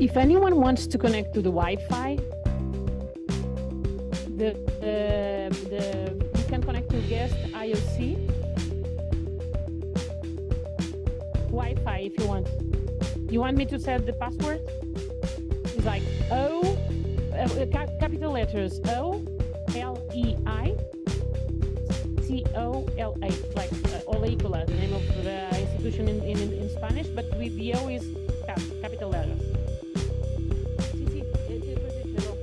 If anyone wants to connect to the Wi-Fi, you can connect to guest IOC Wi-Fi if you want. You want me to set the password? It's like O, capital letters OLEICOLA, like Oleícola, the name of the institution in Spanish, but with the O is capital letters. Sí, sí, perdón,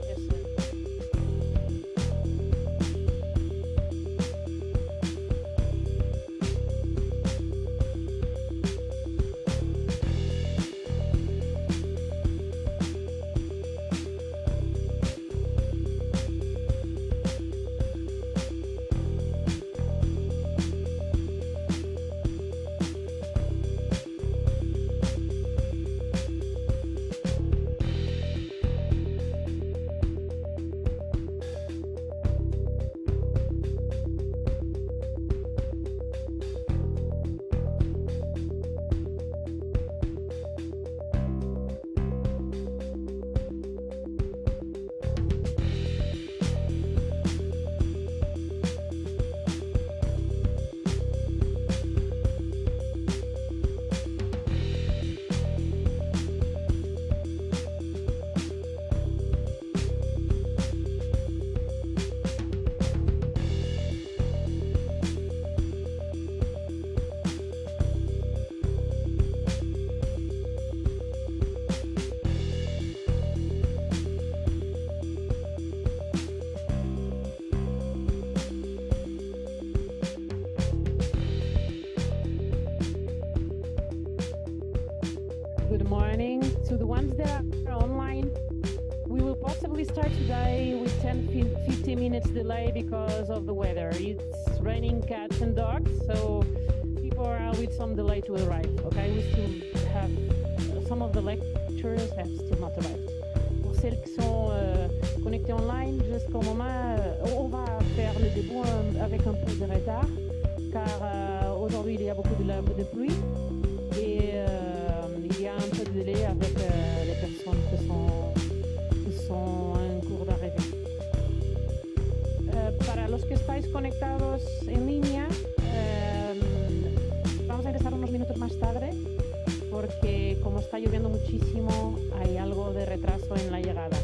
Good morning. To the ones that are online, we will possibly start today with 10-15 minutes delay because of the weather. It's raining cats and dogs, so people are with some delay to arrive. Okay, we still have some of the lecturers have still not arrived. Pour celles qui sont connectées online, jusqu'au moment, on va faire le début avec un peu de retard, car aujourd'hui il y a beaucoup de pluie et il y a un peu de délai avec les personnes qui sont en cours d'arrivée. Para los que estáis conectados en línea, vamos a empezar unos minutos más tarde porque como está lloviendo muchísimo hay algo de retraso en la llegada.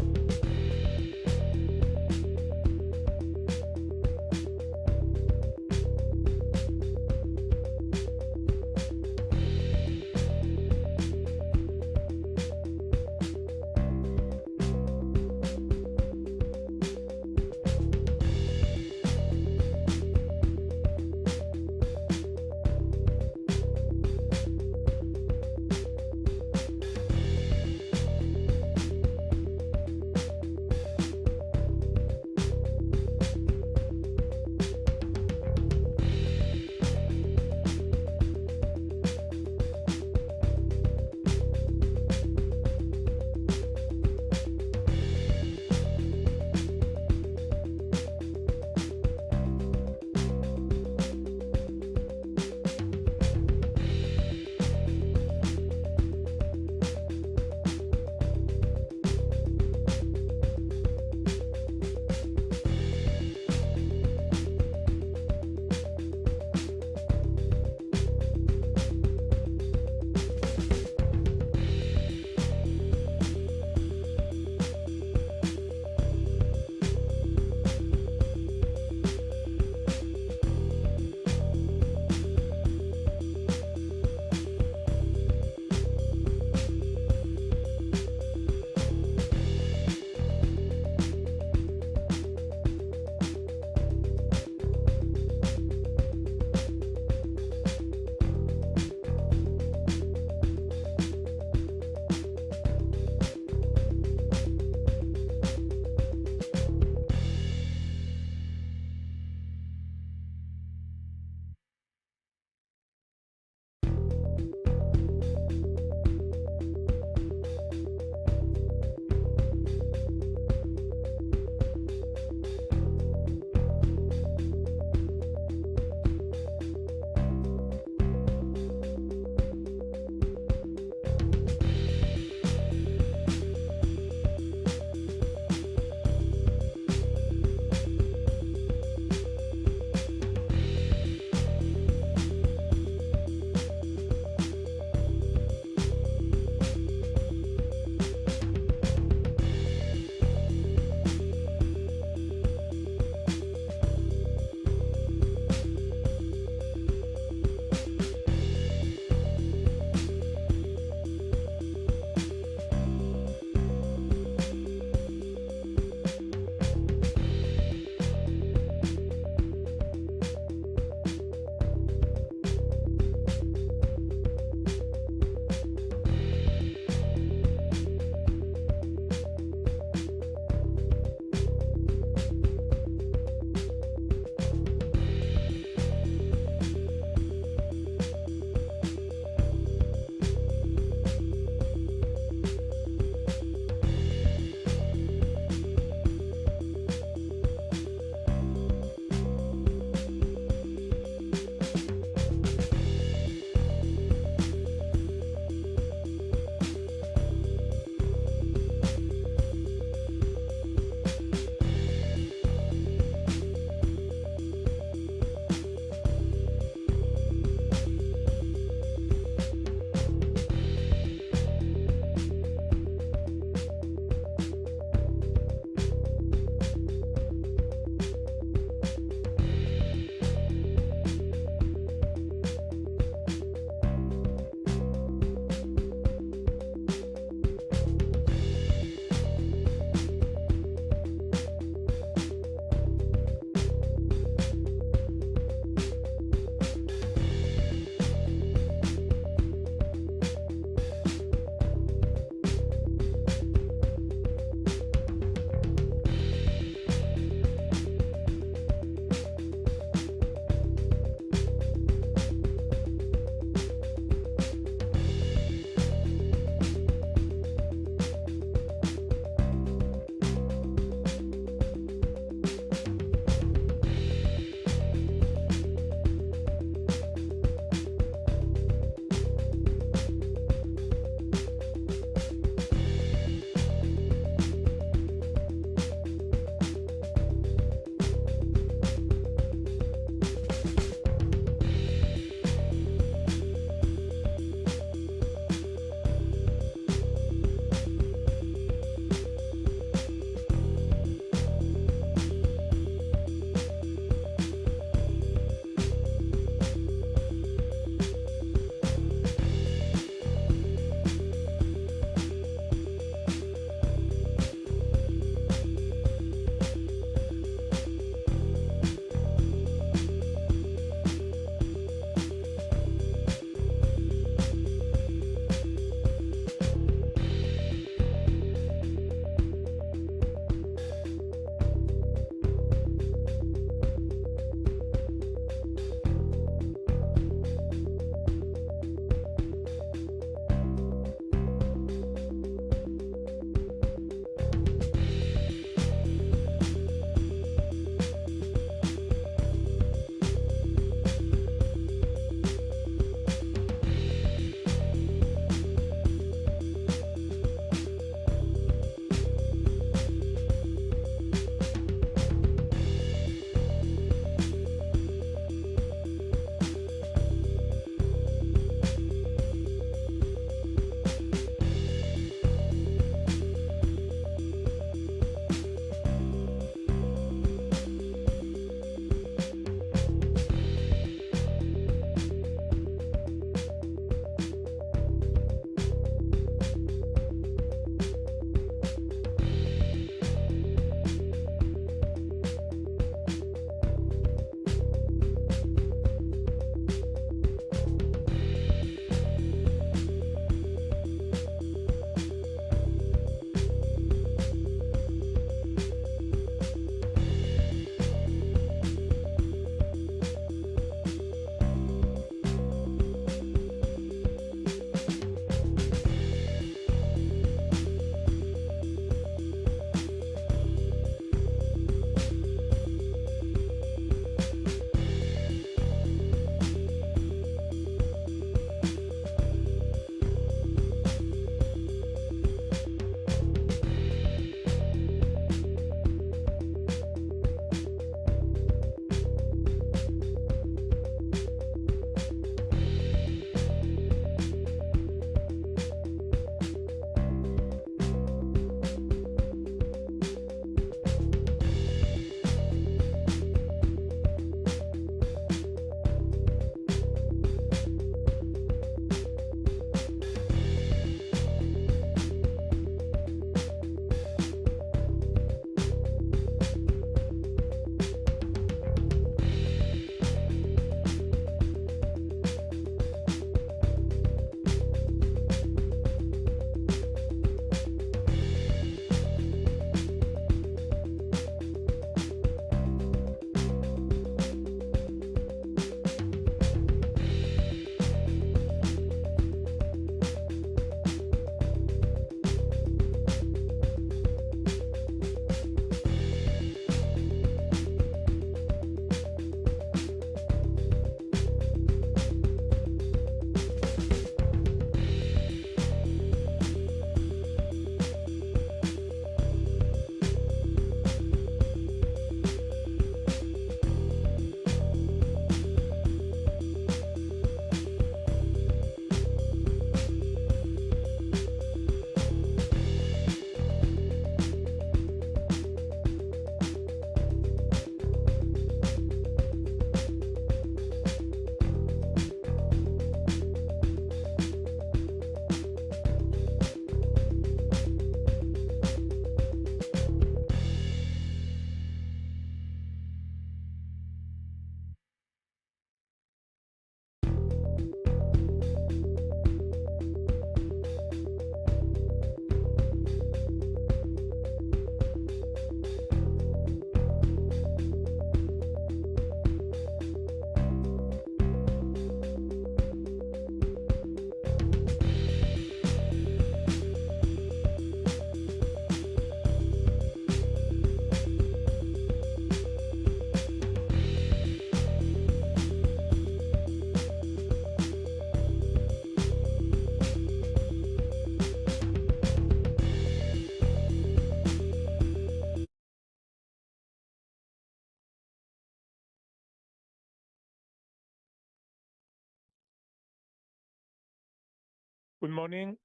Good morning.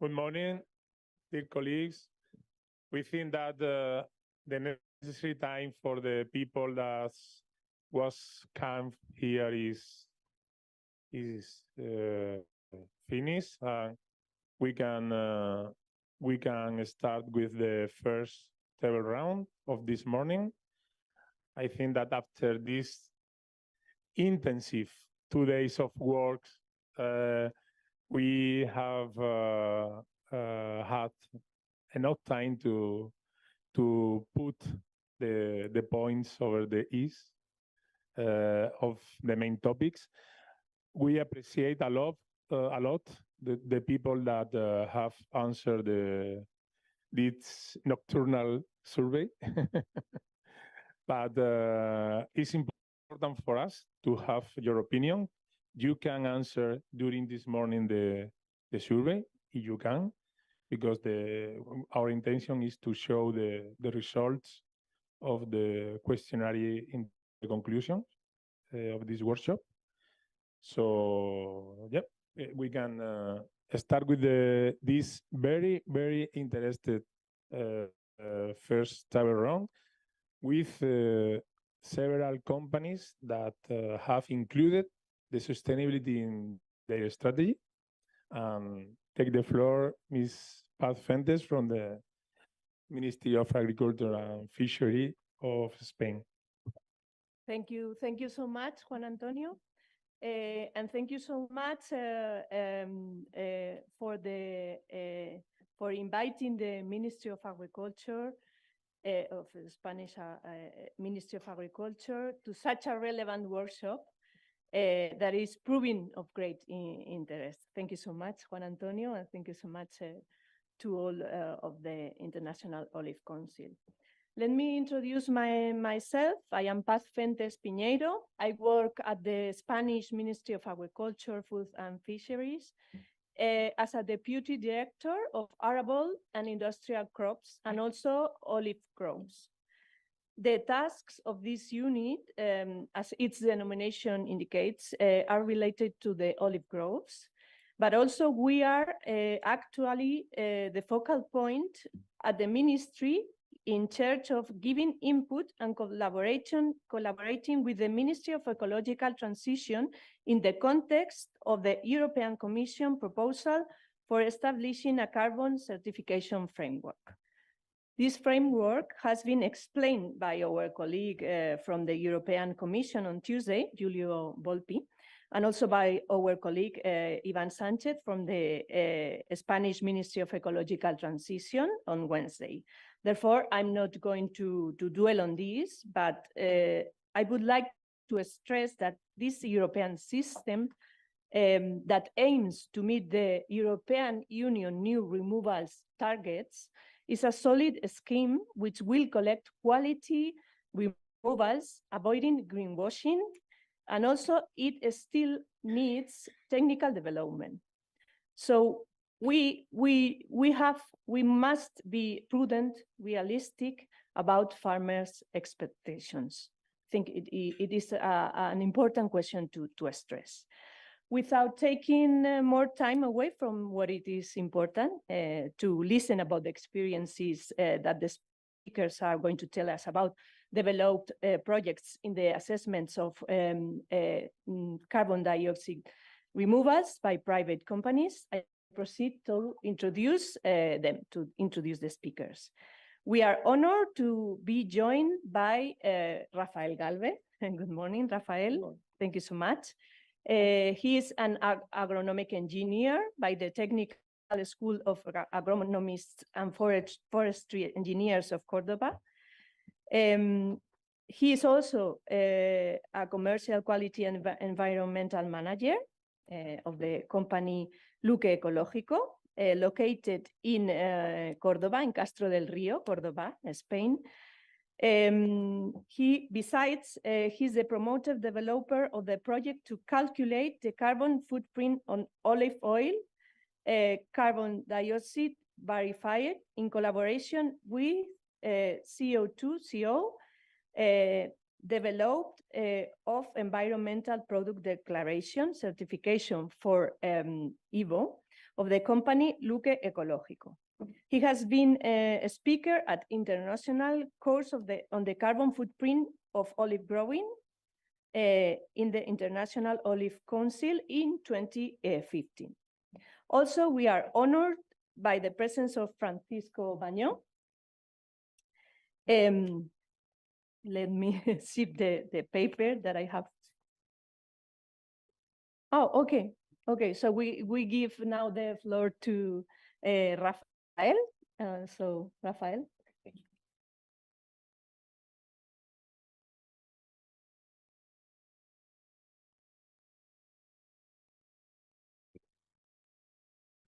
Good morning, dear colleagues. We think that the necessary time for the people that was camped here is finished. We can start with the first table round of this morning. I think that after this intensive 2 days of work, we have had enough time to put the points over the E's of the main topics. We appreciate a lot the people that have answered this nocturnal survey. But it's important for us to have your opinion. You can answer during this morning the survey, if you can, because our intention is to show the results of the questionnaire in the conclusion of this workshop. So, yeah, we can start with this very, very interested first table round with several companies that have included the sustainability in their strategy. Take the floor, Ms. Paz Fuentes from the Ministry of Agriculture and Fishery of Spain. Thank you so much, Juan Antonio. And thank you so much for inviting the Ministry of Agriculture of the Spanish Ministry of Agriculture to such a relevant workshop that is proving of great interest. Thank you so much, Juan Antonio, and thank you so much to all of the International Olive Council. Let me introduce myself. I am Paz Fuentes Piñeiro. I work at the Spanish Ministry of Agriculture, Food and Fisheries as a Deputy Director of Arable and Industrial Crops and also olive groves. The tasks of this unit, as its denomination indicates, are related to the olive groves, but also we are actually the focal point at the ministry in charge of giving input and collaborating with the Ministry of Ecological Transition in the context of the European Commission proposal for establishing a carbon certification framework. This framework has been explained by our colleague from the European Commission on Tuesday, Julio Volpi, and also by our colleague Ivan Sanchez from the Spanish Ministry of Ecological Transition on Wednesday. Therefore, I'm not going to dwell on this, but I would like to stress that this European system that aims to meet the European Union new removals targets is a solid scheme which will collect quality removals, avoiding greenwashing, and also it still needs technical development. So we must be prudent, realistic about farmers' expectations. I think it is an important question to stress. Without taking more time away from what it is important to listen about the experiences that the speakers are going to tell us about developed projects in the assessments of carbon dioxide removals by private companies, I proceed to introduce the speakers. We are honored to be joined by Rafael Galve. Good morning, Rafael. Thank you so much. He is an agronomic engineer by the Technical School of Agronomists and Forestry Engineers of Cordoba. He is also a commercial quality and environmental manager of the company Luque Ecológico, located in Cordoba, in Castro del Río, Cordoba, Spain. Besides, he's the promoter developer of the project to calculate the carbon footprint on olive oil, carbon dioxide verified in collaboration with CO2, developed of environmental product declaration certification for EVO of the company Luque Ecológico. He has been a speaker at international course on the carbon footprint of olive growing in the International Olive Council in 2015. Also, we are honored by the presence of Francisco Bañón. Let me see the paper that I have. Oh, okay. Okay, so we give now the floor to Rafael. So, Rafael.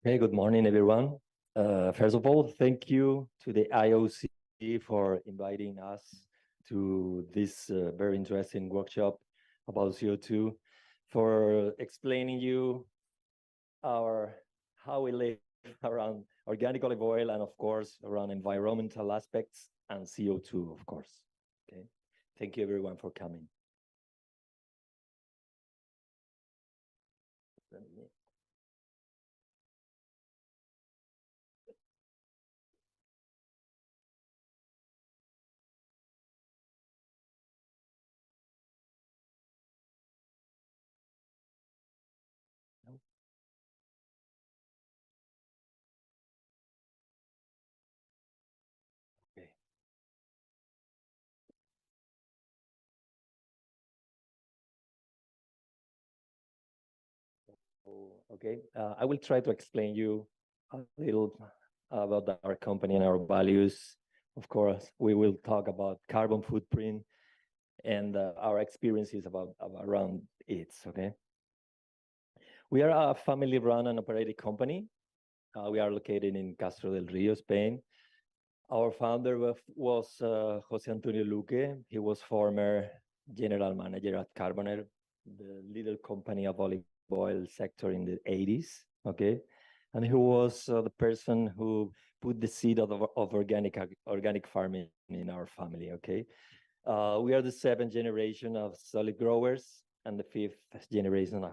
Hey, good morning, everyone. First of all, thank you to the IOC for inviting us to this very interesting workshop about CO2, for explaining you how we live around organic olive oil and, of course, around environmental aspects and CO2, of course. Okay, thank you, everyone, for coming. Okay, I will try to explain you a little about our company and our values. Of course, we will talk about carbon footprint and our experiences around it, okay? We are a family-run and operated company. We are located in Castro del Rio, Spain. Our founder was Jose Antonio Luque. He was former general manager at Carbono, the little company of olive oil sector in the 80s, okay? And he was the person who put the seed of organic farming in our family, okay? We are the 7th generation of solid growers and the 5th generation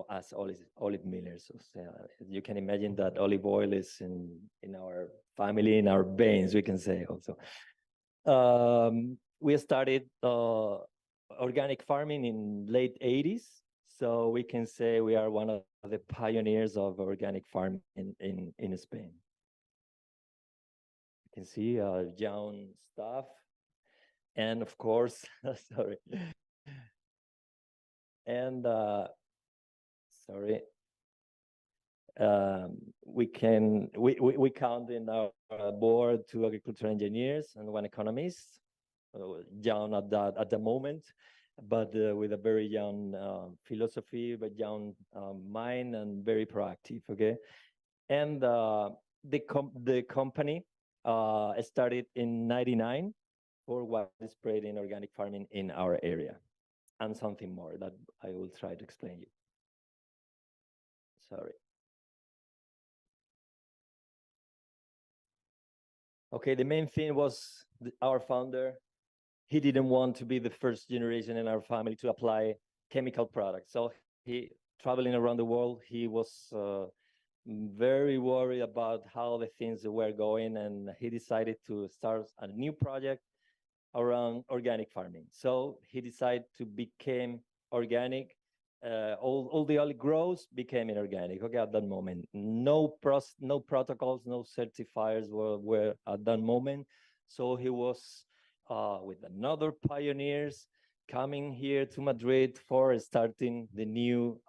as olive millers. So, you can imagine that olive oil is in our family, in our veins, we can say also. We started organic farming in late 80s. So we can say we are one of the pioneers of organic farming in Spain. You can see young staff. And of course, sorry. And sorry. We count in our board 2 agricultural engineers and 1 economist, young at the moment, but with a very young philosophy, but young mind and very proactive, okay? And the company started in '99 for widespread in organic farming in our area, and something more that I will try to explain you. Sorry. Okay, the main thing was our founder. He didn't want to be the first generation in our family to apply chemical products. So he, traveling around the world, he was very worried about how the things were going, and he decided to start a new project around organic farming. So he decided to become organic. All the olive grows became inorganic. Okay, at that moment, no protocols, no certifiers were at that moment. So he was with another pioneers coming here to Madrid for starting the new.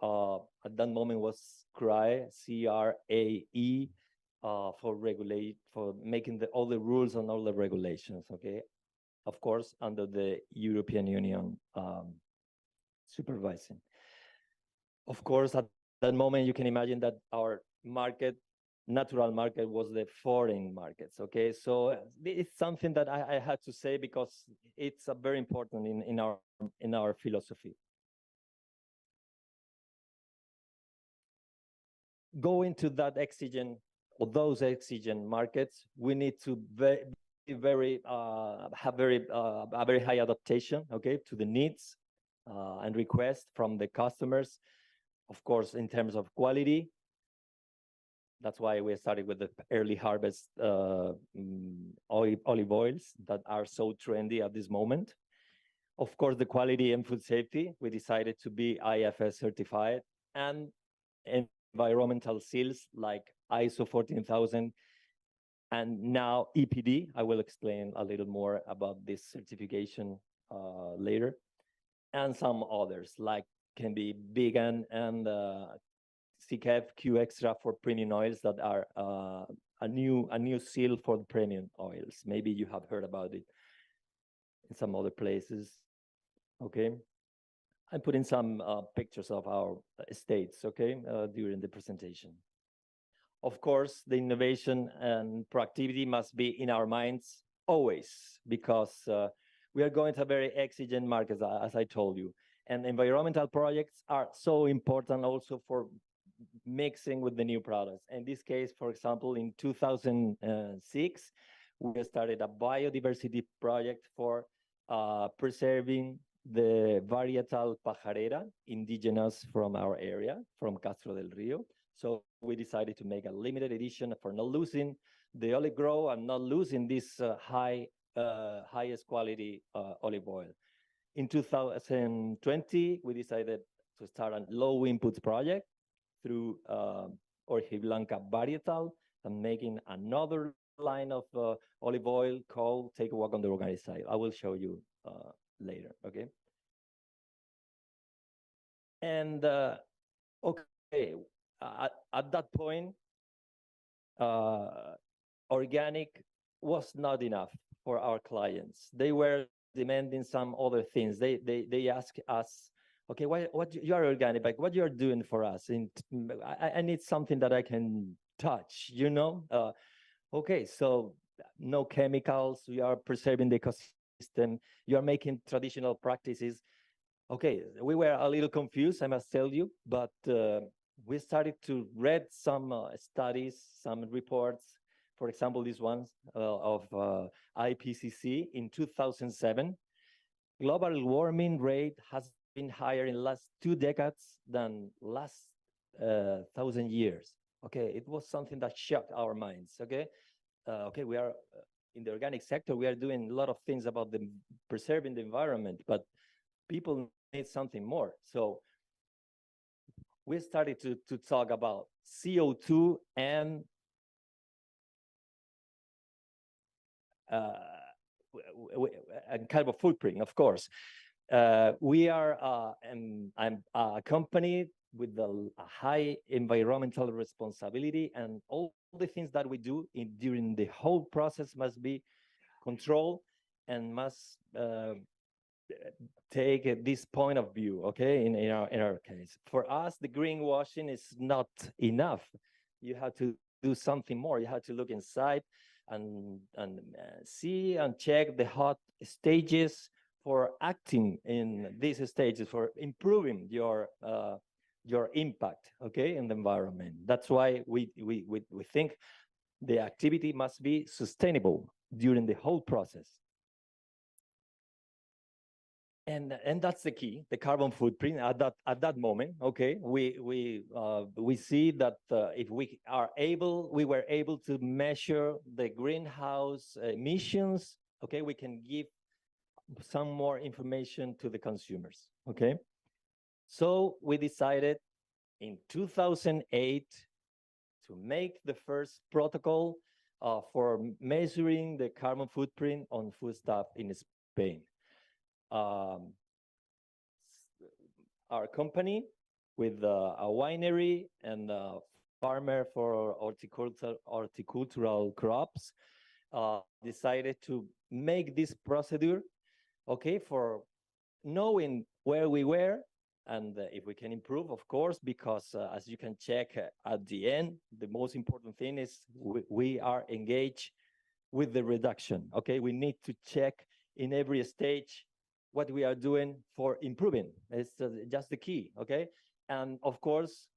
At that moment was CRAE, C-R-A-E, for making all the rules and all the regulations. Okay, of course under the European Union supervising. Of course, at that moment, you can imagine that our natural market was the foreign markets, okay? So it's something that I had to say because it's very important in our philosophy. Going to that exigent or those exigent markets, we need to very have very a very high adaptation, okay, to the needs and requests from the customers. Of course, in terms of quality, that's why we started with the early harvest olive oils that are so trendy at this moment. Of course, the quality and food safety, we decided to be IFS certified, and environmental seals like ISO 14000 and now EPD. I will explain a little more about this certification later, and some others like can be vegan and CKF Q Extra for premium oils that are a new seal for the premium oils. Maybe you have heard about it in some other places. Okay, I'm putting some pictures of our estates, okay, during the presentation. Of course, the innovation and proactivity must be in our minds always, because we are going to a very exigent market, as I told you. And environmental projects are so important also for mixing with the new products. In this case, for example, in 2006, we started a biodiversity project for preserving the varietal pajarera, indigenous from our area, from Castro del Rio. So we decided to make a limited edition for not losing the olive grove and not losing this highest quality olive oil. In 2020, we decided to start a low inputs project through Blanca varietal and making another line of olive oil called Take a Walk on the Organic Side. I will show you later, okay? And okay, at that point, organic was not enough for our clients. They were demanding some other things. They asked us, okay, what you are organic, but what you are doing for us? And I need something that I can touch, you know? Okay, so no chemicals, we are preserving the ecosystem, you are making traditional practices. Okay, we were a little confused, I must tell you, but we started to read some studies, some reports, for example, these ones of IPCC in 2007. Global warming rate has been higher in the last 2 decades than last 1,000 years. Okay, it was something that shocked our minds, okay? Okay, we are in the organic sector, we are doing a lot of things about the preserving the environment, but people need something more. So we started to talk about CO2 and carbon footprint, of course. We are a company with a high environmental responsibility, and all the things that we do during the whole process must be controlled and must take this point of view, okay, in our case. For us, the greenwashing is not enough. You have to do something more. You have to look inside and see and check the hot stages for acting in these stages, for improving your impact, okay, in the environment. That's why we think the activity must be sustainable during the whole process. And that's the key, the carbon footprint at that moment. Okay, we see that if we were able to measure the greenhouse emissions. Okay, we can give some more information to the consumers. Okay, so we decided in 2008 to make the first protocol for measuring the carbon footprint on foodstuff in Spain. Our company with a winery and a farmer for horticultural crops decided to make this procedure, okay, for knowing where we were and if we can improve, of course, because as you can check at the end, the most important thing is we are engaged with the reduction. Okay, we need to check in every stage what we are doing for improving. It's just the key, okay? And of course,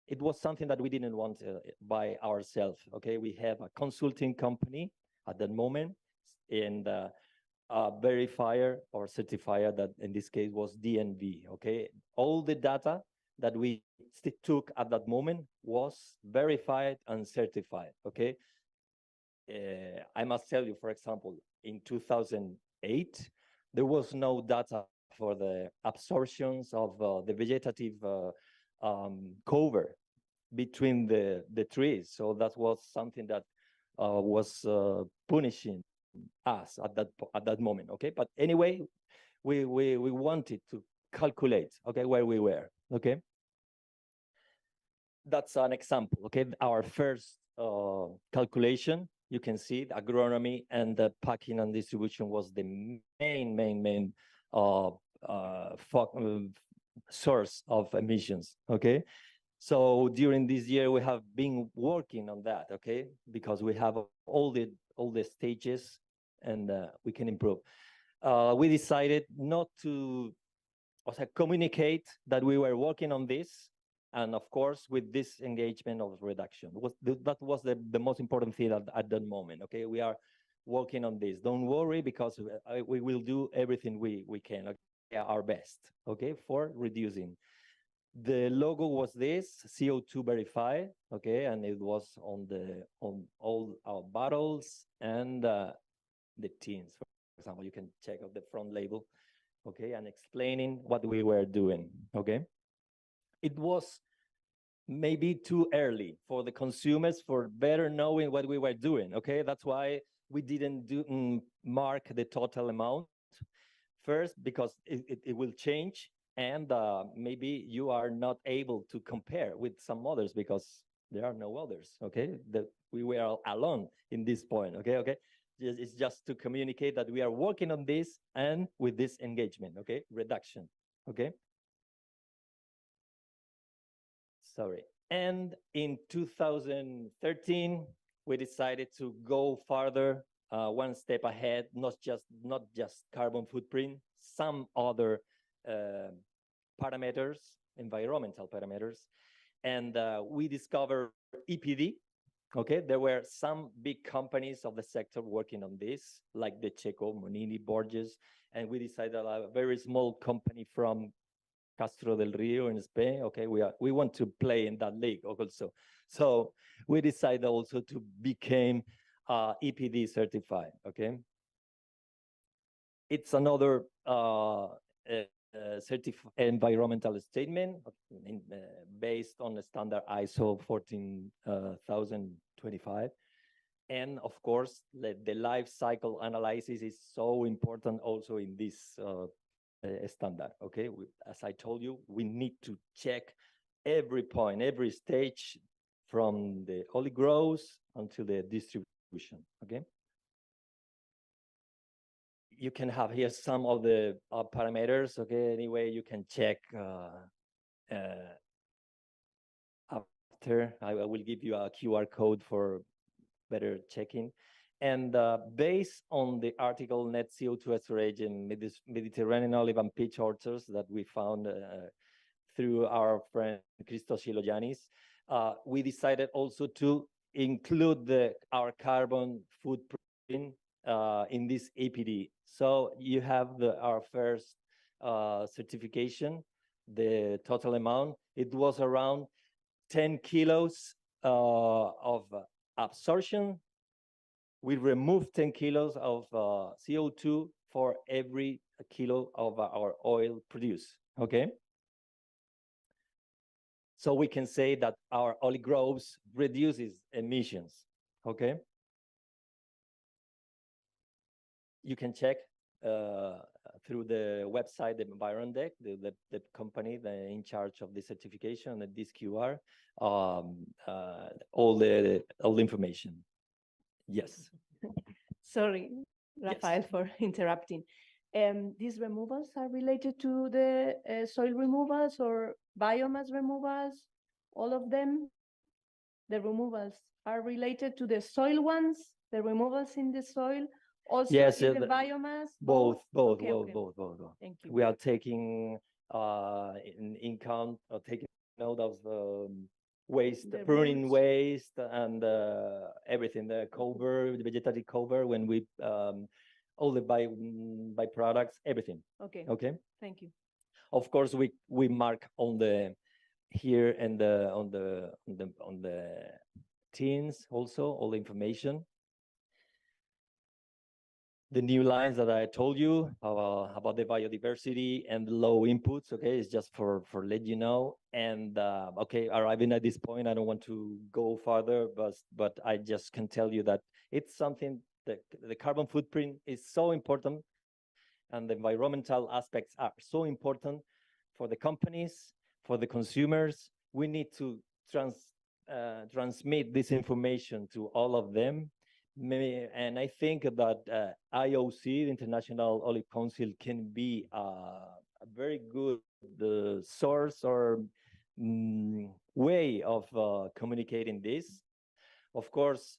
it was something that we didn't want by ourselves, okay? We have a consulting company at that moment, and verifier or certifier that in this case was DNV. Okay, all the data that we took at that moment was verified and certified. Okay, I must tell you, for example, in 2008, there was no data for the absorptions of the vegetative cover between the trees. So that was something that was punishing us at that moment. Okay, but anyway, we wanted to calculate, okay, where we were. Okay, that's an example. Okay, our first calculation. You can see the agronomy and the packing and distribution was the main source of emissions. Okay, so during this year we have been working on that. Okay, because we have all the stages and we can improve. We decided not to also communicate that we were working on this. And of course, with this engagement of reduction, that was the most important thing at that moment. Okay, we are working on this. Don't worry, because we will do everything we can, okay, our best, okay, for reducing. The logo was this CO2 verified, okay, and it was on all our bottles and the tins. For example, you can check out the front label, okay, and explaining what we were doing. Okay, it was maybe too early for the consumers for better knowing what we were doing. Okay, that's why we didn't mark the total amount first, because it will change, and maybe you are not able to compare with some others because there are no others. Okay, that we were alone in this point. Okay, it's just to communicate that we are working on this and with this engagement. Okay, reduction. Okay. Sorry. And in 2013, we decided to go further, one step ahead, not just carbon footprint, some other parameters, environmental parameters. And we discovered EPD. Okay, there were some big companies of the sector working on this, like the Checo, Monini, Borges, and we decided a very small company from Castro del Rio in Spain. Okay, we want to play in that league also. So we decided also to become EPD certified. Okay, it's another environmental statement based on the standard ISO 14025. And of course, the life cycle analysis is so important also in this standard. Okay, as I told you, we need to check every point, every stage from the early growth until the distribution. Okay, you can have here some of the parameters. Okay, anyway, you can check after. I will give you a QR code for better checking. And based on the article Net CO2 Storage in Mediterranean olive and peach orchards that we found through our friend Christos Silogiannis, we decided also to include our carbon footprint in this APD. So you have our first certification, the total amount. It was around 10 kilos of absorption. We remove 10 kilos of CO2 for every kilo of our oil produced. Okay. So we can say that our olive groves reduces emissions. Okay. You can check through the website, the Environdec, the company in charge of the certification, and this QR, all the information. Yes. Sorry, Rafael, yes, for interrupting. These removals are related to the soil removals or biomass removals, all of them? The removals are related to the soil ones, the removals in the soil, also yes, in the biomass? Both. Thank you. We are taking in count or taking note of waste, The pruning roots. waste, and everything, the cover, the vegetative cover, when we all the byproducts, everything. Okay, Okay. thank you. Of course, we mark on the here and on the tins also all the information. The new lines that I told you about the biodiversity and the low inputs, okay, it's just for let you know. And okay, arriving at this point, I don't want to go further, but I just can tell you that it's something that the carbon footprint is so important, and the environmental aspects are so important for the companies, for the consumers. We need to transmit this information to all of them. And I think that IOC, the International Olive Council, can be a very good source or way of communicating this. Of course,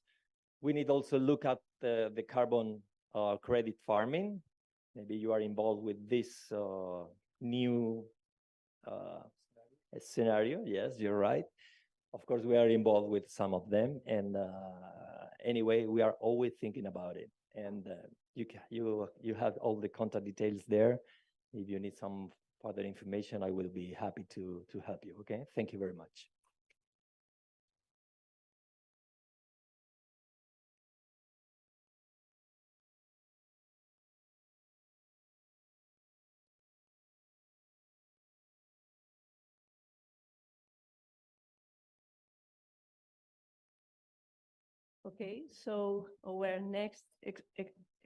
we need also look at the carbon credit farming. Maybe you are involved with this new scenario. Yes, you're right. Of course, we are involved with some of them, and anyway, we are always thinking about it. And you have all the contact details there. If you need some further information, I will be happy to help you. Okay, thank you very much. Okay, so our next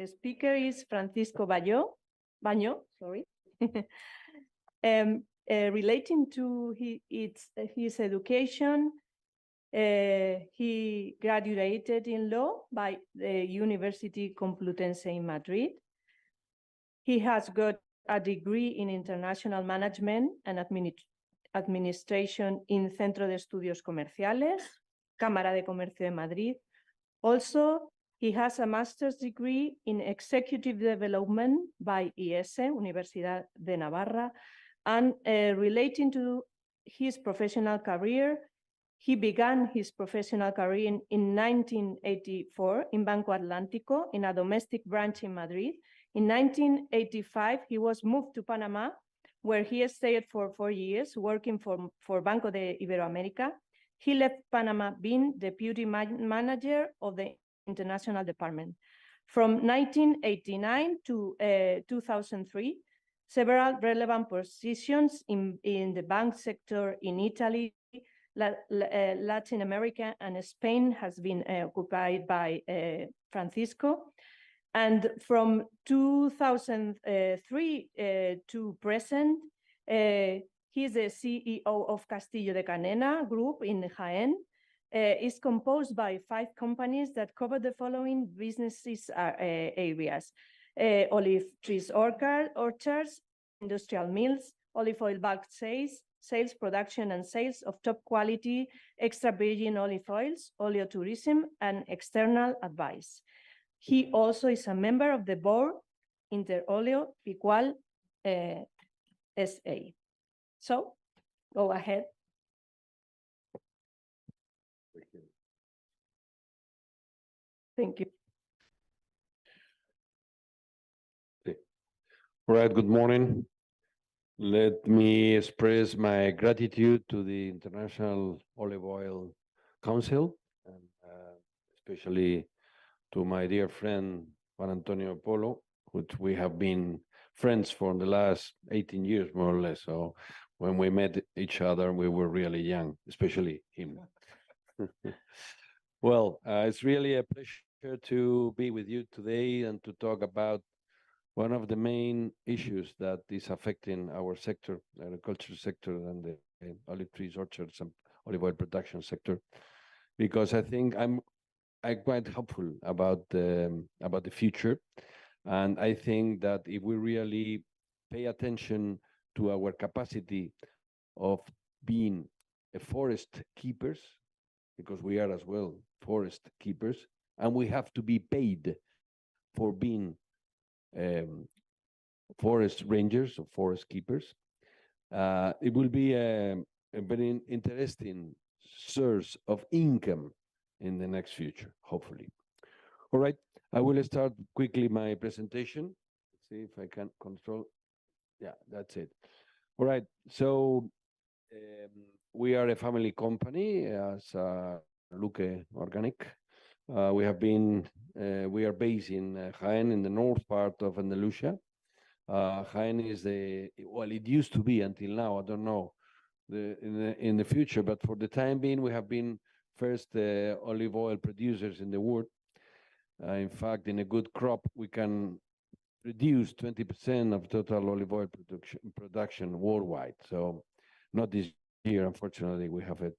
speaker is Francisco Baño, sorry. Relating to his education, he graduated in law by the University Complutense in Madrid. He has got a degree in international management and administration in Centro de Estudios Comerciales, Cámara de Comercio de Madrid. Also, he has a master's degree in executive development by IES, Universidad de Navarra, and relating to his professional career, he began his professional career in 1984 in Banco Atlántico in a domestic branch in Madrid. In 1985, he was moved to Panama, where he stayed for 4 years, working for Banco de Iberoamérica. He left Panama being deputy manager of the international department. From 1989 to 2003, several relevant positions in the bank sector in Italy, Latin America, and Spain has been occupied by Francisco. And from 2003 to present, he's the CEO of Castillo de Canena Group in Jaén. Is composed by 5 companies that cover the following businesses areas: olive trees orchards, industrial mills, olive oil bulk sales, production and sales of top quality extra virgin olive oils, oleotourism, and external advice. He also is a member of the board Interoleo Picual SA. So, go ahead. Thank you. All right, good morning. Let me express my gratitude to the International Olive Oil Council, and especially to my dear friend Juan Antonio Polo, which we have been friends for the last 18 years, more or less. So when we met each other, we were really young, especially him. Well, it's really a pleasure to be with you today and to talk about one of the main issues that is affecting our sector, the agriculture sector, and the olive trees, orchards, and olive oil production sector, because I think I'm quite hopeful about the future, and I think that if we really pay attention to our capacity of being a forest keepers, because we are as well forest keepers, and we have to be paid for being forest rangers or forest keepers. It will be a very interesting source of income in the next future, hopefully. All right, I will start quickly my presentation. Let's see if I can control. Yeah, that's it. All right, so we are a family company as Luque Organic. We are based in Jaén, in the north part of Andalusia. Jaén is it used to be until now, I don't know, in the future, but for the time being, we have been first olive oil producers in the world. In fact, in a good crop, we can produce 20% of total olive oil production worldwide. So not this year, unfortunately, we have a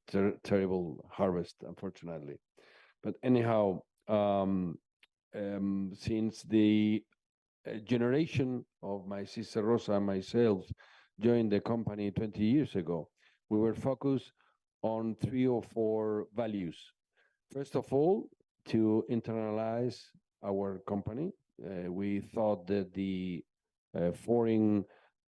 terrible harvest, unfortunately. But anyhow, since the generation of my sister Rosa and myself joined the company 20 years ago, we were focused on 3 or 4 values. First of all, to internalize our company. We thought that the foreign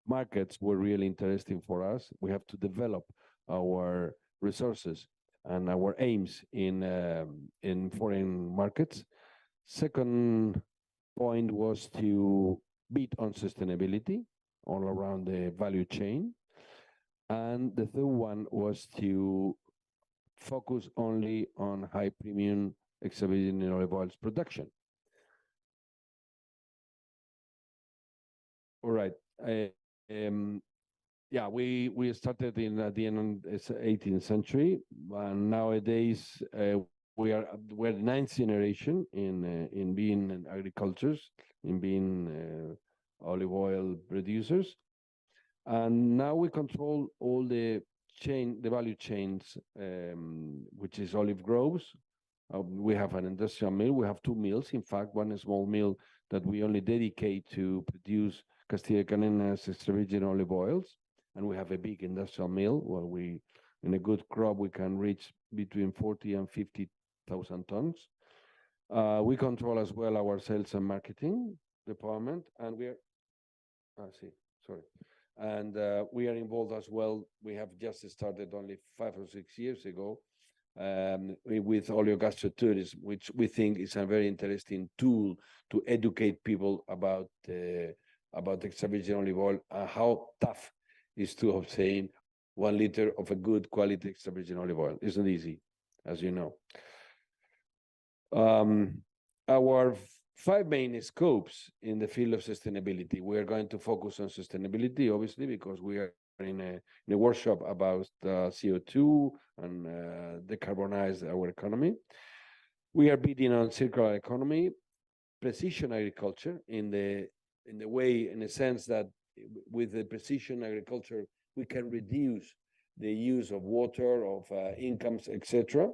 markets were really interesting for us. We have to develop our resources and our aims in foreign markets. Second point was to beat on sustainability all around the value chain. And the third one was to focus only on high premium extra virgin olive oils production. All right. Yeah, we started at the end of the 18th century, and nowadays we're the 9th generation in being in agricultures, in being olive oil producers, and now we control all the value chains, which is olive groves. We have an industrial mill. We have 2 mills. In fact, one small mill that we only dedicate to produce Castilla-Canenas extra virgin olive oils, and we have a big industrial mill where in a good crop, we can reach between 40 and 50,000 tons. We control as well our sales and marketing department, and we are involved as well. We have just started only 5 or 6 years ago with oleogastrotourism, which we think is a very interesting tool to educate people about extra virgin olive oil and how tough it is to obtain 1 liter of a good quality extra virgin olive oil. It's not easy, as you know. Our 5 main scopes in the field of sustainability. We are going to focus on sustainability, obviously, because we are in a workshop about CO2 and decarbonize our economy. We are bidding on circular economy, precision agriculture in the sense that with the precision agriculture, we can reduce the use of water, of incomes, etc.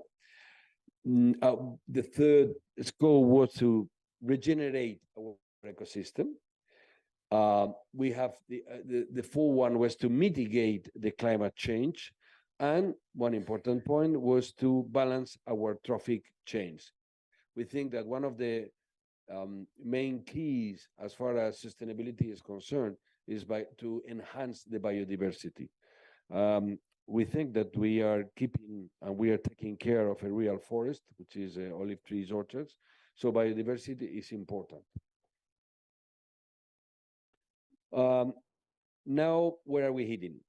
The third scope was to regenerate our ecosystem. We have the fourth one was to mitigate the climate change, and one important point was to balance our trophic chains. We think that one of the main keys as far as sustainability is concerned is to enhance the biodiversity. We think that we are keeping and we are taking care of a real forest, which is olive trees, orchards. So biodiversity is important. Now, where are we heading?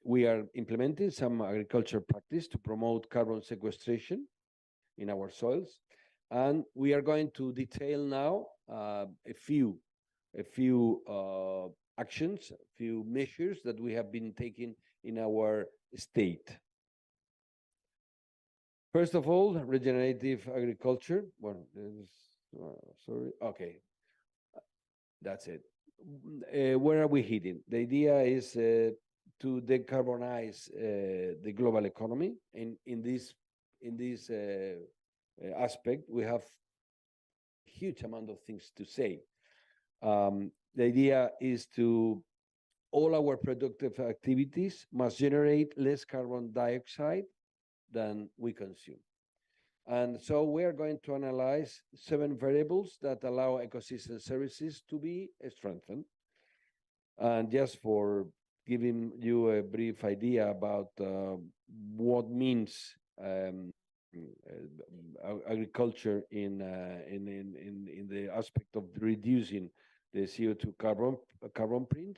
We are implementing some agriculture practice to promote carbon sequestration in our soils. And we are going to detail now a few actions, a few measures that we have been taking in our state. First of all, regenerative agriculture. Well, sorry. Okay, that's it. Where are we heading? The idea is to decarbonize the global economy. In this aspect, we have a huge amount of things to say. The idea is to all our productive activities must generate less carbon dioxide than we consume. And so we are going to analyze 7 variables that allow ecosystem services to be strengthened. And just for giving you a brief idea about what means agriculture in the aspect of reducing the CO2 carbon print.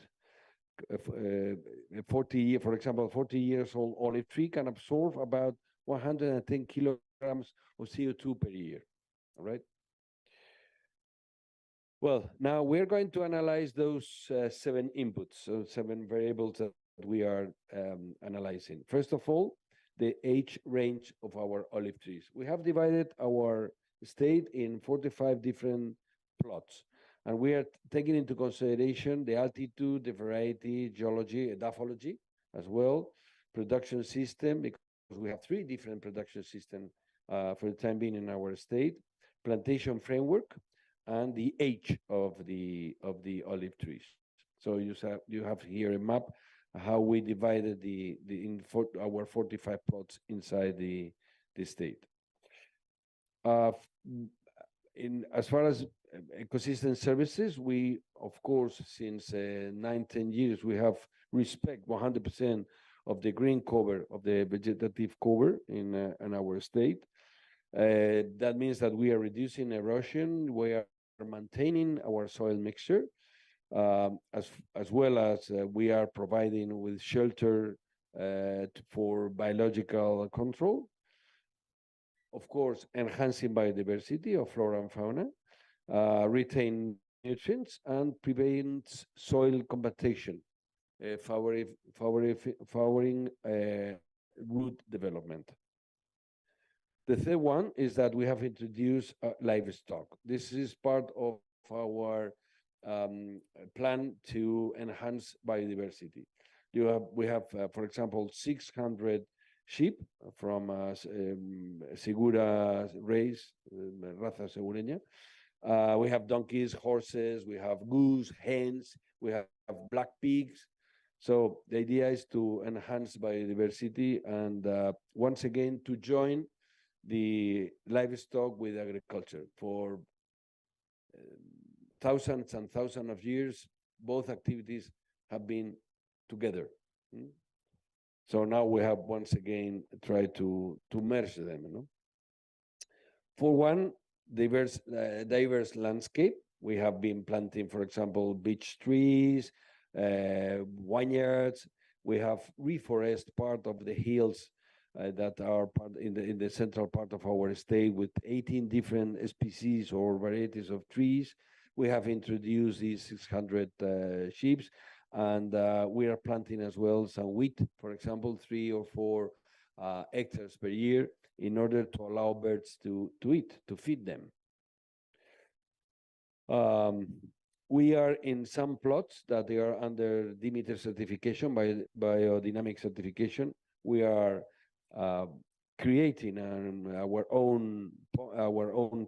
for example, 40 years old olive tree can absorb about 110 kilograms of CO2 per year. All right. Well, now we're going to analyze those 7 inputs, so 7 variables that we are analyzing. First of all, the age range of our olive trees. We have divided our state in 45 different plots, and we are taking into consideration the altitude, the variety, geology, edaphology as well, production system, because we have 3 different production systems for the time being in our state, plantation framework, and the age of the olive trees. So you have here a map how we divided our 45 plots inside the state. As far as ecosystem services, we of course since 9-10 years we have respect 100% of the green cover of the vegetative cover in our state. That means that we are reducing erosion, we are maintaining our soil mixture, as well as we are providing with shelter for biological control. Of course, enhancing biodiversity of flora and fauna, retain nutrients, and prevents soil compactation, favoring root development. The third one is that we have introduced livestock. This is part of our plan to enhance biodiversity. We have, for example, 600 sheep from Segura race, raza segureña. We have donkeys, horses, we have goose, hens, we have black pigs. So the idea is to enhance biodiversity and once again to join the livestock with agriculture. For thousands and thousands of years, both activities have been together. So now we have once again tried to merge them. You know? For one diverse landscape, we have been planting, for example, beech trees, vineyards. We have reforest part of the hills that are part in the central part of our state with 18 different species or varieties of trees. We have introduced these 600 sheep, and we are planting as well some wheat, for example, 3 or 4 hectares per year in order to allow birds to eat, to feed them. We are in some plots that they are under Demeter certification, biodynamic certification. We are creating our own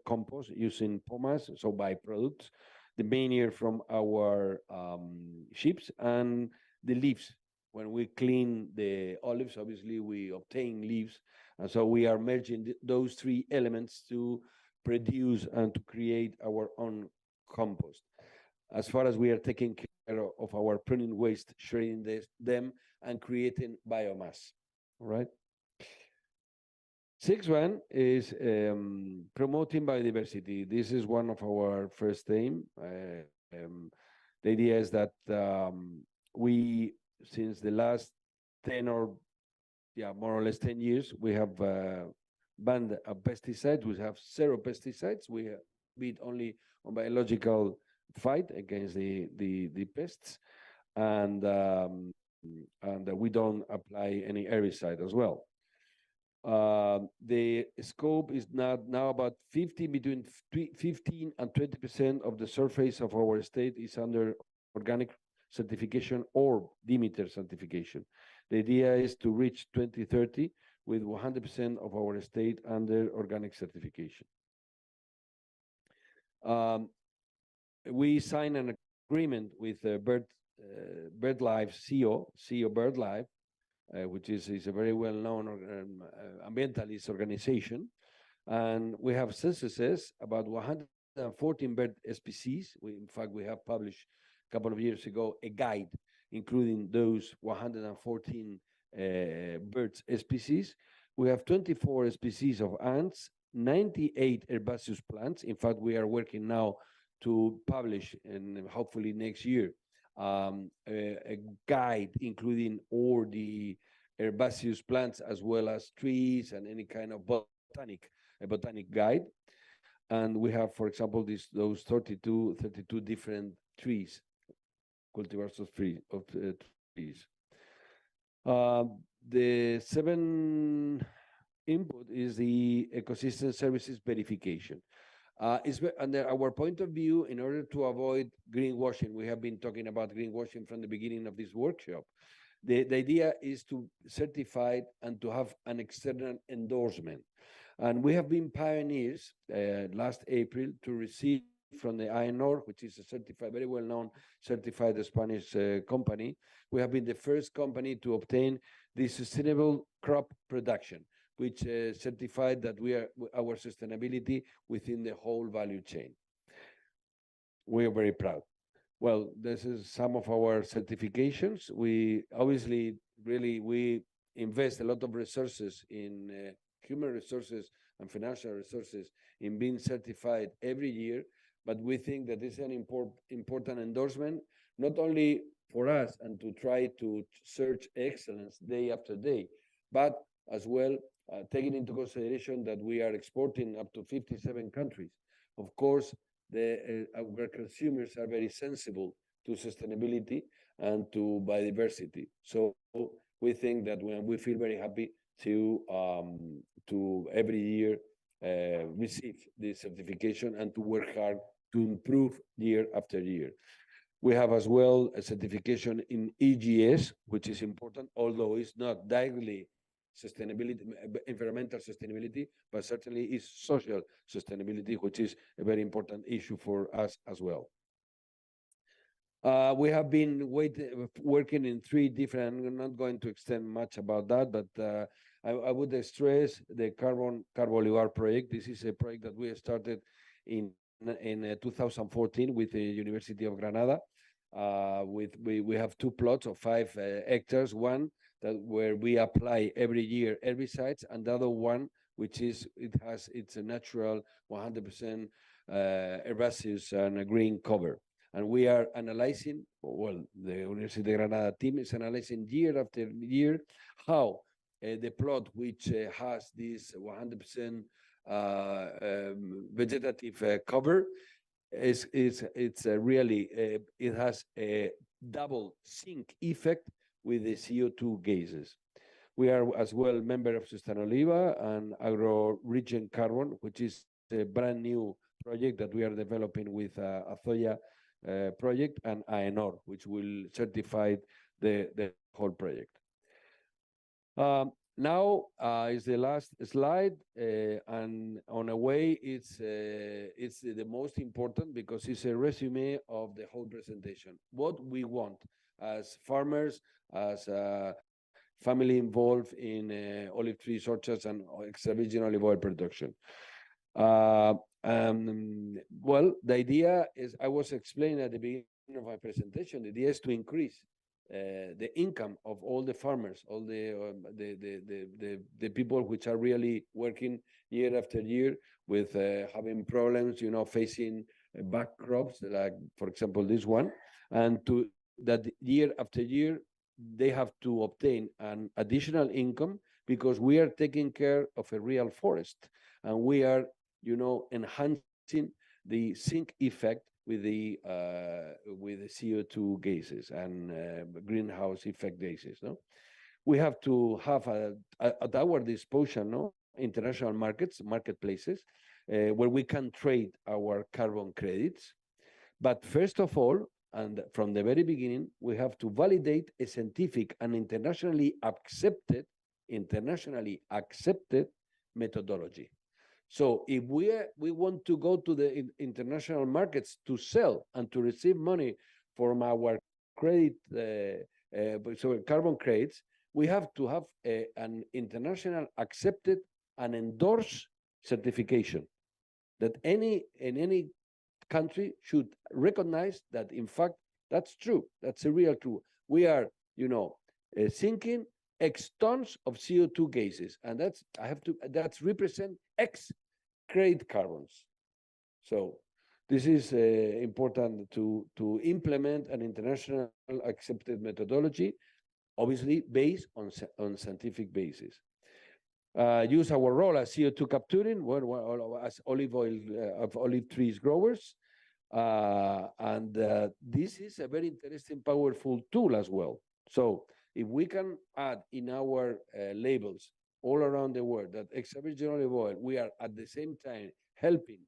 compost using pomace, so byproducts, the manure from our sheep and the leaves. When we clean the olives, obviously we obtain leaves, and so we are merging those 3 elements to produce and to create our own compost. As far as we are taking care of our pruning waste, shredding them and creating biomass. All right. 6th one is promoting biodiversity. This is one of our first aim. The idea is that we, since the last 10 or more or less 10 years, we have banned pesticides. We have 0 pesticides. We have been only on biological fight against the pests, and we don't apply any herbicide as well. The scope is now about between 15 and 20% of the surface of our state is under organic certification or Demeter certification. The idea is to reach 2030 with 100% of our state under organic certification. We signed an agreement with BirdLife CO BirdLife, which is a very well-known ambientalist organization, and we have censuses about 114 bird species. In fact, we have published a couple of years ago a guide including those 114 birds species. we have 24 species of ants, 98 herbaceous plants. In fact, we are working now to publish, and hopefully next year, a guide including all the herbaceous plants as well as trees and any kind of a botanic guide. And we have, for example, those 32 different trees, cultivars of trees. The seven input is the ecosystem services verification. Under our point of view, in order to avoid greenwashing, we have been talking about greenwashing from the beginning of this workshop. The idea is to certify and to have an external endorsement. And we have been pioneers last April to receive from the AENOR, which is a certified, very well-known certified Spanish company. We have been the first company to obtain the sustainable crop production, which certified that we are our sustainability within the whole value chain. We are very proud. Well, this is some of our certifications. We obviously we invest a lot of resources in human resources and financial resources in being certified every year, but we think that this is an important endorsement, not only for us and to try to search excellence day after day, but as well taking into consideration that we are exporting up to 57 countries. Of course, our consumers are very sensible to sustainability and to biodiversity. So we think that we feel very happy to every year receive this certification and to work hard to improve year after year. We have as well a certification in EGS, which is important, although it's not directly sustainability, environmental sustainability, but certainly is social sustainability, which is a very important issue for us as well. We have been working in three different, I'm not going to extend much about that, but I would stress the Carbo Olivar project. This is a project that we started in 2014 with the University of Granada. We have two plots of 5 hectares, one where we apply every year herbicides, and the other one which is it's a natural 100% herbaceous and a green cover. And we are analyzing, well, the University of Granada team is analyzing year after year how the plot which has this 100% vegetative cover it's really it has a double sink effect with the CO2 gases. We are as well member of Sustainoliva and Agro Region Carbon, which is a brand new project that we are developing with Azoya project and AENOR, which will certify the whole project. Now is the last slide, and on a way, it's the most important because it's a resume of the whole presentation. What we want as farmers, as family involved in olive trees, orchards, and extra virgin olive oil production. Well, the idea is, I was explaining at the beginning of my presentation, the idea is to increase the income of all the farmers, all the people which are really working year after year with having problems, facing back crops, like for example this one, and to that year after year they have to obtain an additional income because we are taking care of a real forest and we are, enhancing the sink effect with the CO2 gases and greenhouse effect gases. No, we have to have at our disposal, international marketplaces, where we can trade our carbon credits. But first of all, and from the very beginning, we have to validate a scientific and internationally accepted methodology. So if we want to go to the international markets to sell and to receive money from our credit, so carbon credits, we have to have an international accepted and endorsed certification that in any country should recognize that in fact that's true. That's a real true. We are, sinking X tons of CO2 gases, and that's represent X credit carbons. So this is important to implement an international accepted methodology, obviously based on scientific basis. Use our role as CO2 capturing, as olive oil of olive trees growers. This is a very interesting, powerful tool as well. So if we can add in our labels all around the world that extra virgin olive oil, we are at the same time helping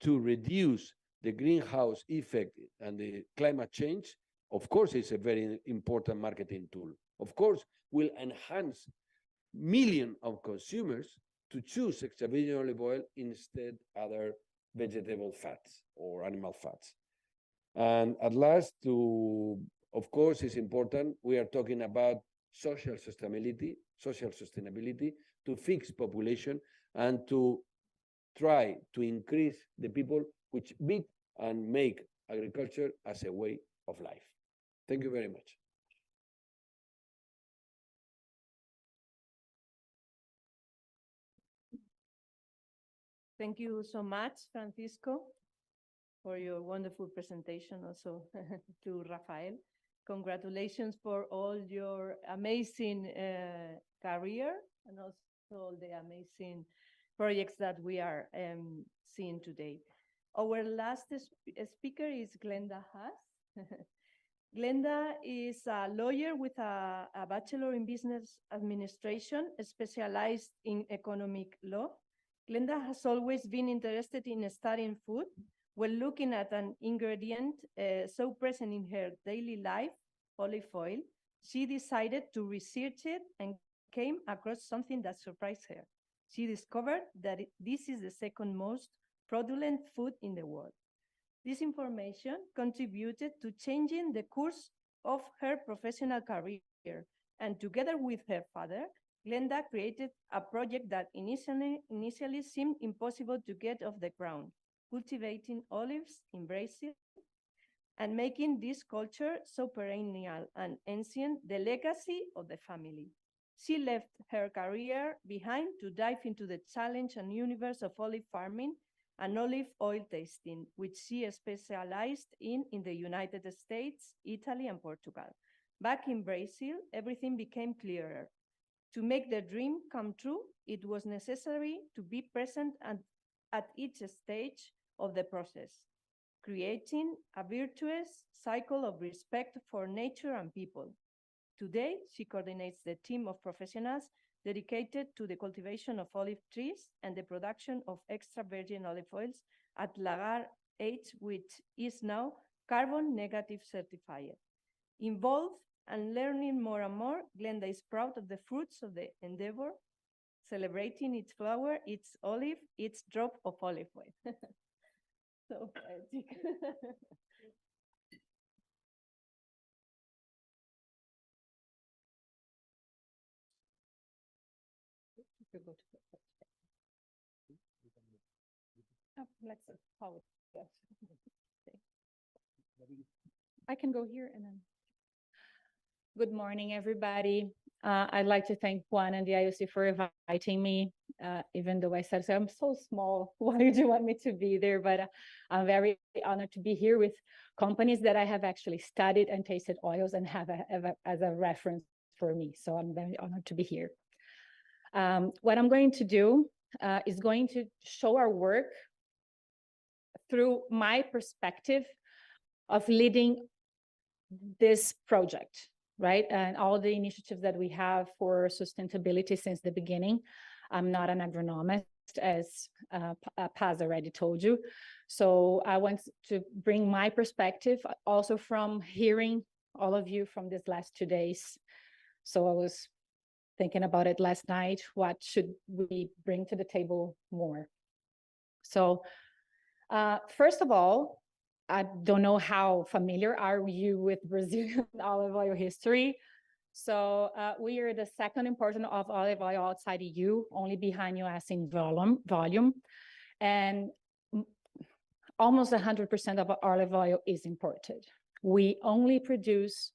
to reduce the greenhouse effect and the climate change, of course, it's a very important marketing tool. Of course, will enhance millions of consumers to choose extra virgin olive oil instead other vegetable fats or animal fats. And at last, of course, it's important, we are talking about social sustainability to fix population and to try to increase the people which meet and make agriculture as a way of life. Thank you very much. Thank you so much, Francisco, for your wonderful presentation. Also to Rafael, congratulations for all your amazing career and also all the amazing projects that we are seeing today. Our last speaker is Glenda Haas. Glenda is a lawyer with a bachelor in business administration, specialized in economic law. Glenda has always been interested in studying food. When looking at an ingredient so present in her daily life, olive oil, she decided to research it and came across something that surprised her. She discovered that this is the second most fraudulent food in the world. This information contributed to changing the course of her professional career, and together with her father, Glenda created a project that initially seemed impossible to get off the ground, cultivating olives in Brazil and making this culture so perennial and ancient, the legacy of the family. She left her career behind to dive into the challenge and universe of olive farming and olive oil tasting, which she specialized in the United States, Italy, and Portugal. Back in Brazil, everything became clearer. To make the dream come true, it was necessary to be present at each stage of the process, creating a virtuous cycle of respect for nature and people. Today, she coordinates the team of professionals dedicated to the cultivation of olive trees and the production of extra virgin olive oils at Lagar H, which is now carbon negative certified. Involved and learning more and more, Glenda is proud of the fruits of the endeavor, celebrating its flower, its olive, its drop of olive oil. So poetic. Let's see how it goes. I can go here and then. Good morning, everybody. I'd like to thank Juan and the IOC for inviting me, even though I said, so I'm so small, why did you want me to be there? But I'm very honored to be here with companies that I have actually studied and tasted oils and have as a reference for me. So I'm very honored to be here. What I'm going to do is going to show our work through my perspective of leading this project, right? And all the initiatives that we have for sustainability since the beginning. I'm not an agronomist, as Paz already told you. So I want to bring my perspective also from hearing all of you from these last 2 days. So I was thinking about it last night, what should we bring to the table more? So first of all, I don't know how familiar are you with Brazilian olive oil history. So we are the second importer of olive oil outside EU, only behind US in volume. And almost 100% of our olive oil is imported. We only produce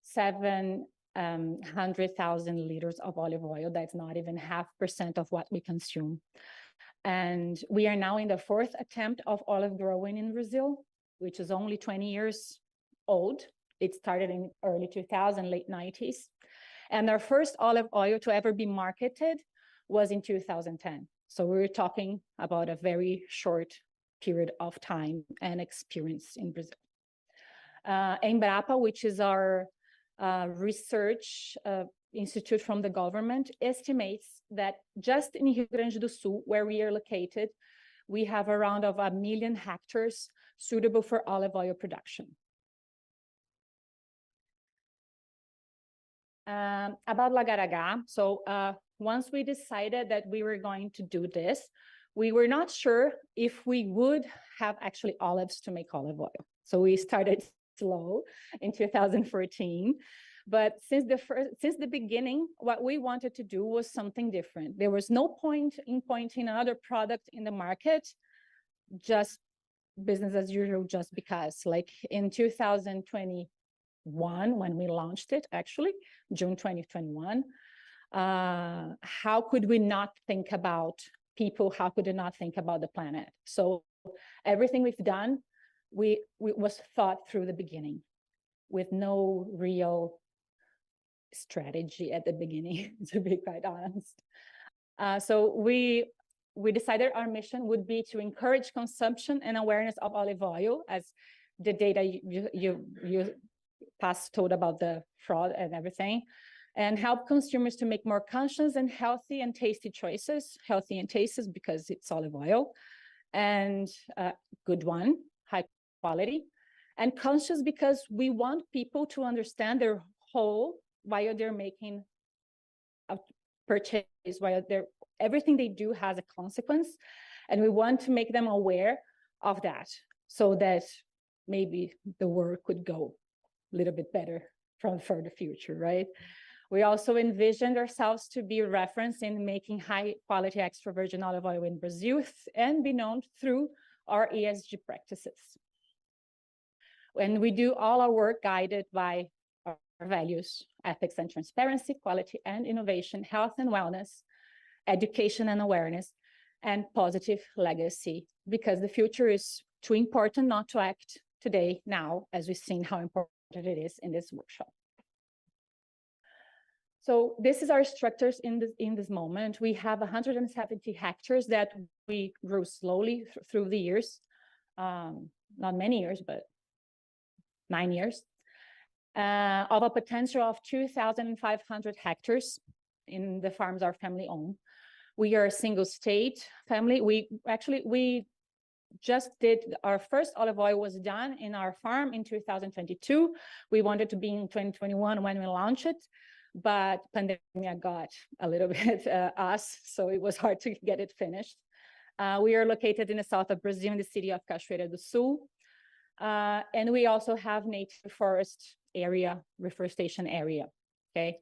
7 100,000 liters of olive oil. That's not even 0.5% of what we consume. And we are now in the 4th attempt of olive growing in Brazil, which is only 20 years old. It started in early 2000, late 90s. And our first olive oil to ever be marketed was in 2010. So we're talking about a very short period of time and experience in Brazil. Embrapa, which is our research institute from the government, estimates that just in Rio Grande do Sul, where we are located, we have around 1 million hectares suitable for olive oil production. About Lagaragá, so once we decided that we were going to do this, we were not sure if we would have actually olives to make olive oil. So we started slow in 2014. But since the beginning, what we wanted to do was something different. There was no point in pointing another product in the market, just business as usual, just because. Like in 2021, when we launched it, actually, June 2021, how could we not think about people? How could we not think about the planet? So everything we've done, we was thought through the beginning, with no real strategy at the beginning, to be quite honest. So we decided our mission would be to encourage consumption and awareness of olive oil, as the data you past told about the fraud and everything, and help consumers to make more conscious and healthy and tasty choices. Healthy and tasty because it's olive oil, and good one, high quality, and conscious because we want people to understand their whole while they're making a purchase, while everything they do has a consequence, and we want to make them aware of that, so that maybe the world could go a little bit better for the future, right? We also envisioned ourselves to be a reference in making high quality extra virgin olive oil in Brazil and be known through our ESG practices. And we do all our work guided by our values: ethics and transparency, quality and innovation, health and wellness, education and awareness, and positive legacy, because the future is too important not to act today, now, as we've seen how important it is in this workshop. So this is our structures in this moment. We have 170 hectares that we grew slowly through the years, not many years, but 9 years, of a potential of 2,500 hectares in the farms our family own. We are a single state family. We just did our first olive oil was done in our farm in 2022. We wanted to be in 2021 when we launched it, but pandemic got a little bit us, so it was hard to get it finished. We are located in the south of Brazil, in the city of Cachoeira do Sul. And we also have native forest area, reforestation area, okay?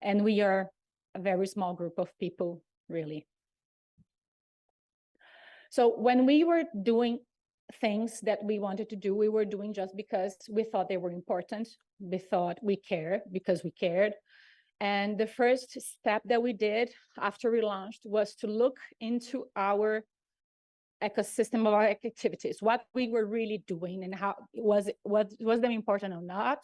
And we are a very small group of people, really. So when we were doing things that we wanted to do, we were doing just because we thought they were important. We thought we cared because we cared. And the first step that we did after we launched was to look into our ecosystem of our activities, what we were really doing, and how was them important or not?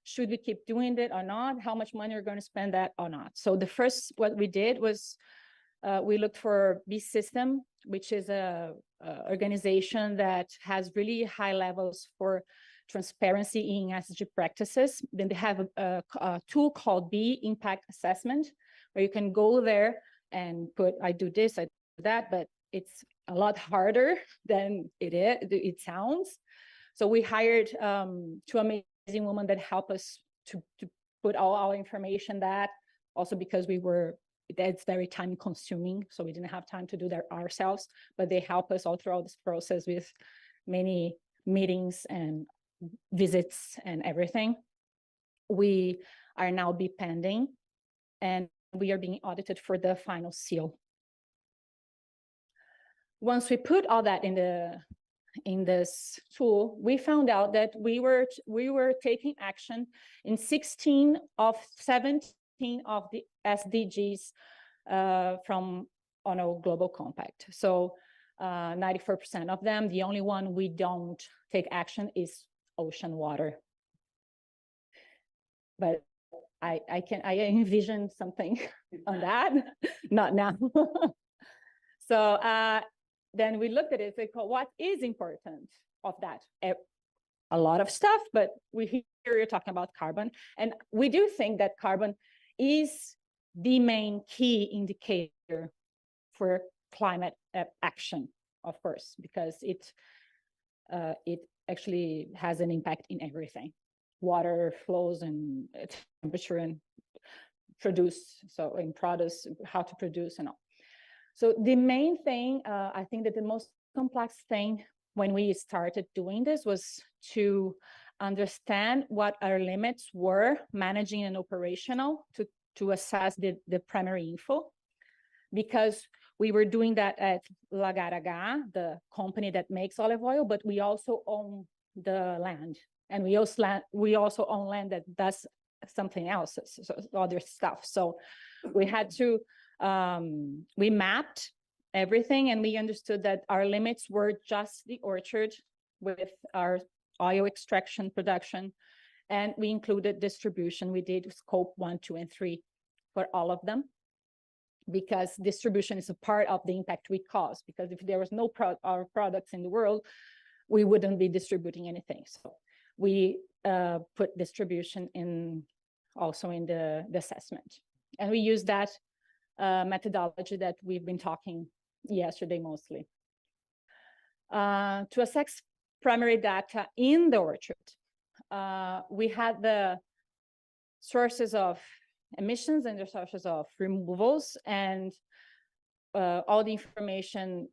Should we keep doing it or not? How much money we're going to spend that or not? So the first, what we did was we looked for B-System, which is a organization that has really high levels for transparency in ESG practices. Then they have a tool called B Impact Assessment, where you can go there and put, I do this, I do that, but it's a lot harder than it sounds. So we hired 2 amazing women that help us to put all our information, that also because that's very time consuming, so we didn't have time to do that ourselves, but they help us all throughout this process with many meetings and visits and everything. We are now B pending, and we are being audited for the final seal. Once we put all that in in this tool, we found out that we were taking action in 16 of 17 of the SDGs from on a global compact. So 94% of them. The only one we don't take action is ocean water. But I envision something on that, not now. So then we looked at it, like, what is important of that? A lot of stuff, but here you're talking about carbon. And we do think that carbon is the main key indicator for climate action, of course, because it actually has an impact in everything. Water flows and temperature and produce, so in products, how to produce and all. So the main thing, I think that the most complex thing when we started doing this was to understand what our limits were managing and operational to assess the primary info, because we were doing that at Lagaraga, the company that makes olive oil, but we also own the land. And we also own land that does something else, so other stuff. So we had to, we mapped everything, and we understood that our limits were just the orchard with our oil extraction production, and we included distribution. We did scope 1, 2, and 3 for all of them, because distribution is a part of the impact we cause, because if there was no our products in the world, we wouldn't be distributing anything. So we put distribution in also in the assessment. And we use that methodology that we've been talking yesterday mostly. To assess primary data in the orchard, we had the sources of emissions and the sources of removals, and all the information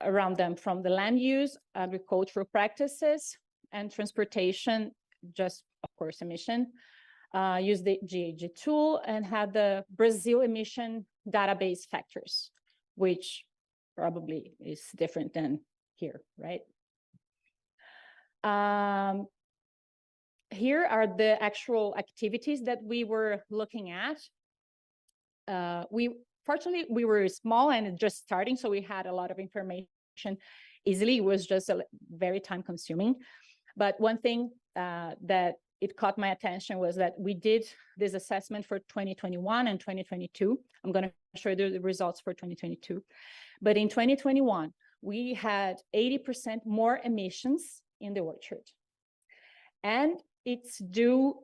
around them from the land use, agricultural practices, and transportation, just of course emission. Use the GAG tool and had the Brazil emission database factors, which probably is different than here, right? Here are the actual activities that we were looking at. Fortunately, we were small and just starting, so we had a lot of information easily. It was just very time consuming. But one thing that it caught my attention was that we did this assessment for 2021 and 2022. I'm going to show you the results for 2022. But in 2021, we had 80% more emissions in the orchard. And it's due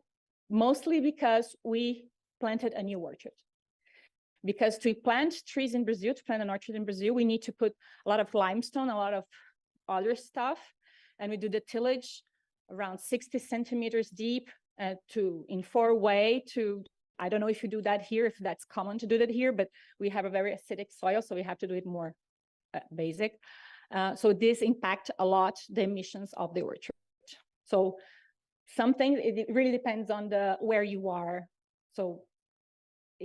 mostly because we planted a new orchard. Because to plant trees in Brazil, to plant an orchard in Brazil, we need to put a lot of limestone, a lot of other stuff. And we do the tillage around 60 centimeters deep in 4-way to, I don't know if you do that here, if that's common to do that here, but we have a very acidic soil, so we have to do it more basic. So this impacts a lot the emissions of the orchard. So something, it really depends on where you are. So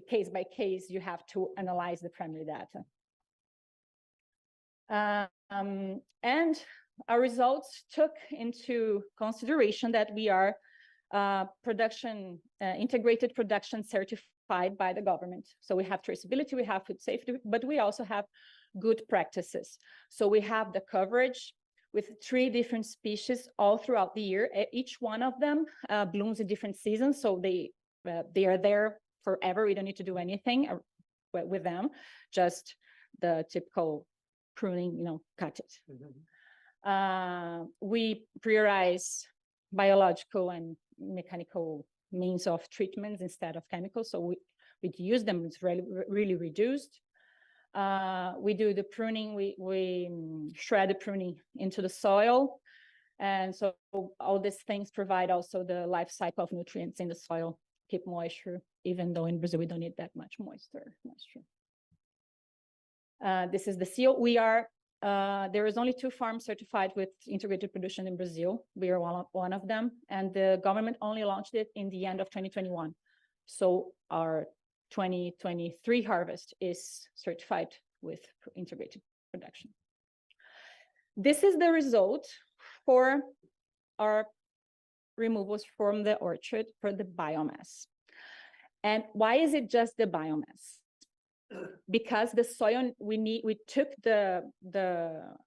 case by case, you have to analyze the primary data. And our results took into consideration that we are integrated production certified by the government. So we have traceability, we have food safety, but we also have good practices. So we have the coverage with 3 different species all throughout the year. Each one of them blooms in different seasons, so they are there forever. We don't need to do anything with them, just the typical pruning, cut it. We prioritize biological and mechanical means of treatments instead of chemicals, so we use them. It's really reduced. We do the pruning, we shred the pruning into the soil, and so all these things provide also the life cycle of nutrients in the soil, keep moisture, even though in Brazil we don't need that much moisture. This is the seal. There is only 2 farms certified with integrated production in Brazil. We are one of them, and the government only launched it in the end of 2021. So our 2023 harvest is certified with integrated production. This is the result for our removals from the orchard for the biomass. And why is it just the biomass? Because the soil, we took the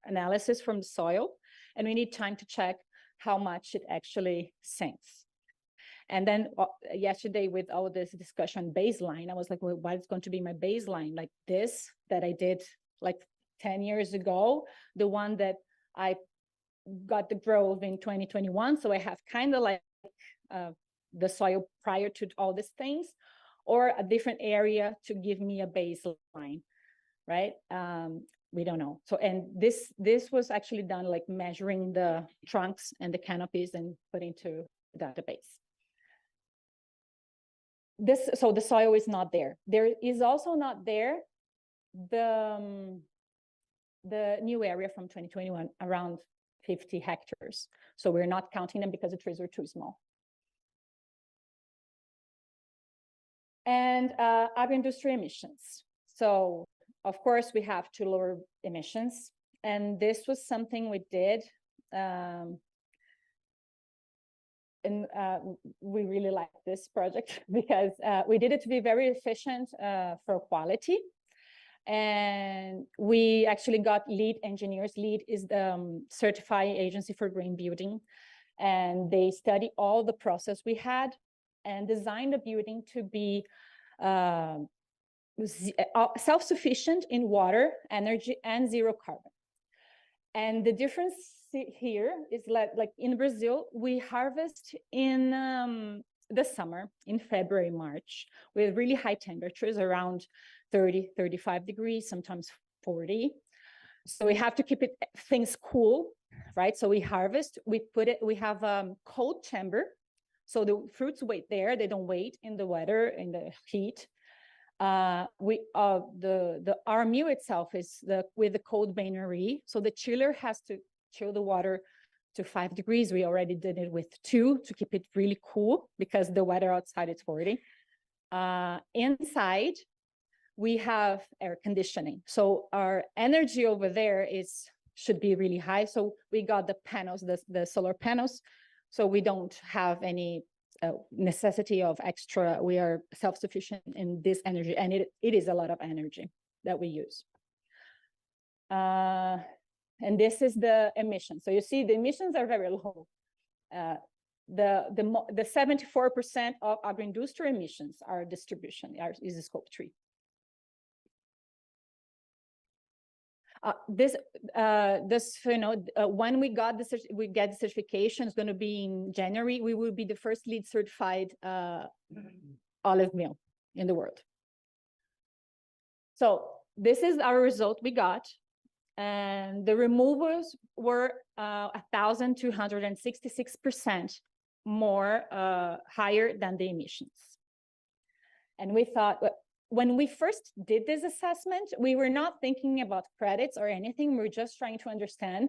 analysis from the soil, and we need time to check how much it actually sinks. And then yesterday, with all this discussion baseline, I was like, well, what is going to be my baseline? Like this that I did like 10 years ago, the one that I got the growth in 2021. So I have kind of like the soil prior to all these things, or a different area to give me a baseline, right? We don't know. So, and this was actually done like measuring the trunks and the canopies and put into the database. So the soil is not there. There is also not there the new area from 2021, around 50 hectares. So we're not counting them because the trees were too small. And agro-industry emissions. So of course we have to lower emissions. And this was something we did. And we really like this project because we did it to be very efficient for quality. And we actually got LEED engineers. LEED is the certifying agency for green building. And they study all the process we had and designed the building to be self-sufficient in water, energy, and zero carbon. And the difference here is like in Brazil, we harvest in the summer, in February, March, with really high temperatures, around 30, 35 degrees, sometimes 40. So we have to keep things cool, right? So we harvest, we have a cold chamber. So the fruits wait there, they don't wait in the weather, in the heat. Our mill itself is with the cold bainery. So the chiller has to chill the water to 5 degrees. We already did it with 2 to keep it really cool because the weather outside is 40. Inside, we have air conditioning. So our energy over there should be really high. So we got the panels, the solar panels. So we don't have any necessity of extra. We are self-sufficient in this energy, and it is a lot of energy that we use. And this is the emissions. So you see the emissions are very low. The 74% of agro-industry emissions are distribution, is scope 3. When we get the certification, it's going to be in January. We will be the first LEED certified olive mill in the world. So this is our result we got, and the removals were 1,266% more higher than the emissions. And we thought, when we first did this assessment, we were not thinking about credits or anything. We were just trying to understand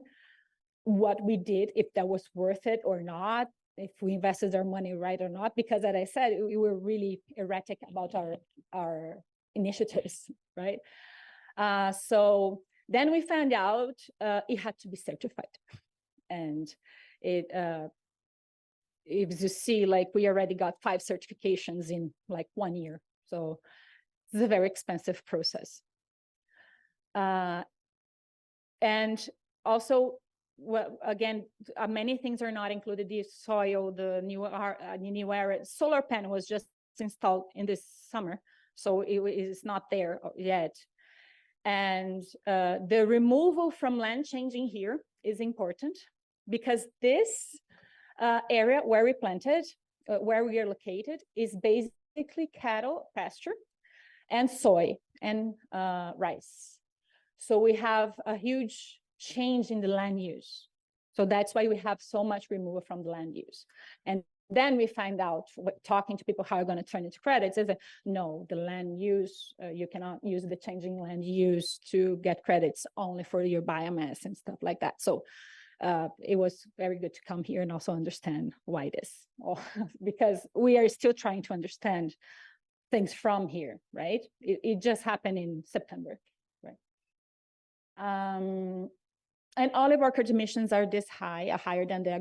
what we did, if that was worth it or not, if we invested our money right or not, because as I said, we were really erratic about our initiatives, right? So then we found out it had to be certified. And if you see, like we already got 5 certifications in like 1 year. So it's a very expensive process. And also, well, again, many things are not included. The soil, the new area, solar panel was just installed in this summer, so it is not there yet. And the removal from land changing here is important because this area where we planted, where we are located, is basically cattle pasture and soy and rice. So we have a huge change in the land use. So that's why we have so much removal from the land use. And then we find out, talking to people how you're going to turn into credits, is that no, the land use, you cannot use the changing land use to get credits, only for your biomass and stuff like that. So it was very good to come here and also understand why this, because we are still trying to understand things from here, right? It just happened in September, right? And all of our carbon emissions are this high, higher than the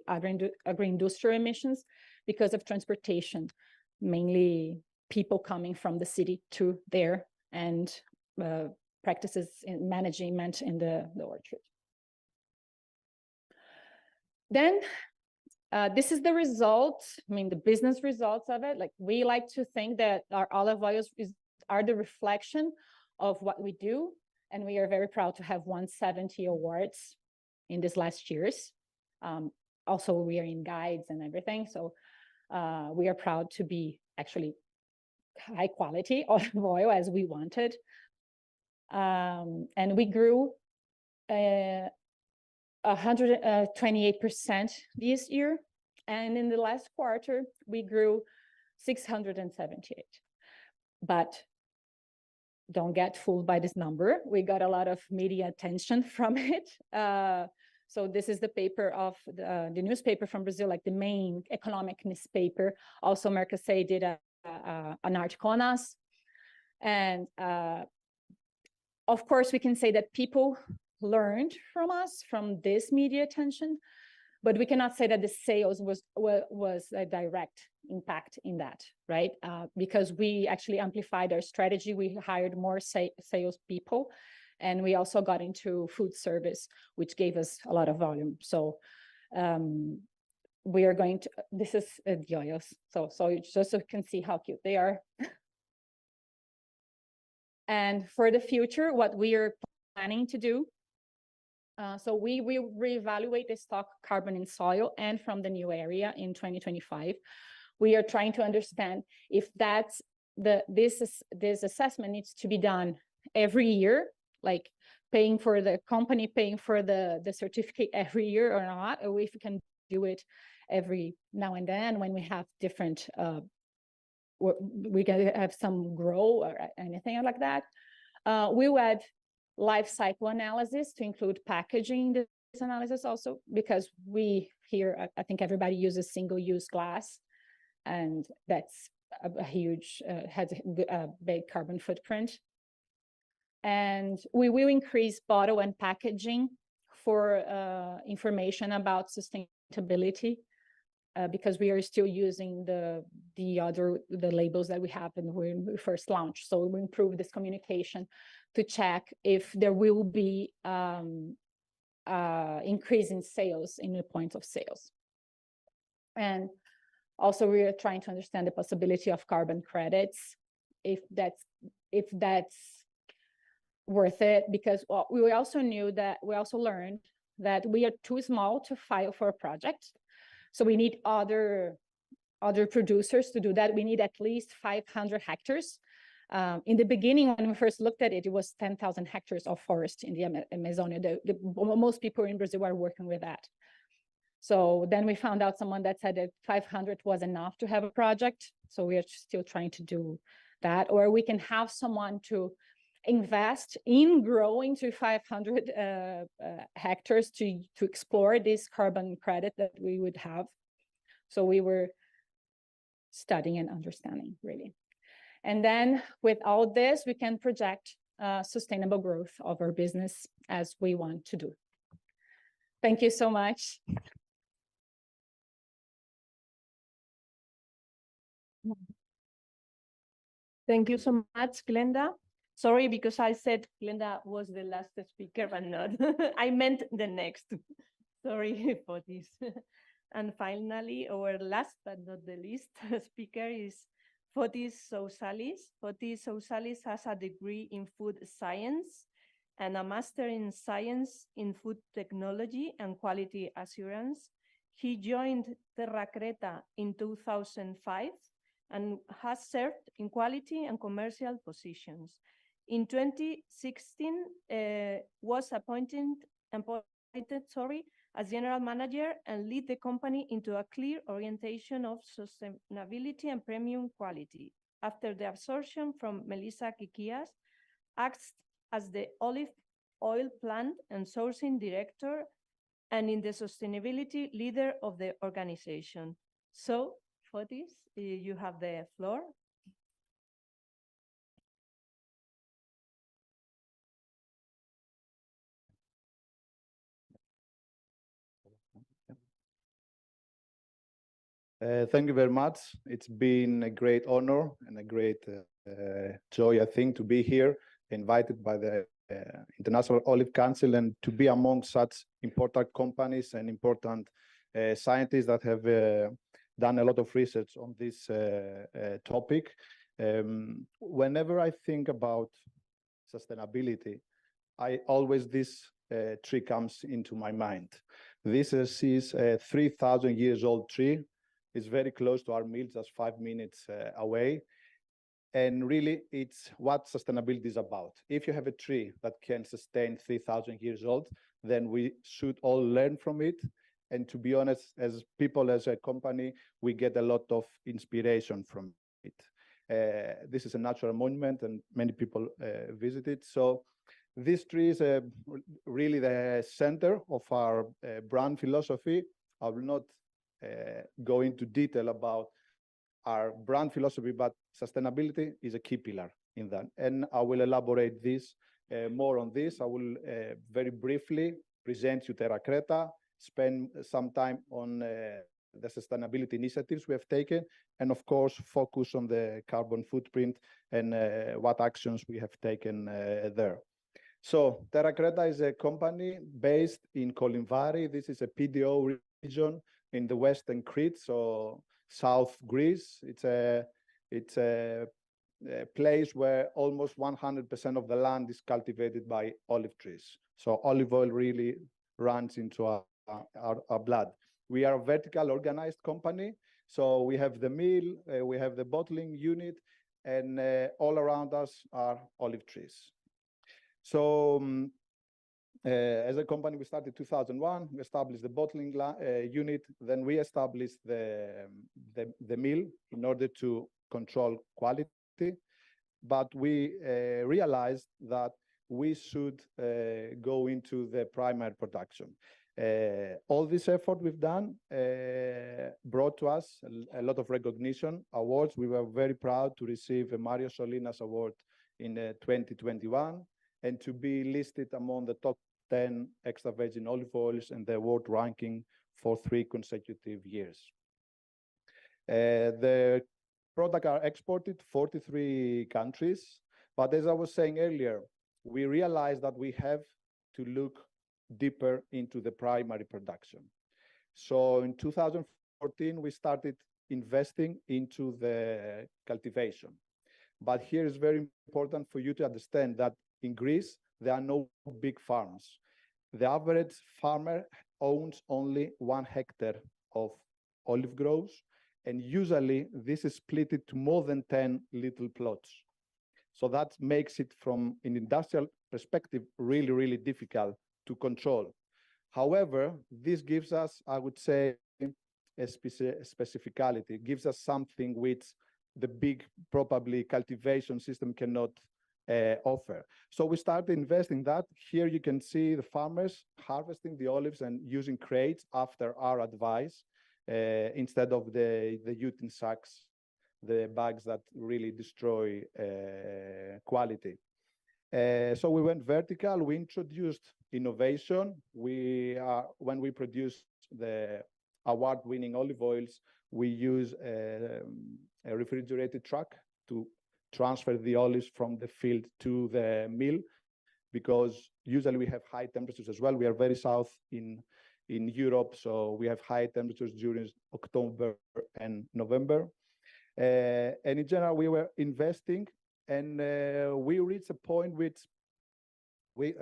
agro-industrial emissions because of transportation, mainly people coming from the city to there and practices in management in the orchard. Then this is the result, I mean, the business results of it. Like, we like to think that our olive oils are the reflection of what we do. And we are very proud to have won 70 awards in these last years. Also, we are in guides and everything. So we are proud to be actually high quality olive oil as we wanted. And we grew 128% this year. And in the last quarter, we grew 678. But don't get fooled by this number. We got a lot of media attention from it. So this is the paper of the newspaper from Brazil, like the main economic newspaper. Also, Mercosur did an article on us. And of course, we can say that people learned from us, from this media attention, but we cannot say that the sales was a direct impact in that, right? Because we actually amplified our strategy. We hired more sales people, and we also got into food service, which gave us a lot of volume. So we are going to, this is the oils. So just so you can see how cute they are. And for the future, what we are planning to do, so we will reevaluate the stock carbon in soil and from the new area in 2025. We are trying to understand if that's this assessment needs to be done every year, like paying for the company, paying for the certificate every year or not, or if we can do it every now and then when we have different, we can have some grow or anything like that. We'll add life cycle analysis to include packaging this analysis also, because we here, I think everybody uses single-use glass, and that's a huge, has a big carbon footprint. And we will increase bottle and packaging for information about sustainability, because we are still using the labels that we have when we first launched. So we improve this communication to check if there will be increase in sales in the point of sales. And also we are trying to understand the possibility of carbon credits, if that's worth it, because we also learned that we are too small to file for a project. So we need other producers to do that. We need at least 500 hectares. In the beginning, when we first looked at it, it was 10,000 hectares of forest in the Amazonia. Most people in Brazil are working with that. So then we found out someone that said that 500 was enough to have a project. So we are still trying to do that. Or we can have someone to invest in growing to 500 hectares to explore this carbon credit that we would have. So we were studying and understanding, really. And then with all this, we can project sustainable growth of our business as we want to do. Thank you so much. Thank you so much, Glenda. Sorry, because I said Glenda was the last speaker, but not. I meant the next. Sorry for this. And finally, our last but not the least speaker is Fotis Sousalis. Fotis Sousalis has a degree in food science and a master in science in food technology and quality assurance. He joined Terra Creta in 2005 and has served in quality and commercial positions. In 2016, was appointed as general manager and lead the company into a clear orientation of sustainability and premium quality. After the absorption from Melissa Kikias, acts as the olive oil plant and sourcing director and in the sustainability leader of the organization. So, Fotis, you have the floor. Thank you very much. It's been a great honor and a great joy, I think, to be here, invited by the International Olive Council, and to be among such important companies and important scientists that have done a lot of research on this topic. Whenever I think about sustainability, this tree comes into my mind. This is a 3,000 years old tree. It's very close to our mill, just 5 minutes away. And really, it's what sustainability is about. If you have a tree that can sustain 3,000 years old, then we should all learn from it. And to be honest, as people, as a company, we get a lot of inspiration from it. This is a natural monument, and many people visit it. So this tree is really the center of our brand philosophy. I will not go into detail about our brand philosophy, but sustainability is a key pillar in that. And I will elaborate this more on this. I will very briefly present you Terra Creta, spend some time on the sustainability initiatives we have taken, and of course, focus on the carbon footprint and what actions we have taken there. So Terra Creta is a company based in Kolimvari. This is a PDO region in the western Crete, so South Greece. It's a place where almost 100% of the land is cultivated by olive trees. So olive oil really runs into our blood. We are a vertical organized company. So we have the mill, we have the bottling unit, and all around us are olive trees. So as a company, we started in 2001. We established the bottling unit. Then we established the mill in order to control quality. But we realized that we should go into the primary production. All this effort we've done brought to us a lot of recognition, awards. We were very proud to receive a Mario Solinas Award in 2021 and to be listed among the top 10 extra virgin olive oils in the world ranking for 3 consecutive years. The products are exported to 43 countries. But as I was saying earlier, we realized that we have to look deeper into the primary production. So in 2014, we started investing into the cultivation. But here is very important for you to understand that in Greece, there are no big farms. The average farmer owns only 1 hectare of olive groves, and usually this is split into more than 10 little plots. So that makes it, from an industrial perspective, really, really difficult to control. However, this gives us, I would say, a specificality. It gives us something which the big, probably, cultivation system cannot offer. So we started investing that. Here you can see the farmers harvesting the olives and using crates after our advice, instead of the jute sacks, the bags that really destroy quality. So we went vertical. We introduced innovation. When we produce the award-winning olive oils, we use a refrigerated truck to transfer the olives from the field to the mill, because usually we have high temperatures as well. We are very south in Europe, so we have high temperatures during October and November. And in general, we were investing, and we reached a point which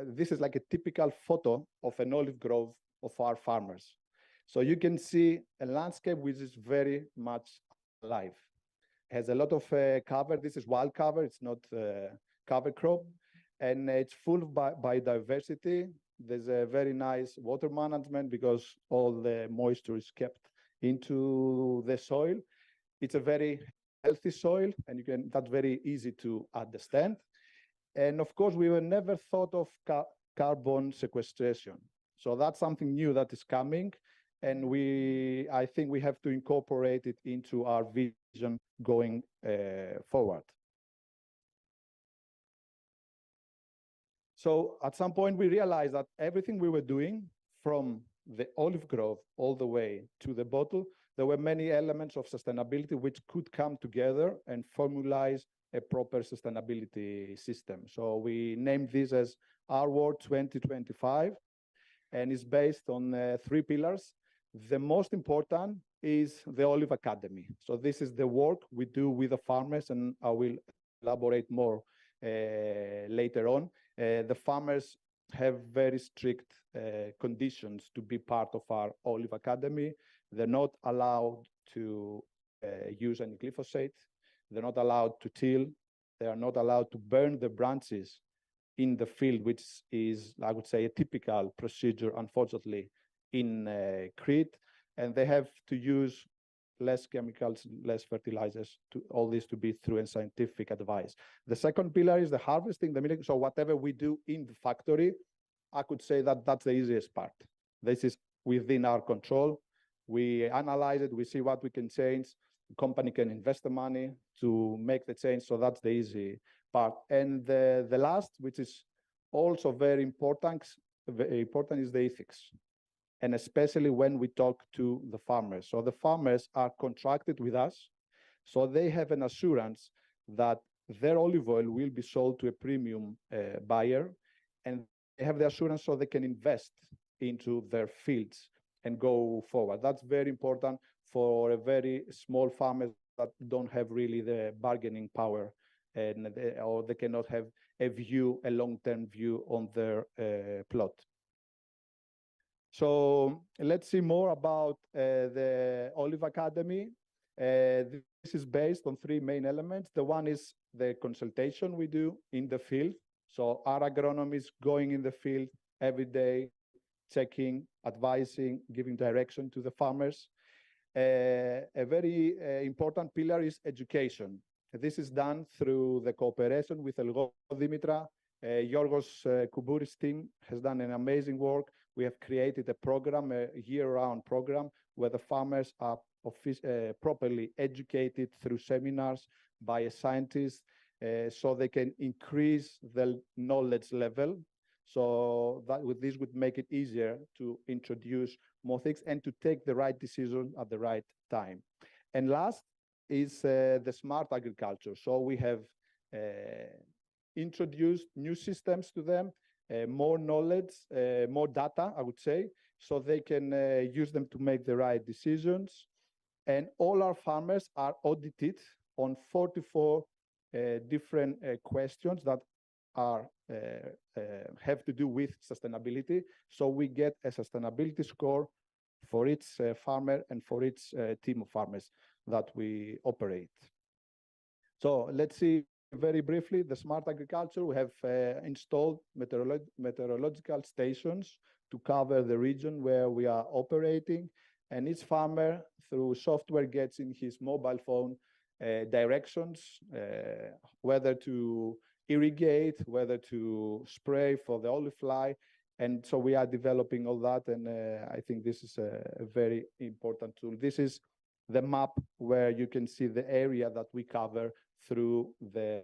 this is like a typical photo of an olive grove of our farmers. So you can see a landscape which is very much alive. It has a lot of cover. This is wild cover. It's not cover crop. And it's full of biodiversity. There's a very nice water management because all the moisture is kept into the soil. It's a very healthy soil, and that's very easy to understand. And of course, we were never thought of carbon sequestration. So that's something new that is coming. And I think we have to incorporate it into our vision going forward. So at some point, we realized that everything we were doing, from the olive grove all the way to the bottle, there were many elements of sustainability which could come together and formalize a proper sustainability system. So we named this as Our World 2025, and it's based on 3 pillars. The most important is the Olive Academy. So this is the work we do with the farmers, and I will elaborate more later on. The farmers have very strict conditions to be part of our Olive Academy. They're not allowed to use any glyphosate. They're not allowed to till. They are not allowed to burn the branches in the field, which is, I would say, a typical procedure, unfortunately, in Crete. And they have to use less chemicals, less fertilizers, all this to be through scientific advice. The second pillar is the harvesting, the milling. So whatever we do in the factory, I could say that that's the easiest part. This is within our control. We analyze it, we see what we can change. The company can invest the money to make the change, so that's the easy part. And the last, which is also very important, is the ethics. And especially when we talk to the farmers. So the farmers are contracted with us, so they have an assurance that their olive oil will be sold to a premium buyer, and they have the assurance so they can invest into their fields and go forward. That's very important for a very small farmers that don't have really the bargaining power, and or they cannot have a long-term view on their plot. So let's see more about the Olive Academy. This is based on 3 main elements. The one is the consultation we do in the field. So our agronomists going in the field every day, checking, advising, giving direction to the farmers. A very important pillar is education. This is done through the cooperation with Elgo Dimitra. Yorgos Koubouris' team has done an amazing work. We have created a program, a year-round program, where the farmers are properly educated through seminars by a scientist, so they can increase the knowledge level. So that this would make it easier to introduce more things and to take the right decision at the right time. And last is the smart agriculture. So we have introduced new systems to them, more knowledge, more data, I would say, so they can use them to make the right decisions. And all our farmers are audited on 44 different questions that are have to do with sustainability. So we get a sustainability score for each farmer and for each team of farmers that we operate. So let's see very briefly the smart agriculture. We have installed meteorological stations to cover the region where we are operating, and each farmer through software gets in his mobile phone directions, whether to irrigate, whether to spray for the olive fly. And so we are developing all that, and I think this is a very important tool. This is the map where you can see the area that we cover through the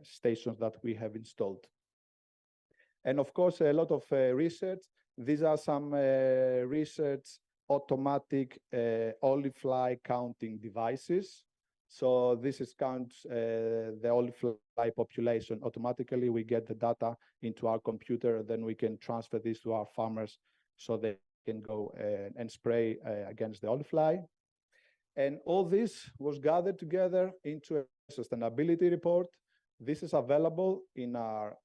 stations that we have installed. And of course, a lot of research. These are some research automatic olive fly counting devices. So this is counts the olive fly population automatically. We get the data into our computer, then we can transfer this to our farmers so they can go and spray against the olive fly. And all this was gathered together into a sustainability report. This is available in our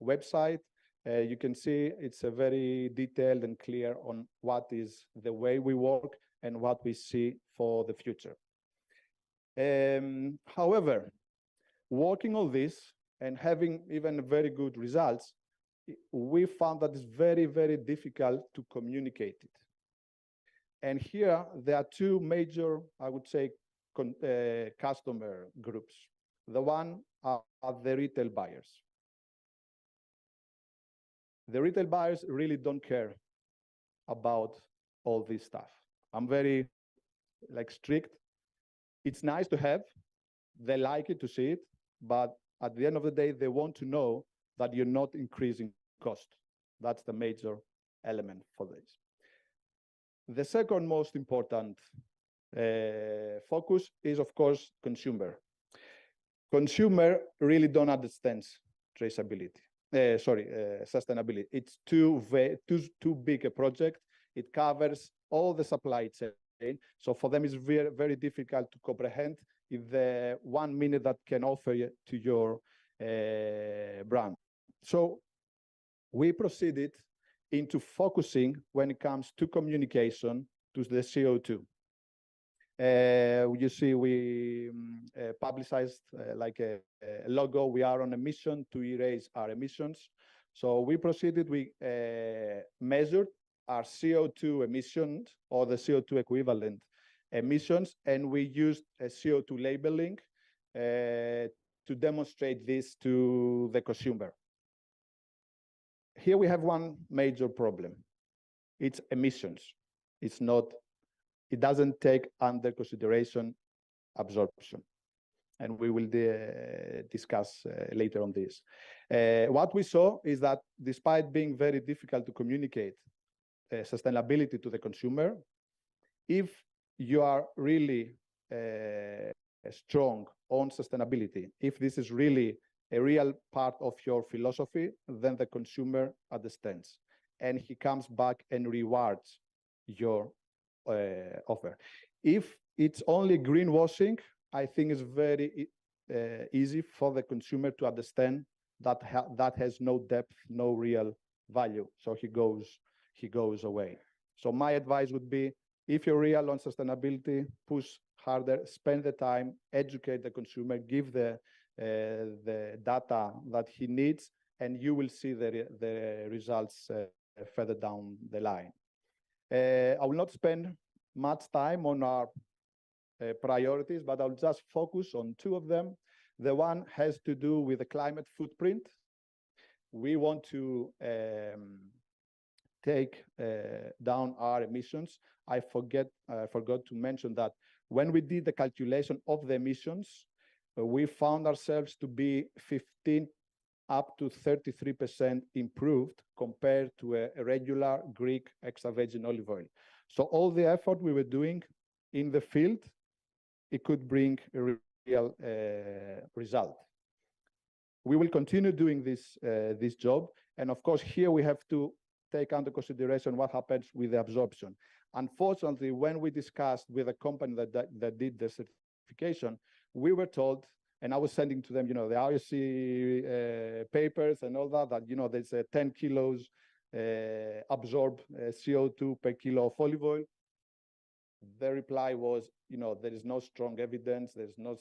website. You can see it's a very detailed and clear on what is the way we work and what we see for the future. However, working on this and having even very good results, we found that it's very, very difficult to communicate it. And here there are 2 major, I would say, customer groups. The one are the retail buyers. The retail buyers really don't care about all this stuff. I'm very strict. It's nice to have, they like it to see it, but at the end of the day, they want to know that you're not increasing cost. That's the major element for this. The second most important focus is, of course, consumer. Consumer really don't understand traceability. Sustainability. It's too big a project. It covers all the supply chain. So for them, it's very, very difficult to comprehend in the 1 minute that can offer to your brand. So we proceeded into focusing when it comes to communication to the CO2. You see, we publicized like a logo. We are on a mission to erase our emissions. So we proceeded, we measured our CO2 emissions or the CO2 equivalent emissions, and we used a CO2 labeling to demonstrate this to the consumer. Here we have one major problem. It's emissions. It's not, it doesn't take under consideration absorption. And we will discuss later on this. What we saw is that despite being very difficult to communicate sustainability to the consumer, if you are really strong on sustainability, if this is really a real part of your philosophy, then the consumer understands. And he comes back and rewards your offer. If it's only greenwashing, I think it's very easy for the consumer to understand that that has no depth, no real value. So he goes away. So my advice would be, if you're real on sustainability, push harder, spend the time, educate the consumer, give the data that he needs, and you will see the results further down the line. I will not spend much time on our priorities, but I'll just focus on two of them. The one has to do with the climate footprint. We want to take down our emissions. I forgot to mention that when we did the calculation of the emissions, we found ourselves to be 15 up to 33% improved compared to a regular Greek extra virgin olive oil. So all the effort we were doing in the field, it could bring a real result. We will continue doing this job. And of course, here we have to take under consideration what happens with the absorption. Unfortunately, when we discussed with a company that did the certification, we were told, and I was sending to them, the IOC papers and all that, there's 10 kilos absorbed CO2 per kilo of olive oil. The reply was, there is no strong evidence, there's no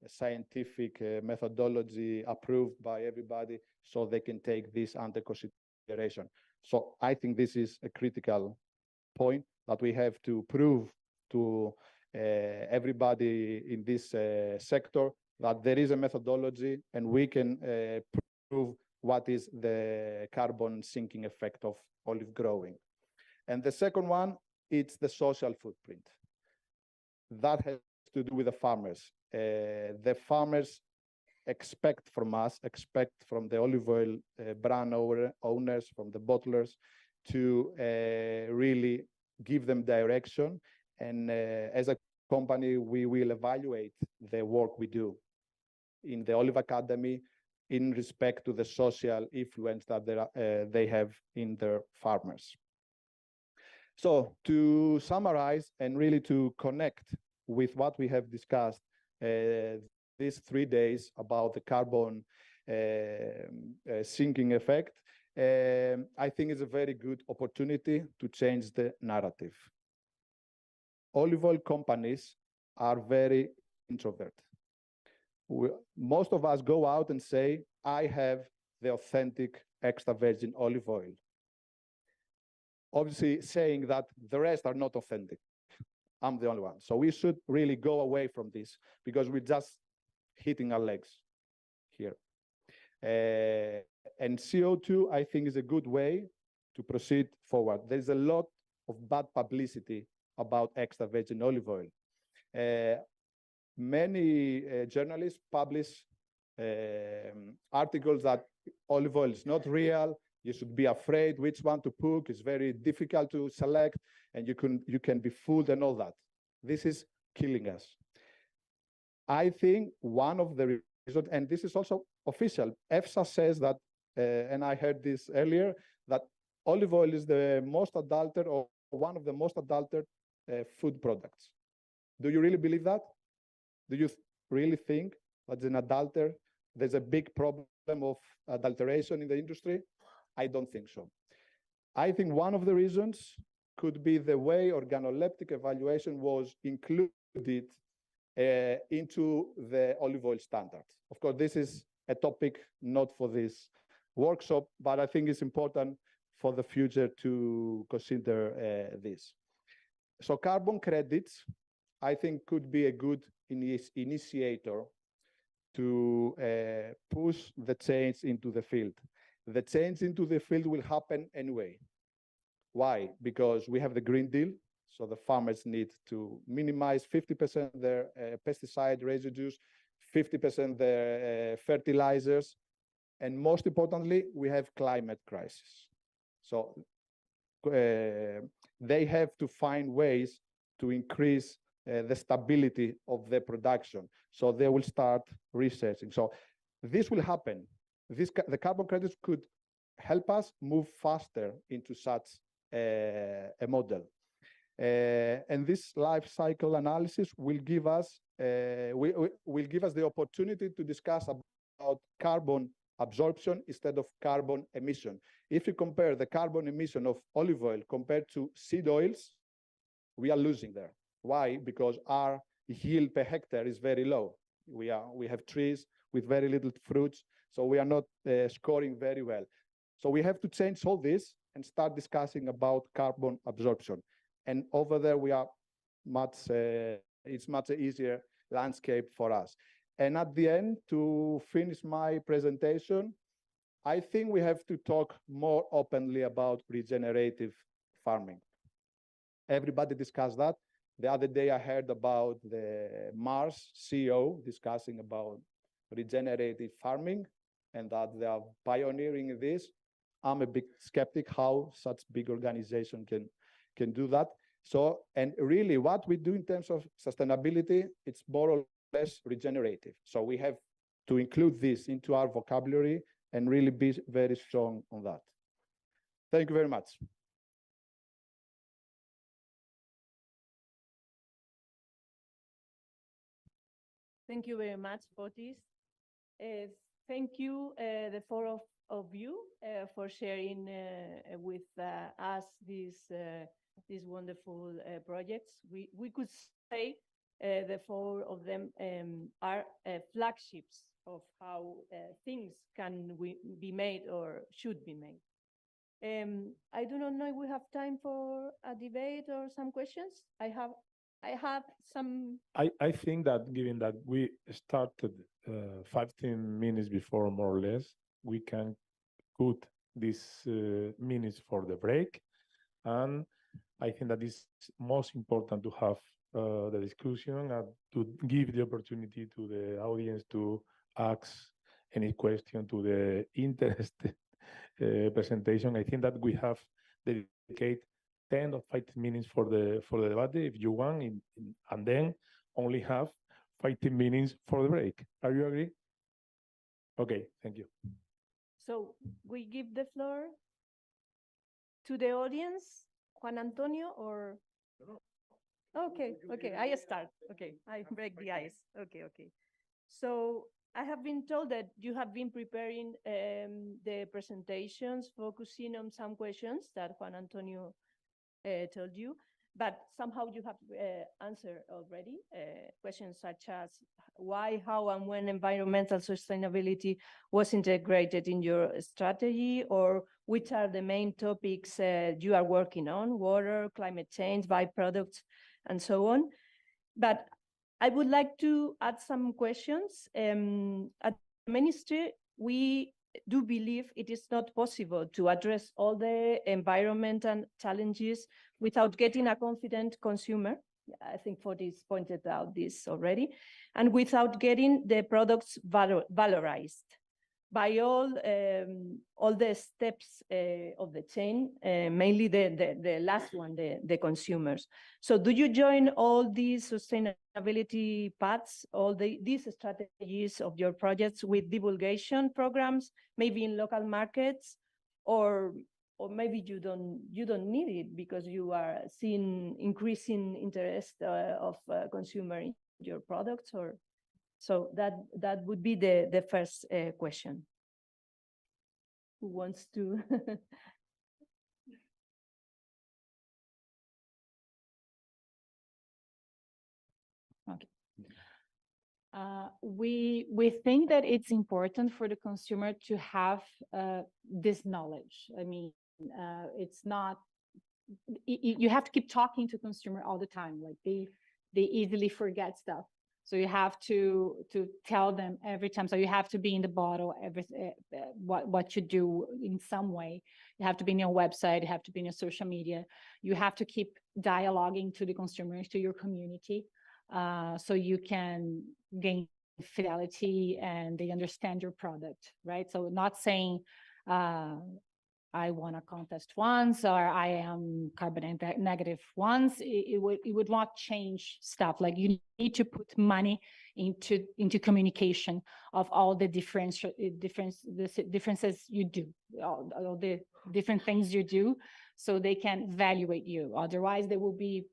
scientific methodology approved by everybody, so they can take this under consideration. So I think this is a critical point that we have to prove to everybody in this sector that there is a methodology and we can prove what is the carbon sinking effect of olive growing. And the second one, it's the social footprint. That has to do with the farmers. The farmers expect from us, expect from the olive oil brand owners, from the bottlers, to really give them direction. And as a company, we will evaluate the work we do in the Olive Academy in respect to the social influence that they have in their farmers. So to summarize and really to connect with what we have discussed these 3 days about the carbon sinking effect, I think it's a very good opportunity to change the narrative. Olive oil companies are very introvert. Most of us go out and say, I have the authentic extra virgin olive oil. Obviously saying that the rest are not authentic. I'm the only one. So we should really go away from this because we're just hitting our legs here. And CO2, I think, is a good way to proceed forward. There's a lot of bad publicity about extra virgin olive oil. Many journalists publish articles that olive oil is not real, You should be afraid which one to pick. It's very difficult to select, and you can be fooled and all that. This is killing us. I think one of the reasons, and this is also official, EFSA says that, and I heard this earlier, that olive oil is the most adulterated or one of the most adulterated food products. Do you really believe that? Do you really think that an adulter, there's a big problem of adulteration in the industry? I don't think so. I think one of the reasons could be the way organoleptic evaluation was included into the olive oil standards. Of course, this is a topic not for this workshop, but I think it's important for the future to consider this. So carbon credits, I think, could be a good initiator to push the change into the field. The change into the field will happen anyway. Why? Because we have the Green Deal, so the farmers need to minimize 50% their pesticide residues, 50% their fertilizers, and most importantly, we have climate crisis. So they have to find ways to increase the stability of their production. So they will start researching. So this will happen. The carbon credits could help us move faster into such a model. And this life cycle analysis will give us will give us the opportunity to discuss about carbon absorption instead of carbon emission. If you compare the carbon emission of olive oil compared to seed oils, we are losing there. Why? Because our yield per hectare is very low. We have trees with very little fruits, so we are not scoring very well. So we have to change all this and start discussing about carbon absorption. And over there, we are it's much easier landscape for us. And at the end, to finish my presentation, I think we have to talk more openly about regenerative farming. Everybody discussed that. The other day, I heard about the Mars CEO discussing about regenerative farming and that they are pioneering this. I'm a big skeptic how such big organization can do that. So, and really what we do in terms of sustainability, it's more or less regenerative. So we have to include this into our vocabulary and really be very strong on that. Thank you very much. Thank you very much, Fotis. Thank you, the four of you, for sharing with us these wonderful projects. We could say the four of them are flagships of how things can be made or should be made. I do not know if we have time for a debate or some questions. I have some. I think that given that we started 15 minutes before, more or less, we can put these minutes for the break. And I think that it's most important to have the discussion and to give the opportunity to the audience to ask any question to the interested presentation. I think that we have dedicated 10 or 15 minutes for the debate if you want, and then only have 15 minutes for the break. Are you agree? Okay, thank you. So we give the floor to the audience, Juan Antonio, or? Okay, I start. Okay, I break the ice. Okay. So I have been told that you have been preparing the presentations, focusing on some questions that Juan Antonio told you, but somehow you have answered already questions such as why, how, and when environmental sustainability was integrated in your strategy, or which are the main topics you are working on: water, climate change, byproducts, and so on. But I would like to add some questions. At the ministry, we do believe it is not possible to address all the environmental challenges without getting a confident consumer. I think Fotis pointed out this already, and without getting the products valorized. by all the steps of the chain, mainly the last one, the consumers. So do you join all these sustainability paths, all these strategies of your projects with divulgation programs, maybe in local markets, or maybe you don't need it because you are seeing increasing interest of consumer in your products, or so that would be the first question. Who wants to? Okay. We think that it's important for the consumer to have this knowledge. I mean, it's not, you have to keep talking to consumer all the time. Like they easily forget stuff. So you have to tell them every time. So you have to be in the bottle, what you do in some way. You have to be on your website, you have to be on your social media. You have to keep dialoguing to the consumers, to your community, so you can gain fidelity and they understand your product, right? So not saying, I won a contest once, or I am carbon negative once. It would not change stuff. Like you need to put money into communication of all the differences you do, all the different things you do, so they can evaluate you. Otherwise, they will be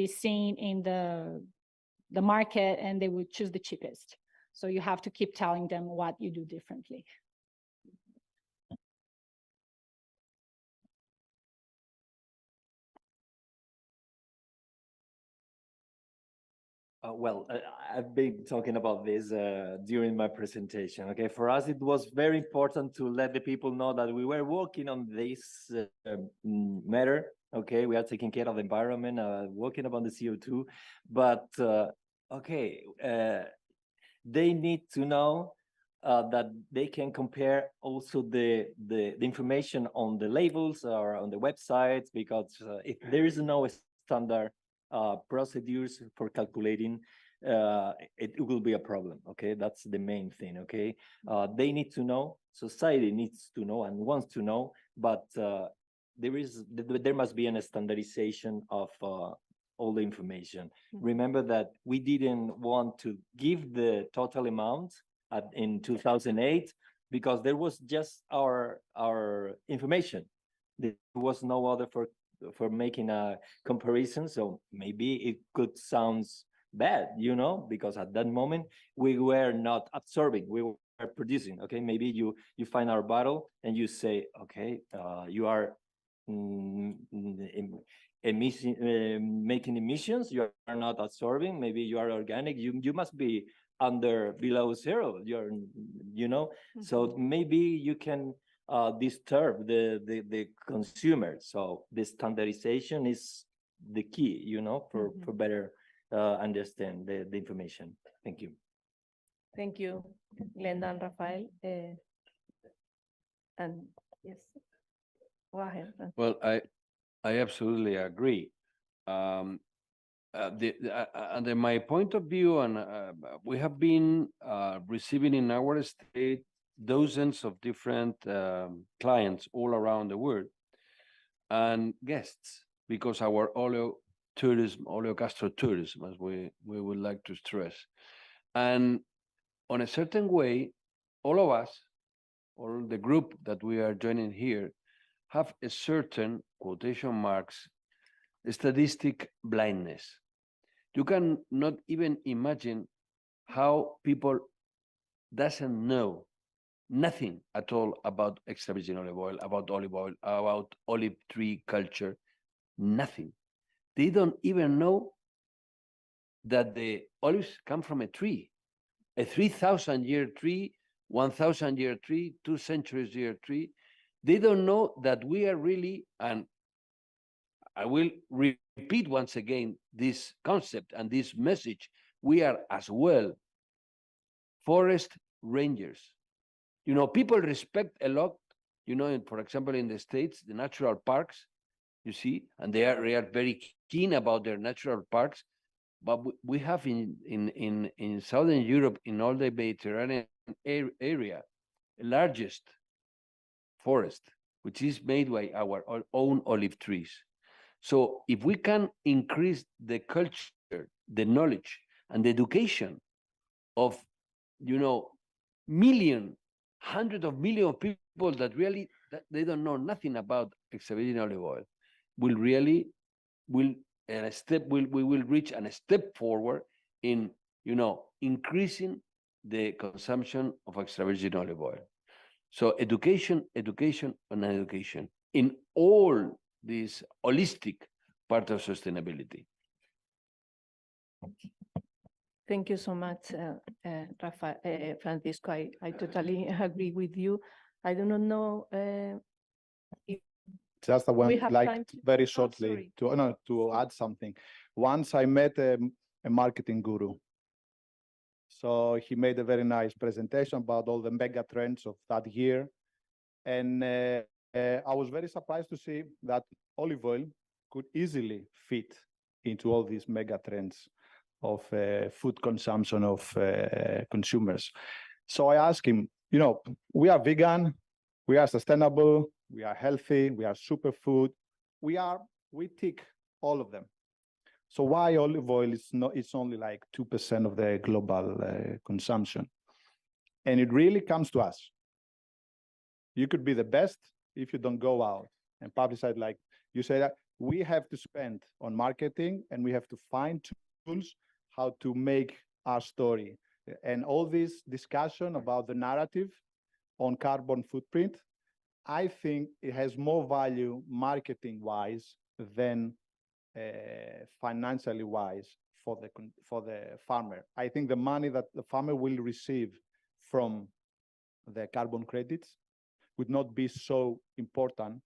seen in the market and they would choose the cheapest. So you have to keep telling them what you do differently. I've been talking about this during my presentation. Okay, for us, it was very important to let the people know that we were working on this matter. Okay, we are taking care of the environment, working about the CO2, but they need to know that they can compare also the information on the labels or on the websites, because if there is no standard procedures for calculating, it will be a problem. Okay, that's the main thing. Okay, they need to know, society needs to know and wants to know, but there must be a standardization of all the information. Remember that we didn't want to give the total amount in 2008 because there was just our information. There was no other for making a comparison. So maybe it could sound bad, because at that moment we were not absorbing, we were producing. Okay, maybe you find our bottle and you say, okay, you are making emissions, you are not absorbing, maybe you are organic, you must be below zero, so maybe you can disturb the consumer. So the standardization is the key, for better understand the information. Thank you. Thank you, Glenda and Rafael. And yes, go ahead. Well, I absolutely agree. Under my point of view, and we have been receiving in our state dozens of different clients all around the world and guests, because our oleogastro-tourism, as we would like to stress. And on a certain way, all of us, or the group that we are joining here, have a certain, quotation marks, statistic blindness. You can not even imagine how people doesn't know nothing at all about extra virgin olive oil, about olive oil, about olive tree culture, nothing. They don't even know that the olives come from a tree, a 3,000-year tree, 1,000-year tree, 2 centuries-year tree. They don't know that we are really, and I will repeat once again this concept and this message, we are as well forest rangers. People respect a lot, for example, in the States, the natural parks, you see, and they are very keen about their natural parks. But we have in Southern Europe, in all the Mediterranean area, largest forest, which is made by our own olive trees. So if we can increase the culture, the knowledge, and the education of, hundreds of millions of people that really they don't know nothing about extra virgin olive oil, we will reach a step forward in increasing the consumption of extra virgin olive oil. So education, and education in all this holistic part of sustainability. Thank you so much, Francisco. I totally agree with you. I do not know if just I we want have like time very oh, shortly sorry. to add something. Once I met a marketing guru. So he made a very nice presentation about all the mega trends of that year. And I was very surprised to see that olive oil could easily fit into all these mega trends of food consumption of consumers. So I asked him, we are vegan, we are sustainable, we are healthy, we are superfood, we tick all of them. So why olive oil is not? It's only like 2% of the global consumption, and it really comes to us. You could be the best if you don't go out and publicize. Like you say, that we have to spend on marketing and we have to find tools how to make our story. And all this discussion about the narrative on carbon footprint, I think it has more value marketing-wise than financially wise for the farmer. I think the money that the farmer will receive from the carbon credits would not be so important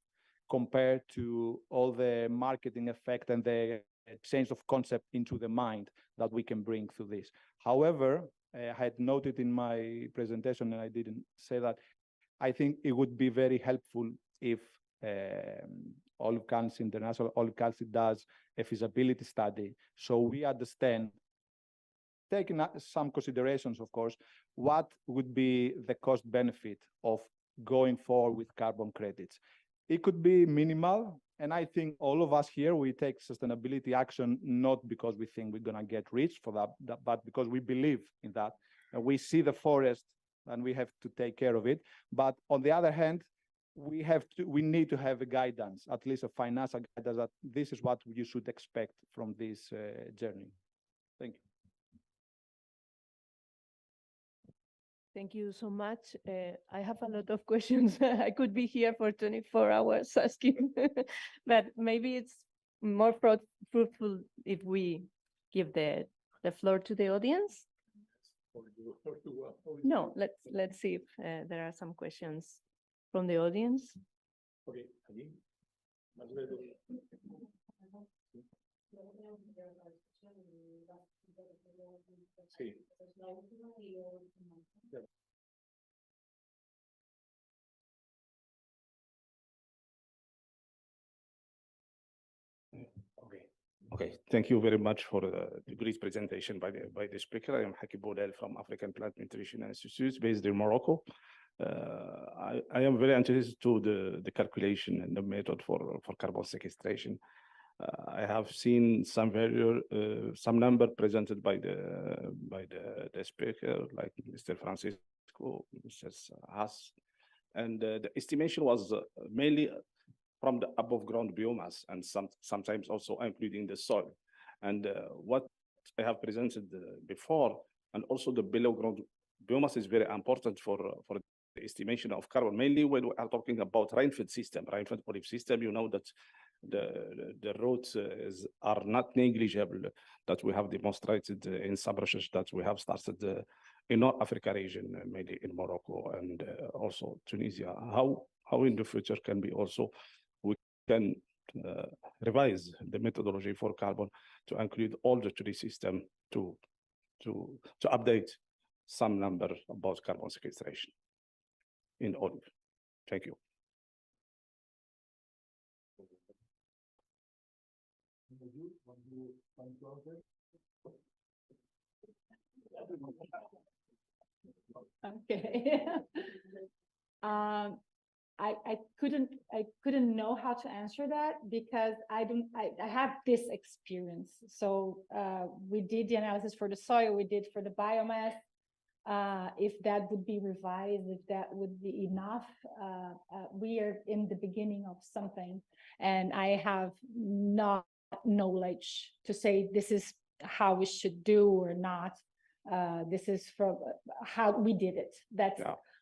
compared to all the marketing effect and the change of concept into the mind that we can bring through this. However, I had noted in my presentation, and I didn't say that, I think it would be very helpful if Olive Council, International Olive Council does a feasibility study, so we understand, taking some considerations, of course, what would be the cost benefit of going forward with carbon credits. It could be minimal, and I think all of us here, we take sustainability action not because we think we're going to get rich for that, but because we believe in that. And we see the forest and we have to take care of it. But on the other hand, we need to have a guidance, at least a financial guidance, that this is what you should expect from this journey. Thank you. Thank you so much. I have a lot of questions. I could be here for 24 hours asking, but maybe it's more fruitful if we give the floor to the audience. No, let's see if there are some questions from the audience. Okay. Sí. Okay. Thank you very much for the great presentation by the speaker. I am Haki Boudel from African Plant Nutrition Institute based in Morocco. I am very interested to the calculation and the method for carbon sequestration. I have seen some number presented by the speaker, like Mr. Francisco, Mrs. Haas, and the estimation was mainly from the above ground biomass and sometimes also including the soil. And what I have presented before, and also the below ground biomass is very important for the estimation of carbon, mainly when we are talking about rainfed system, rainfed olive system. You know that the roads are not negligible, that we have demonstrated in some research that we have started in North Africa region, mainly in Morocco and also Tunisia. How in the future can be also we can revise the methodology for carbon to include all the tree system to update some number about carbon sequestration in olive. Thank you. Okay. I couldn't know how to answer that because I have this experience. So we did the analysis for the soil, we did for the biomass. If that would be revised, if that would be enough, we are in the beginning of something, and I have not knowledge to say this is how we should do or not. This is from how we did it. That's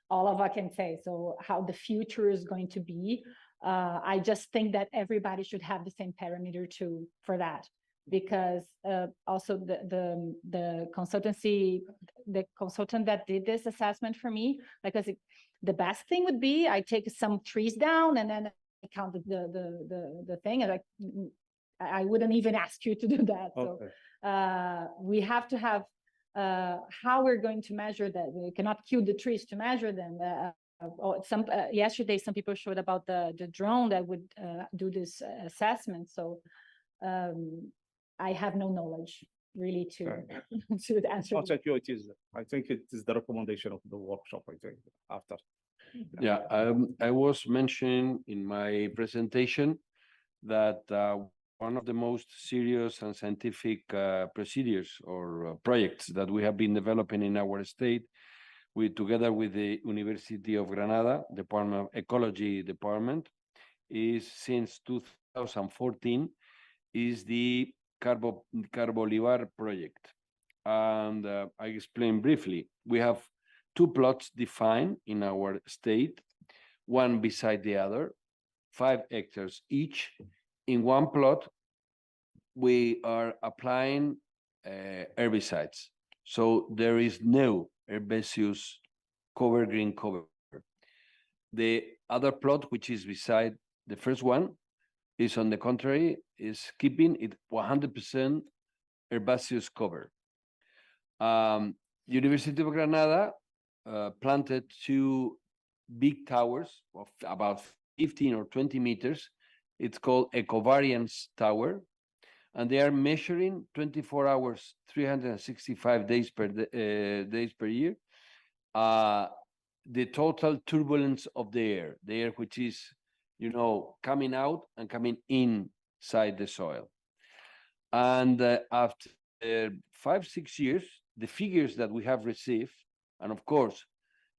all of I can say. So how the future is going to be, I just think that everybody should have the same parameter for that, because also the consultant that did this assessment for me, because the best thing would be I take some trees down and then I count the thing, and I wouldn't even ask you to do that. Okay. So we have to have how we're going to measure that. We cannot kill the trees to measure them. Yesterday, some people showed about the drone that would do this assessment. So I have no knowledge really to answer. I think it is the recommendation of the workshop. I think after. Yeah, I was mentioning in my presentation that one of the most serious and scientific procedures or projects that we have been developing in our state, together with the University of Granada, Department of Ecology Department, is since 2014, is the olivar project. And I explain briefly. We have 2 plots defined in our state, one beside the other, 5 hectares each. In one plot, we are applying herbicides. So there is no herbaceous cover, green cover. The other plot, which is beside the first one, is on the contrary, is keeping it 100% herbaceous cover. University of Granada planted 2 big towers of about 15 or 20 meters. It's called Ecovariance Tower, and they are measuring 24 hours, 365 days per year, the total turbulence of the air which is, coming out and coming inside the soil. And after 5-6 years, the figures that we have received, and of course,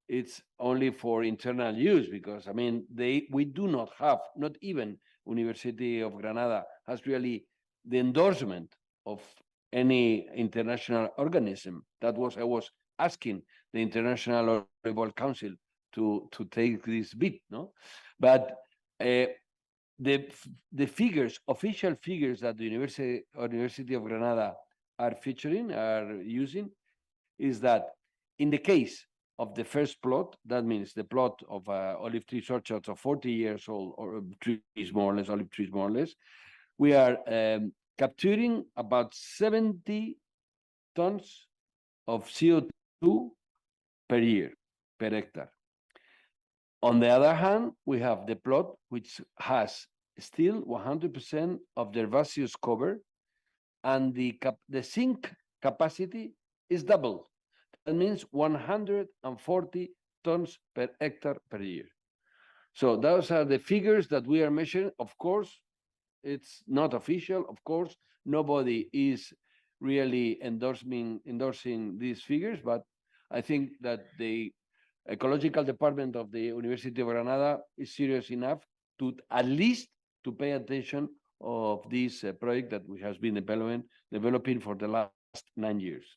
it's only for internal use, because we do not have, not even University of Granada has really the endorsement of any international organism. That was, I was asking the International Olive Oil Council to take this bit, no? But the figures, official figures that the University of Granada are using, is that in the case of the first plot, that means the plot of olive tree orchards of 40 years old, or trees more or less, olive trees more or less, we are capturing about 70 tons of CO2 per year, per hectare. On the other hand, we have the plot which has still 100% of the herbaceous cover, and the sink capacity is double. That means 140 tons per hectare per year. So those are the figures that we are measuring. Of course, it's not official. Of course, nobody is really endorsing these figures, but I think that the ecological department of the University of Granada is serious enough to at least to pay attention of this project that we have been developing for the last 9 years.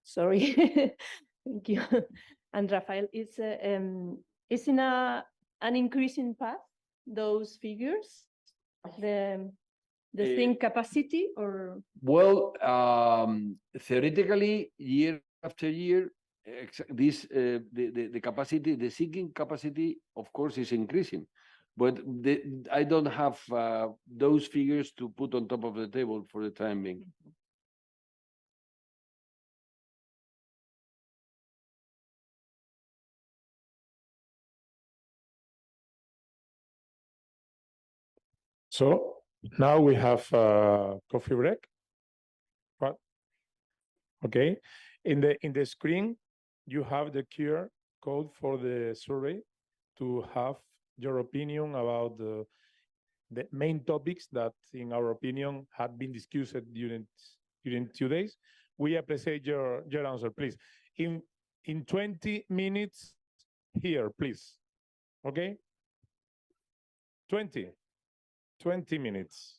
Sorry, thank you. And Rafael, it's in an increasing path, those figures, the zinc capacity, or? Well, theoretically, year after year, the capacity, the sinking capacity, of course, is increasing. But I don't have those figures to put on top of the table for the time being. So now we have a coffee break. What? Okay. In the screen, you have the QR code for the survey to have your opinion about the main topics that, in our opinion, had been discussed during 2 days. We appreciate your answer, please. In 20 minutes here, please. Okay? 20 minutes.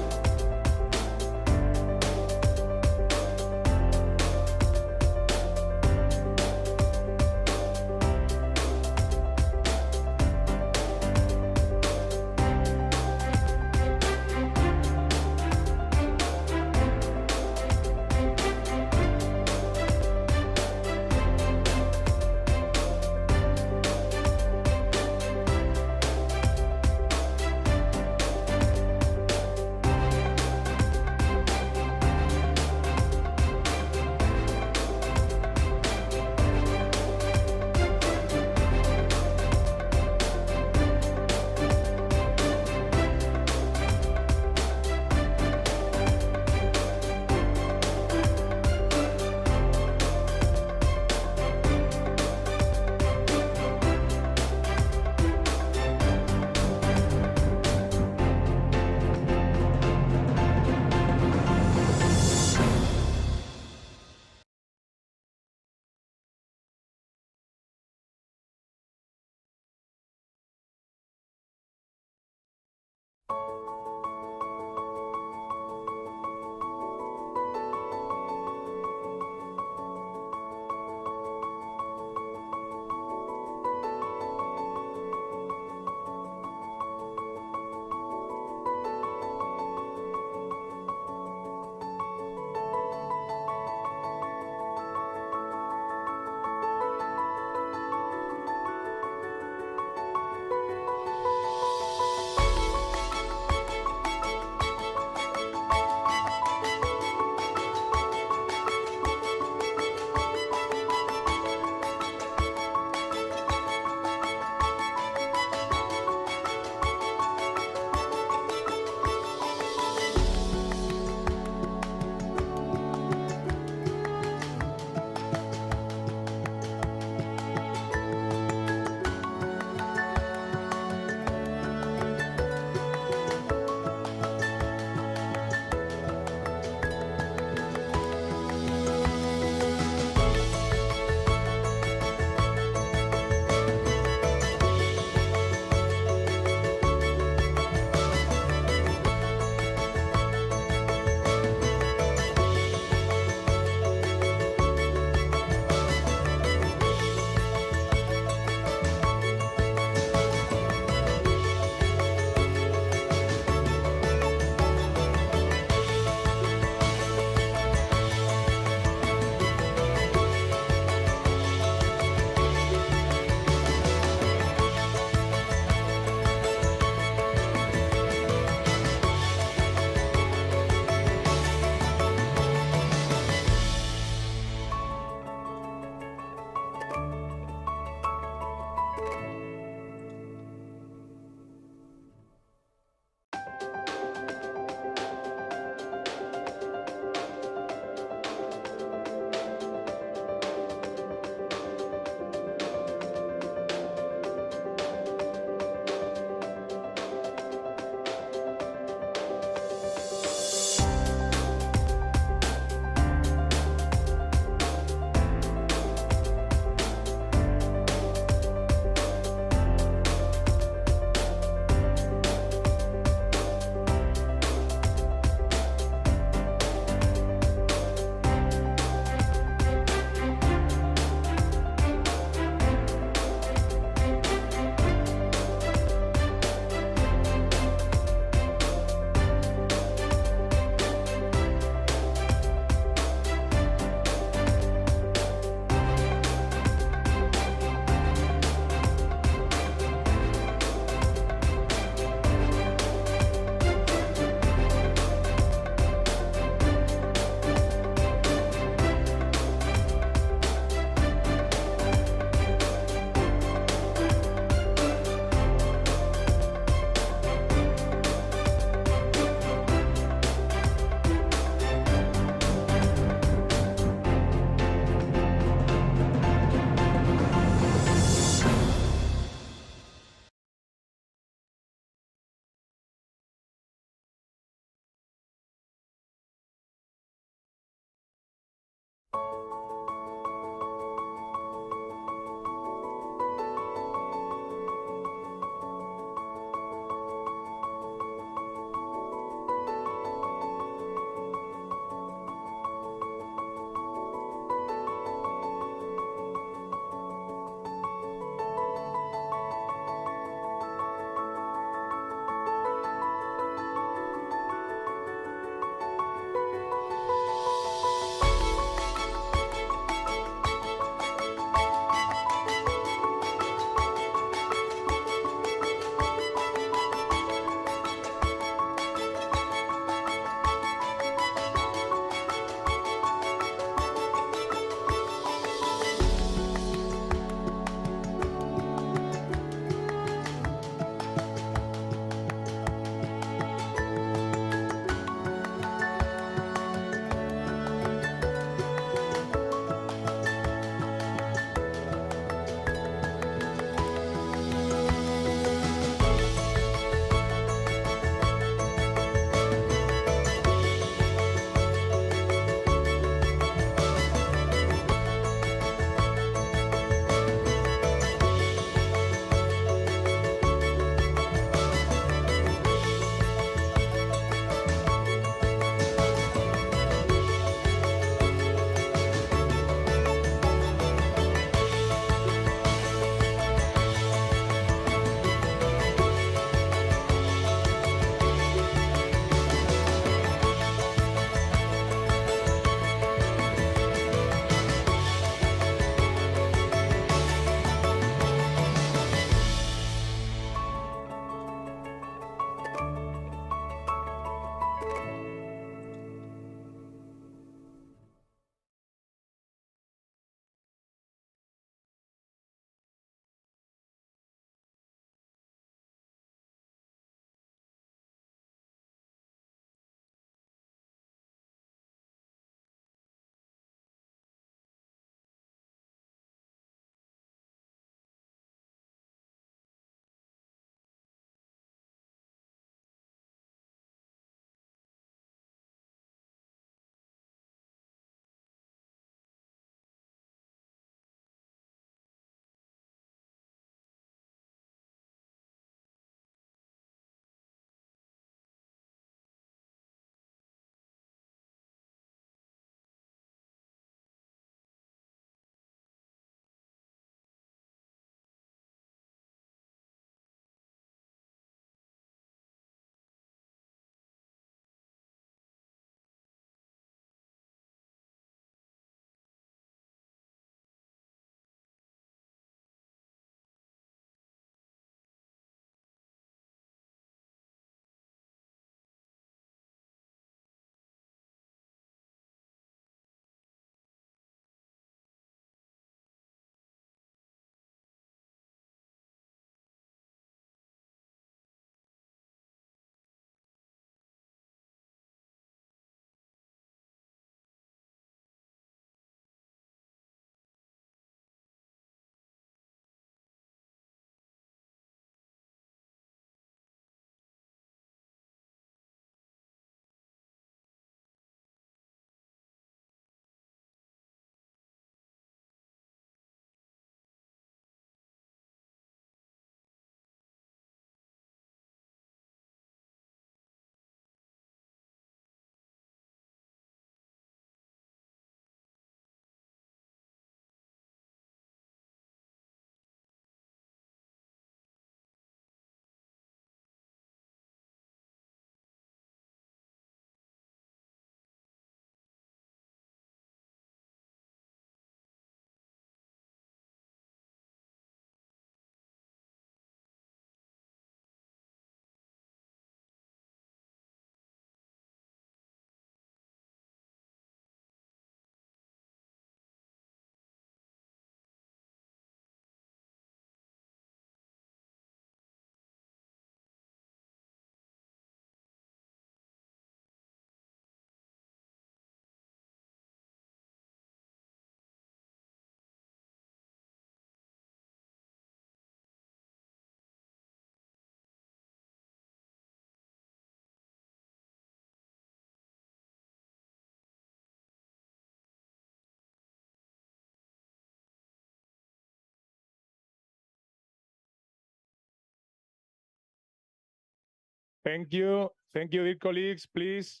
Thank you, dear colleagues. Please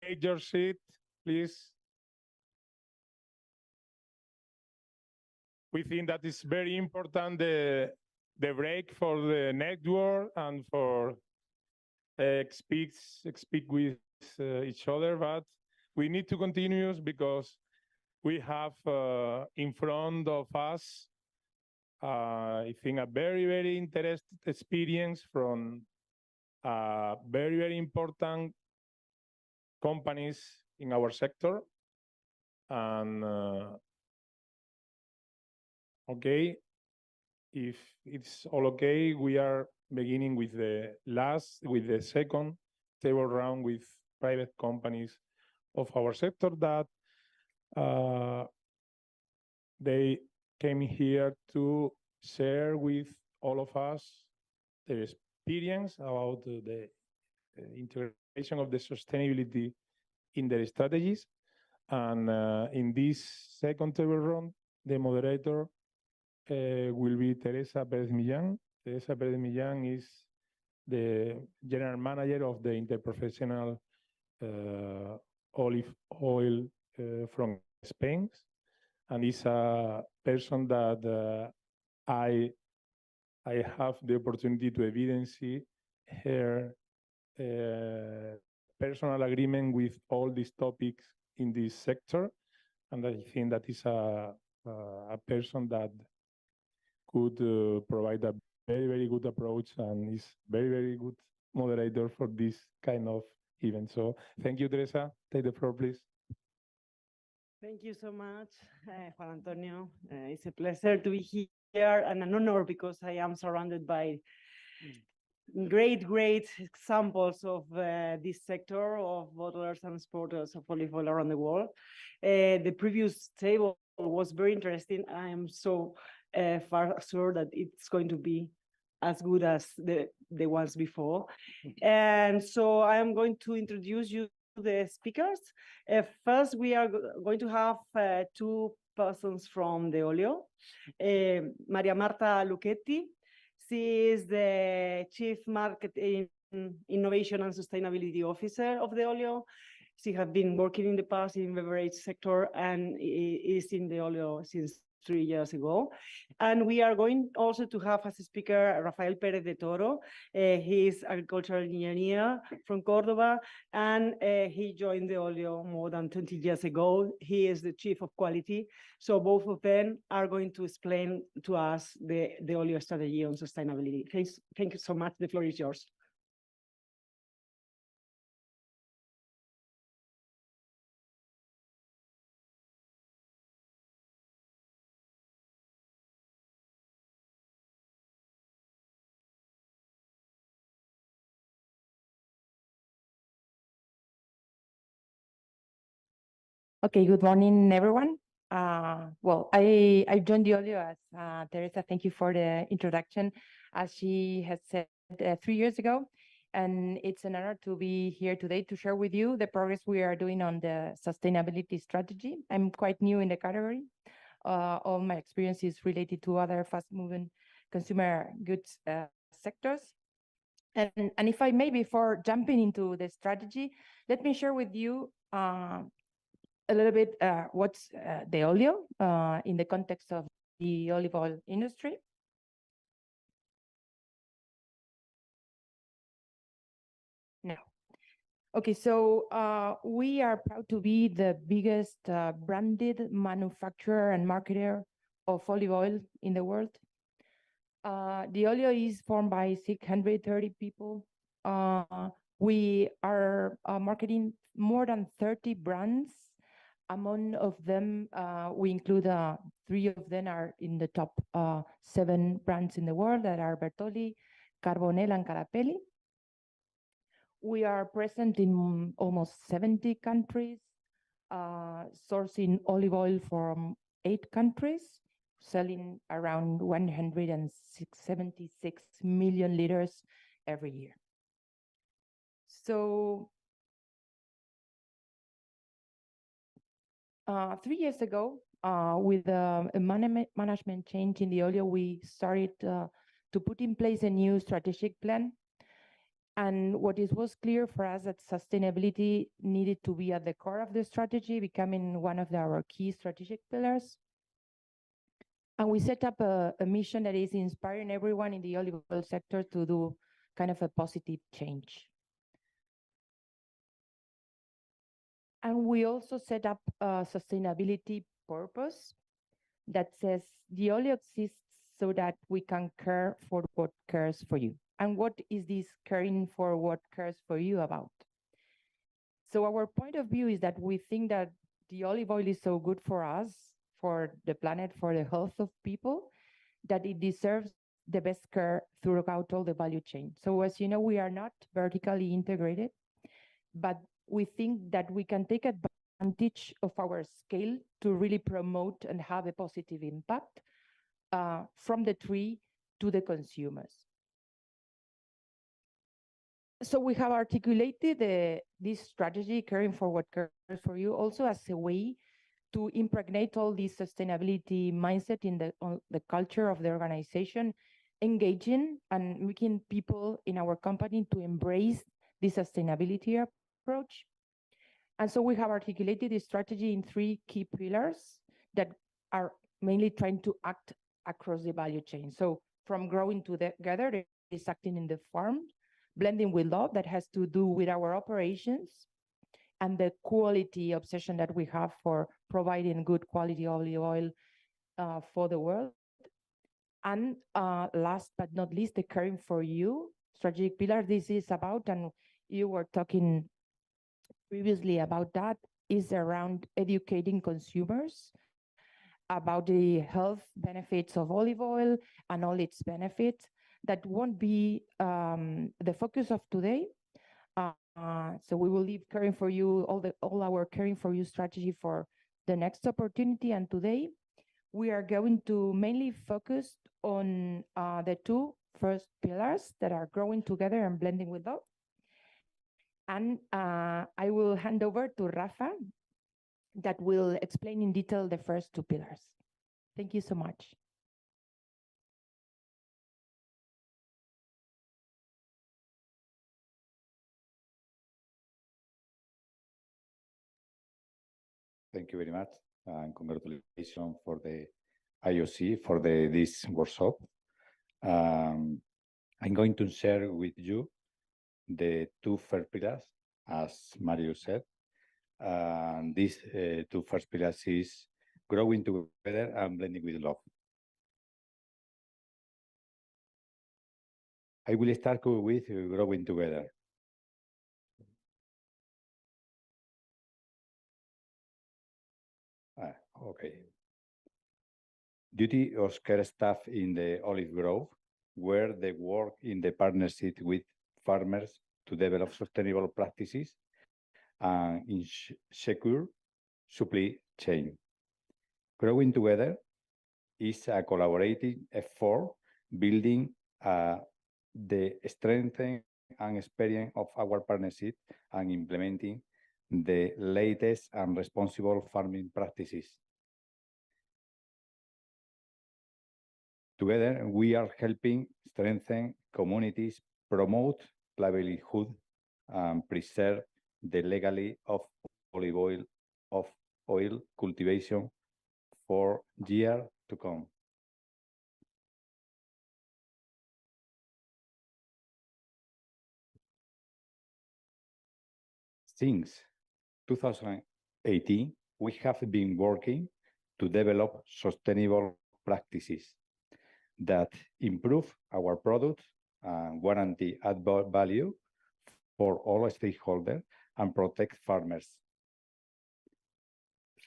take your seat, please. We think that is very important, the break for the network and for speak with each other, but we need to continue because we have in front of us, I think, a very, very interesting experience from very, very important companies in our sector. And okay, if it's all okay, we are beginning with the second table round with private companies of our sector that they came here to share with all of us their experience about the integration of the sustainability in their strategies. And in this second table round, the moderator will be Teresa Perez Millán. Teresa Perez Millán is the general manager of the interprofessional olive oil from Spain, and is a person that I have the opportunity to evidence her personal agreement with all these topics in this sector, and I think that is a person that could provide a very, very good approach and is very, very good moderator for this kind of event. So thank you, Teresa. Take the floor, please. Thank you so much, Juan Antonio. It's a pleasure to be here and an honor because I am surrounded by great examples of this sector of bottlers and exporters of olive oil around the world. The previous table was very interesting. I am so far sure that it's going to be as good as the ones before. And so I am going to introduce you to the speakers. First, we are going to have two persons from the Olio. Maria Marta Lucchetti. She is the Chief Marketing, Innovation and Sustainability Officer of the Olio. She has been working in the past in the beverage sector and is in the Olio since 3 years ago. And we are going also to have as a speaker Rafael Pérez de Toro. He is agricultural engineer from Córdoba, and he joined the Olio more than 20 years ago. He is the chief of quality. So both of them are going to explain to us the Olio strategy on sustainability. Thank you so much. The floor is yours. Okay, good morning, everyone. Well, I joined the Olio as Teresa. Thank you for the introduction. As she has said 3 years ago, and it's an honor to be here today to share with you the progress we are doing on the sustainability strategy. I'm quite new in the category. All my experience is related to other fast-moving consumer goods sectors. And if I may, before jumping into the strategy, let me share with you a little bit what's the Olio in the context of the olive oil industry. No. Okay, so we are proud to be the biggest branded manufacturer and marketer of olive oil in the world. The Olio is formed by 630 people. We are marketing more than 30 brands. Among of them, we include 3 of them are in the top 7 brands in the world that are Bertolli, Carbonell, and Carapelli. We are present in almost 70 countries, sourcing olive oil from 8 countries, selling around 176 million liters every year. So 3 years ago, with a management change in the Olio, we started to put in place a new strategic plan. And what it was clear for us that sustainability needed to be at the core of the strategy, becoming one of our key strategic pillars. And we set up a mission that is inspiring everyone in the olive oil sector to do kind of a positive change. And we also set up a sustainability purpose that says the oil exists so that we can care for what cares for you. And what is this caring for what cares for you about? So our point of view is that we think that the olive oil is so good for us, for the planet, for the health of people, that it deserves the best care throughout all the value chain. So as you know, we are not vertically integrated, but we think that we can take advantage of our scale to really promote and have a positive impact from the tree to the consumers. So we have articulated this strategy, caring for what cares for you, also as a way to impregnate all this sustainability mindset in the culture of the organization, engaging and making people in our company to embrace the sustainability approach. And so we have articulated this strategy in 3 key pillars that are mainly trying to act across the value chain. So from growing together, there is acting in the farm, blending with love that has to do with our operations, and the quality obsession that we have for providing good quality olive oil for the world. And last but not least, the caring for you strategic pillar. This is about, and you were talking previously about that, is around educating consumers about the health benefits of olive oil and all its benefits. That won't be the focus of today. So we will leave caring for you, all our caring for you strategy for the next opportunity. And today we are going to mainly focus on the 2 first pillars that are growing together and blending with love. And I will hand over to Rafa that will explain in detail the first 2 pillars. Thank you so much. Thank you very much, and congratulations for the IOC for this workshop. I'm going to share with you the 2 first pillars, as Mario said. These 2 first pillars is growing together and blending with love. I will start with growing together. Okay. Duty of care staff in the olive grove, where they work in the partnership with farmers to develop sustainable practices and secure supply chain. Growing together is a collaborative effort building the strength and experience of our partnership and implementing the latest and responsible farming practices. Together, we are helping strengthen communities, promote livelihood, and preserve the legacy of olive oil cultivation for years to come. Since 2018, we have been working to develop sustainable practices that improve our products and guarantee add value for all stakeholders and protect farmers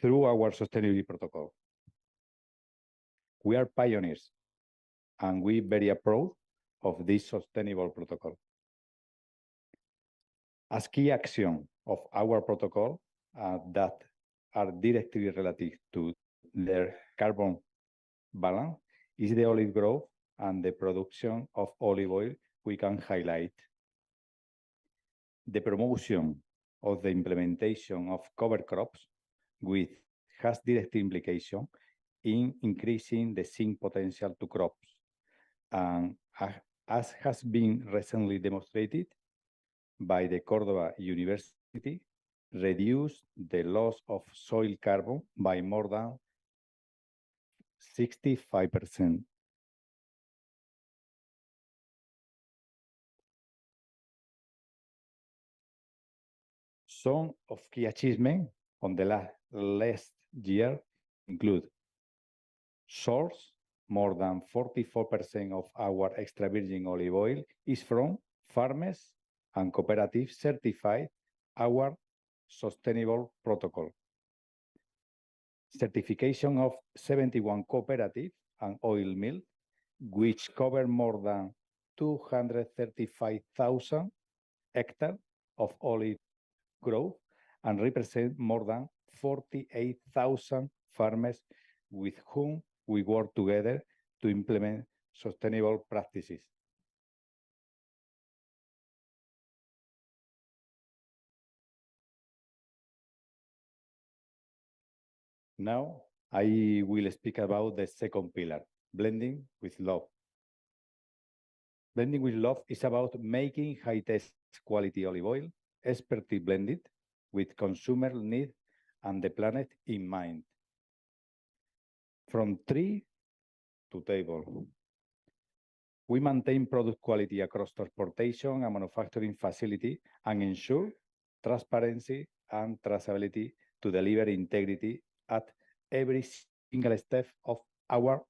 through our sustainability protocol. We are pioneers, and we are very proud of this sustainable protocol. As key action of our protocol that are directly related to their carbon balance is the olive grove and the production of olive oil. We can highlight the promotion of the implementation of cover crops, which has direct implication in increasing the zinc potential to crops and as has been recently demonstrated by the Córdoba University, reduce the loss of soil carbon by more than 65%. Some of key achievements on the last year include source, more than 44% of our extra virgin olive oil is from farmers and cooperatives certified our sustainable protocol. Certification of 71 cooperatives and oil mills, which cover more than 235,000 hectares of olive growth and represent more than 48,000 farmers with whom we work together to implement sustainable practices. Now, I will speak about the second pillar, blending with love. Blending with love is about making high-test quality olive oil expertly blended with consumer need and the planet in mind. From tree to table. We maintain product quality across transportation and manufacturing facility and ensure transparency and traceability to deliver integrity at every single step of our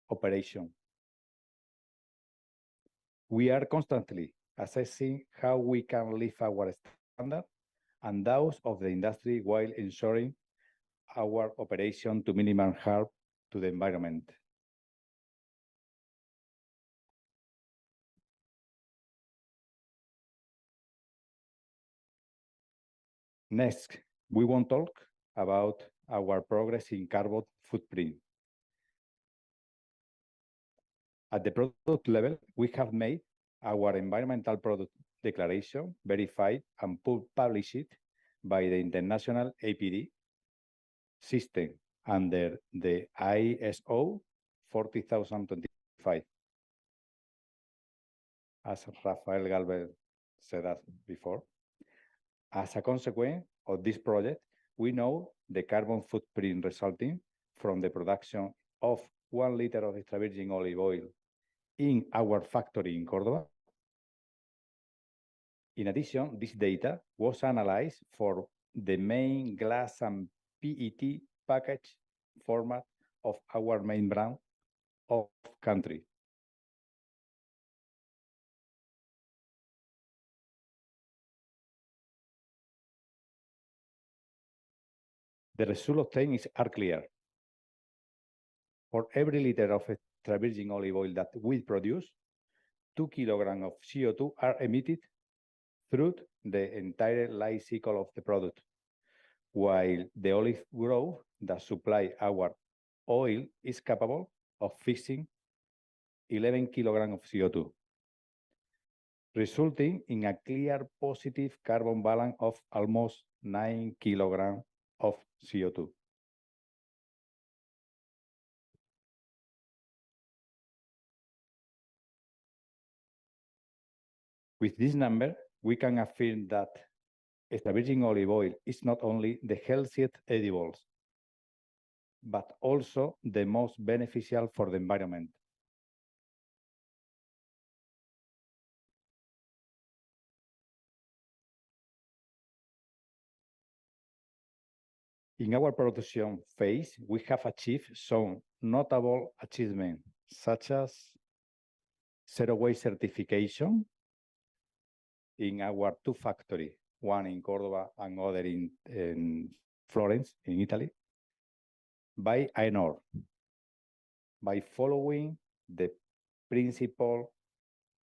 operation. We are constantly assessing how we can lift our standard and those of the industry while ensuring our operation to minimize harm to the environment. Next, we want to talk about our progress in carbon footprint. At the product level, we have made our environmental product declaration verified and published by the International APD system under the ISO 40025. As Rafael Galvez said that before. As a consequence of this project, we know the carbon footprint resulting from the production of 1 liter of extra virgin olive oil in our factory in Córdoba. In addition, this data was analyzed for the main glass and PET package format of our main brand of country. The result obtained are clear. For every liter of extra virgin olive oil that we produce, 2 kilograms of CO2 are emitted through the entire life cycle of the product, while the olive grove that supply our oil is capable of fixing 11 kilograms of CO2, resulting in a clear positive carbon balance of almost 9 kilograms of CO2. With this number, we can affirm that extra virgin olive oil is not only the healthiest edibles, but also the most beneficial for the environment. In our production phase, we have achieved some notable achievements, such as zero waste certification in our 2 factories, one in Córdoba and other in Florence, in Italy, by AENOR, by following the principle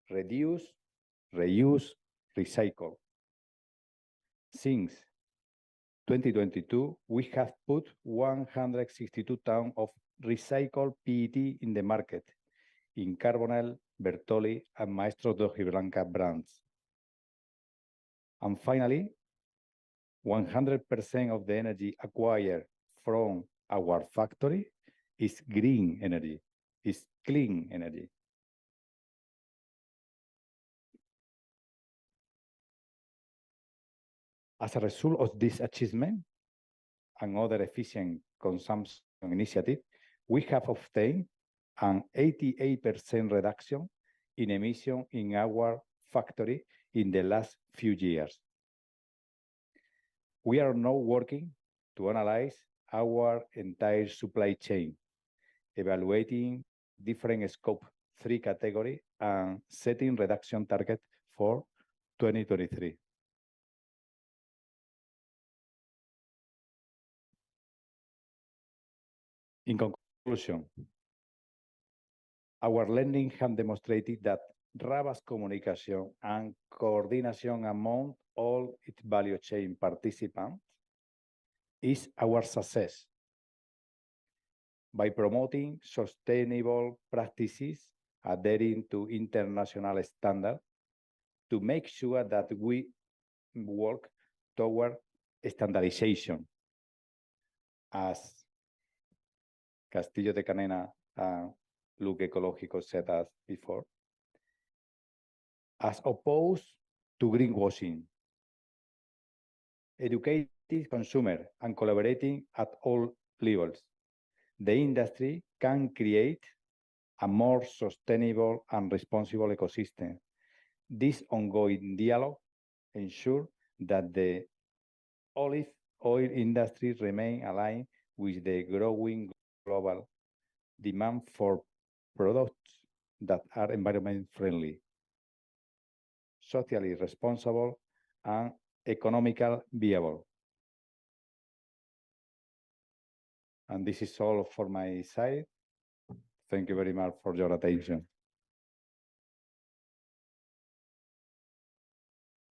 reduce, reuse, recycle. Since 2022, we have put 162 tons of recycled PET in the market in Carbonell, Bertolli, and Maestro Dojiblanca brands. And finally, 100% of the energy acquired from our factory is green energy, is clean energy. As a result of this achievement and other efficient consumption initiatives, we have obtained an 88% reduction in emission in our factory in the last few years. We are now working to analyze our entire supply chain, evaluating different scope 3 category and setting reduction target for 2023. In conclusion, our learning has demonstrated that robust communication and coordination among all its value chain participants is our success. By promoting sustainable practices, adhering to international standards, to make sure that we work toward standardization, as Castillo de Canena and Look Ecológico said us before, as opposed to greenwashing, educating consumers and collaborating at all levels, the industry can create a more sustainable and responsible ecosystem. This ongoing dialogue ensures that the olive oil industry remains aligned with the growing global demand for products that are environment friendly, socially responsible, and economically viable. And this is all for my side. Thank you very much for your attention.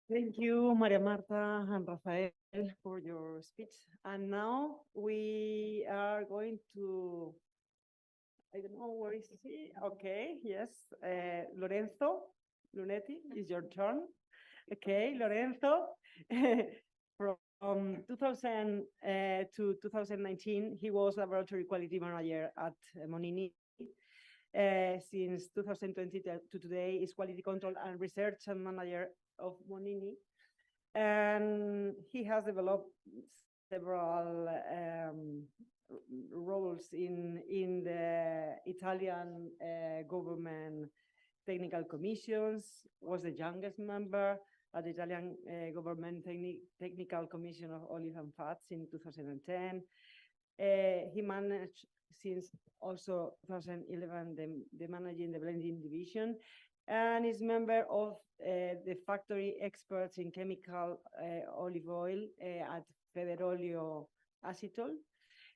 Thank you, Maria Marta and Rafael, for your speech. And now we are going to, I don't know, where is he? Okay, yes. Lorenzo Lunetti, is your turn. Okay, Lorenzo. From 2000 to 2019, he was laboratory quality manager at Monini. Since 2020 to today, is quality control and research and manager of Monini. And he has developed several roles in the Italian government technical commissions, was the youngest member at the Italian government technical commission of olive and fats in 2010. He managed since also 2011 the managing the blending division, and is member of the factory experts in chemical olive oil at Federolio Acetal,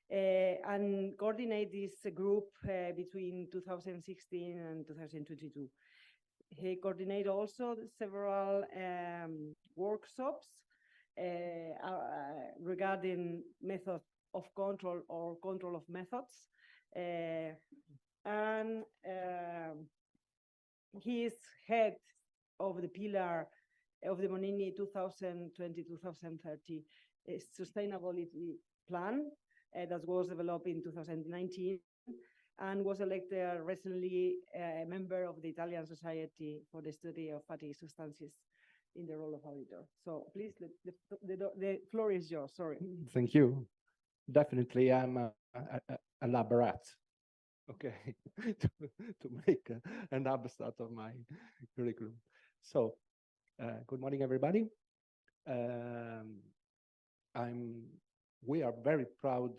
and coordinate this group between 2016 and 2022. He coordinated also several workshops regarding method of control or control of methods. And he is head of the pillar of the Monini 2020-2030 sustainability plan that was developed in 2019 and was elected recently a member of the Italian Society for the Study of Fatty Substances in the role of auditor. So please, the floor is yours, sorry. Thank you. Definitely, I'm a lab rat, okay, to make an abstract of my curriculum. So, good morning, everybody. We are very proud,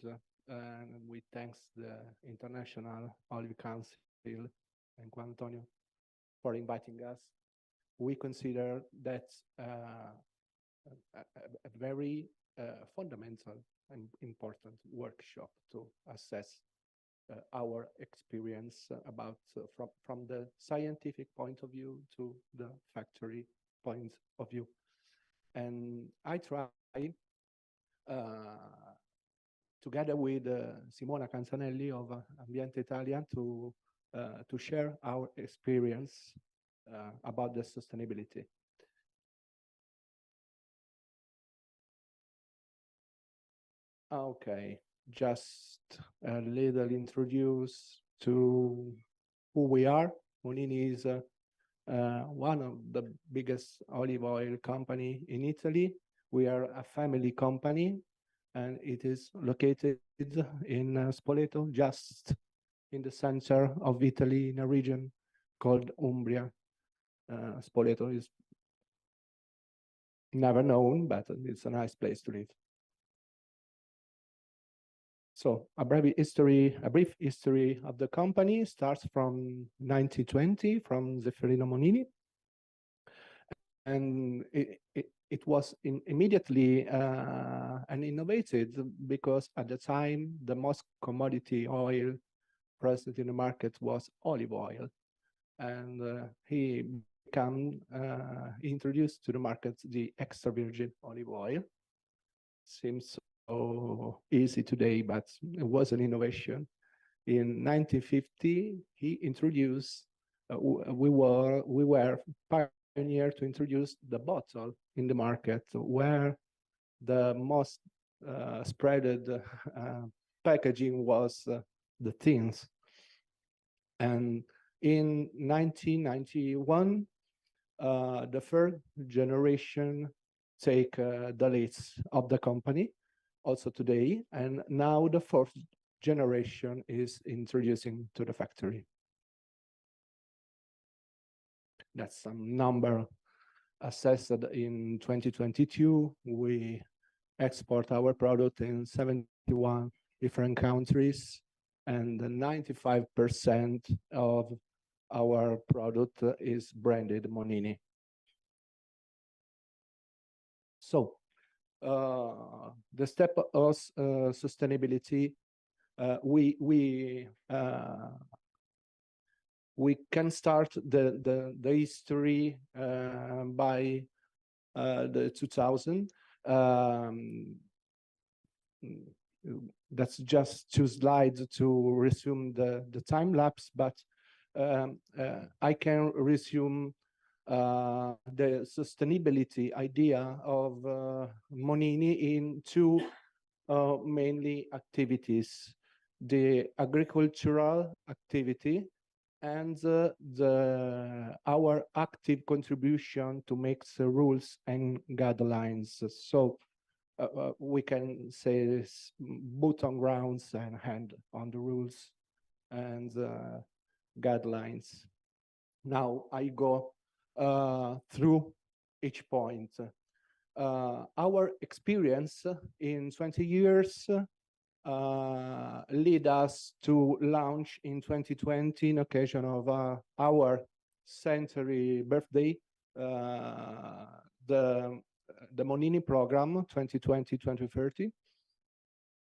and we thanks the International Olive Council and Juan Antonio for inviting us. We consider that a very fundamental and important workshop to assess our experience about from the scientific point of view to the factory point of view. And I try together with Simona Canzanelli of Ambiente Italia to share our experience about the sustainability. Okay, just a little introduce to who we are. Monini is one of the biggest olive oil company in Italy. We are a family company, and it is located in Spoleto, just in the center of Italy, in a region called Umbria. Spoleto is never known, but it's a nice place to live. So a brief history of the company starts from 1920, from Zeffirino Monini. And it was immediately and innovated because at the time, the most commodity oil present in the market was olive oil. And he introduced to the market the extra virgin olive oil. Seems so easy today, but it was an innovation. In 1950, he introduced, we were pioneer to introduce the bottle in the market, where the most spreaded packaging was the tins. And in 1991, the third generation take the leads of the company, also today, and now the fourth generation is introducing to the factory. That's some number assessed in 2022. We export our product in 71 different countries, and 95% of our product is branded Monini. So the step of sustainability, we can start the history by the 2000. That's just 2 slides to resume the time lapse, but I can resume the sustainability idea of Monini in 2 mainly activities: the agricultural activity and our active contribution to make the rules and guidelines. So we can say this boot on grounds and hand on the rules and guidelines. Now I go through each point. Our experience in 20 years lead us to launch in 2020, in occasion of our centenary birthday, the Monini program 2020-2030,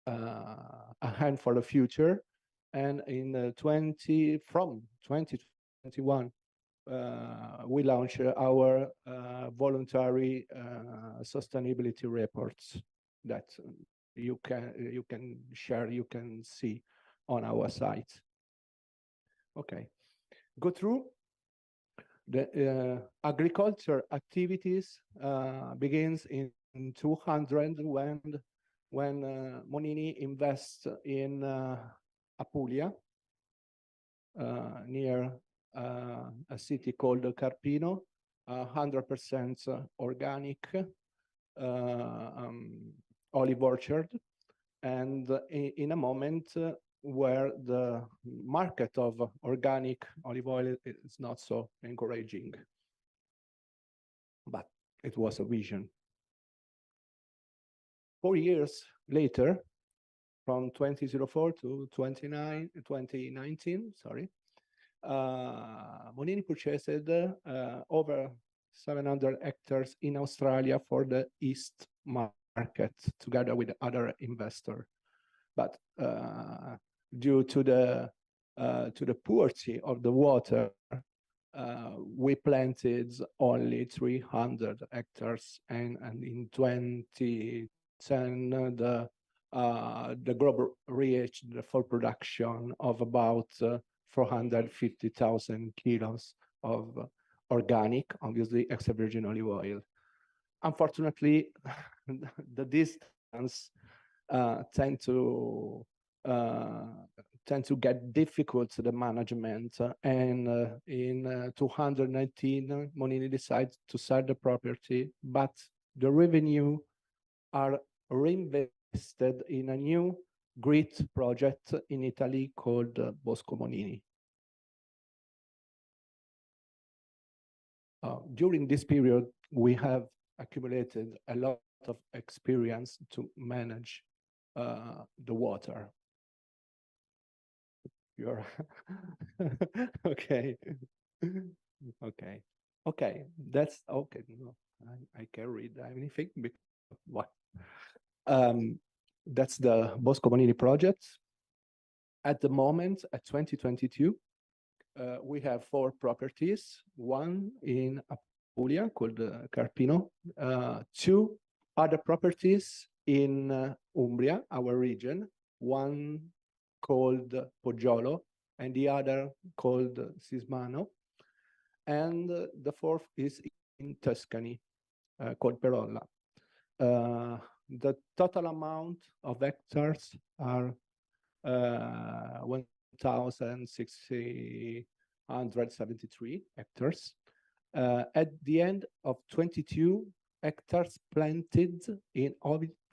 a hand for the future. And from 2021, we launch our voluntary sustainability reports that you can share, you can see on our site. Okay, go through the agriculture activities. Begins in 200 when Monini invests in Apulia, near a city called Carpino, 100% organic olive orchard, and in a moment where the market of organic olive oil is not so encouraging. But it was a vision. 4 years later, from 2004 to 2019, Monini purchased over 700 hectares in Australia for the East market, together with other investors. But due to the poverty of the water, we planted only 300 hectares, and in 2010 the group reached the full production of about 450,000 kilos of organic, obviously extra virgin olive oil. Unfortunately, the distance tend to get difficult to the management, and in 2019, Monini decided to sell the property, but the revenue are reinvested in a new great project in Italy called Bosco Monini. During this period, we have accumulated a lot of experience to manage the water. You're okay. Okay. That's okay. No, I can't read anything. What? That's the Bosco Monini project. At the moment, at 2022, we have 4 properties. One in Apulia called Carpino. 2 other properties in Umbria, our region. One called Poggiolo, and the other called Sismano. And the 4th is in Tuscany, called Perolla. The total amount of hectares are 1,673 hectares. At the end of 22, hectares planted in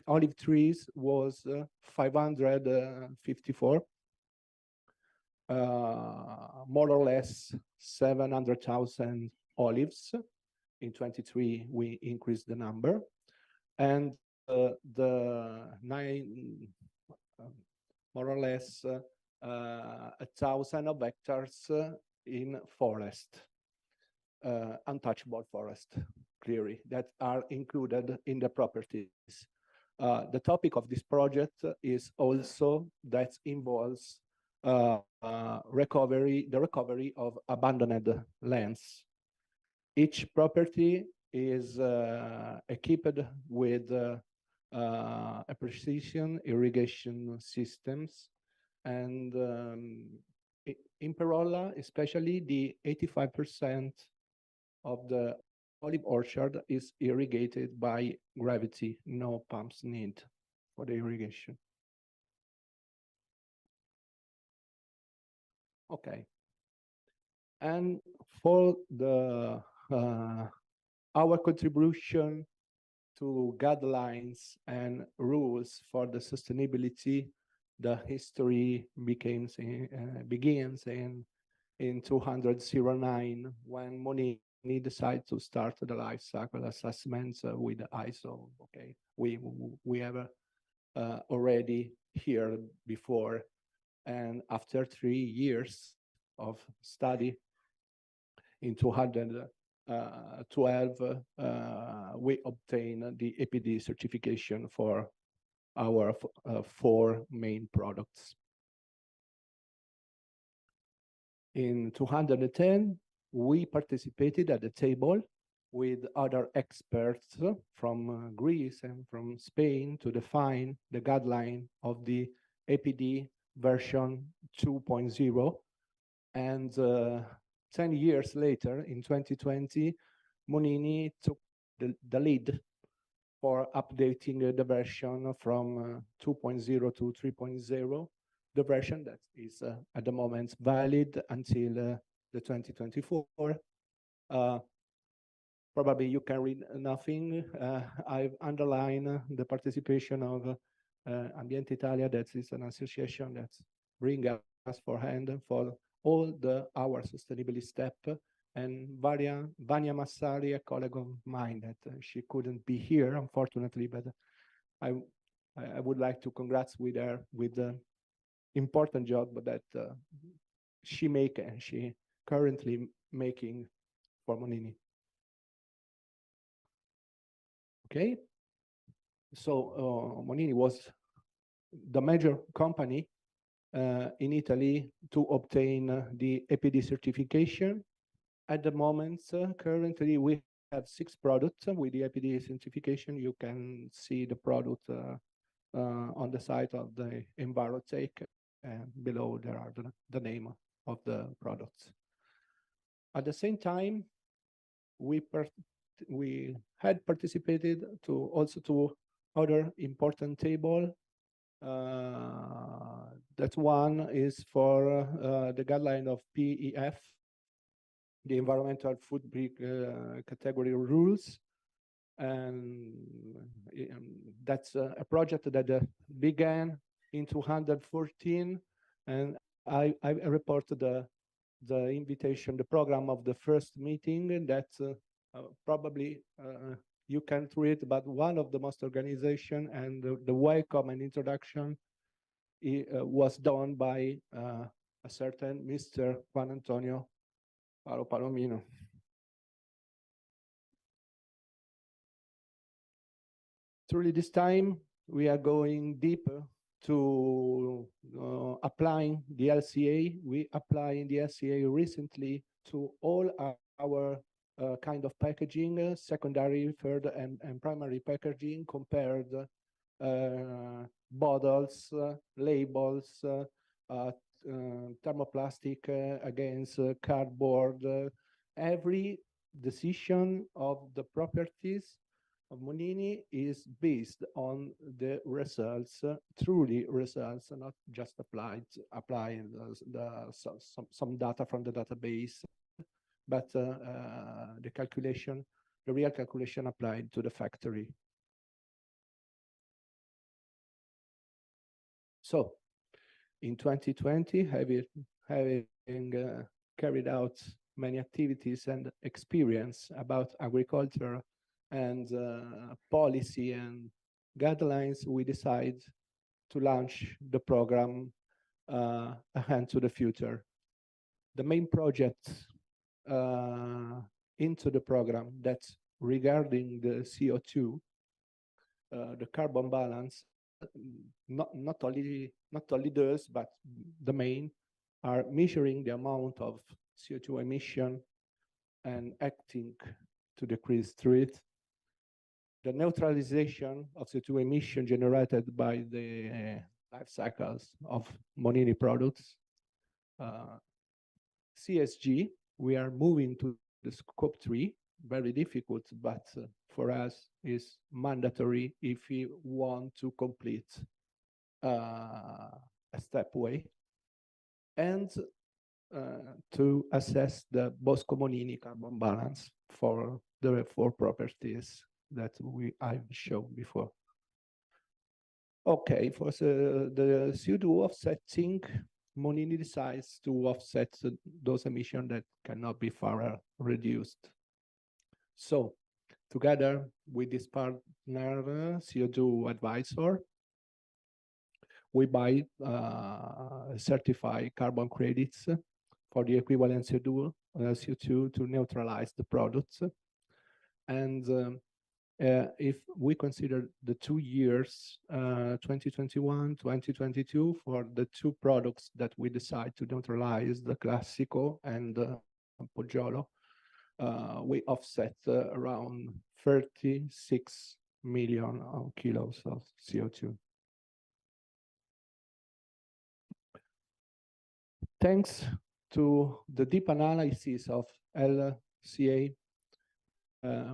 olive trees was 554. More or less 700,000 olives. In 23, we increased the number. And more or less 1,000 of hectares in forest, untouchable forest, clearly, that are included in the properties. The topic of this project is also that involves the recovery of abandoned lands. Each property is equipped with a precision irrigation systems, and in Perolla, especially the 85% of the olive orchard is irrigated by gravity, no pumps need for the irrigation. Okay. And for the our contribution to guidelines and rules for the sustainability, the history begins in 2009 when Monini decided to start the life cycle assessments with ISO. Okay, we have already here before, and after 3 years of study in 2012, we obtained the APD certification for our 4 main products. In 2010, we participated at the table with other experts from Greece and from Spain to define the guideline of the APD version 2.0. And 10 years later, in 2020, Monini took the lead for updating the version from 2.0 to 3.0, the version that is at the moment valid until the 2024. Probably you can read nothing. I've underlined the participation of Ambiente Italia, that is an association that brings us for hand for all our sustainability step, and Vania Massari, a colleague of mine that she couldn't be here, unfortunately, but I would like to congratulate with her with the important job that she currently making for Monini. Okay, so Monini was the major company in Italy to obtain the APD certification. At the moment, currently we have 6 products with the APD certification. You can see the product on the site of the Envirotech, and below there are the name of the products. At the same time, we had participated to other important table. That one is for the guideline of PEF, the environmental footprint category rules. And that's a project that began in 2014, and I reported the invitation, the program of the first meeting that probably you can't read, but one of the most organization and the welcome and introduction was done by a certain Mr. Juan Antonio Palomino. Truly this time we are going deeper to applying the LCA. We applying the LCA recently to all our kind of packaging, secondary, third, and primary packaging, compared bottles, labels, thermoplastic against cardboard. Every decision of the properties of Monini is based on the results, truly results, not just applying some data from the database, but the calculation, the real calculation applied to the factory. So in 2020, having carried out many activities and experience about agriculture and policy and guidelines, we decide to launch the program A Hand to the Future. The main project into the program that's regarding the CO2, the carbon balance, not only those, but the main are measuring the amount of CO2 emission and acting to decrease it. The neutralization of CO2 emission generated by the life cycles of Monini products. CSG, we are moving to the scope 3, very difficult, but for us is mandatory if we want to complete a step way. And to assess the Bosco Monini carbon balance for the 4 properties that I've shown before. Okay, for the CO2 offsetting, Monini decides to offset those emissions that cannot be further reduced. So together with this partner, CO2 advisor, we buy certified carbon credits for the equivalent CO2 to neutralize the products. And if we consider the 2 years, 2021, 2022, for the 2 products that we decide to neutralize, the Classico and Poggiolo, we offset around 36 million kilos of CO2. Thanks to the deep analysis of LCA,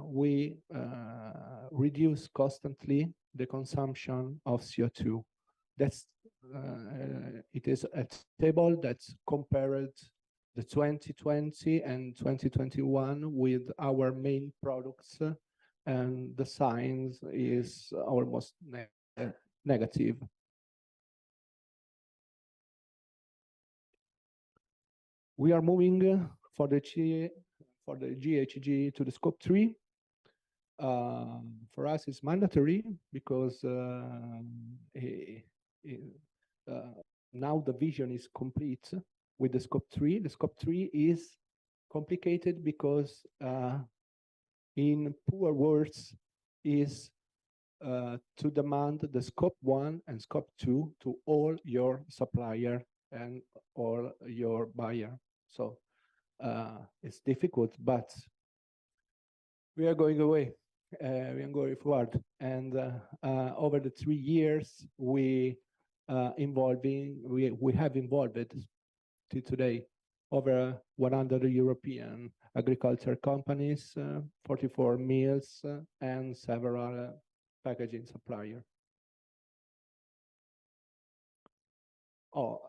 we reduce constantly the consumption of CO2. That's it is a table that's compared the 2020 and 2021 with our main products, and the signs is almost negative. We are moving for the GHG to the scope 3. For us, it's mandatory because now the vision is complete with the scope 3. The scope 3 is complicated because in poor words is to demand the scope 1 and scope 2 to all your supplier and all your buyer. So it's difficult, but we are going away. We are going forward, and over the 3 years, we have involved to today over 100 European agriculture companies, 44 mills, and several packaging suppliers.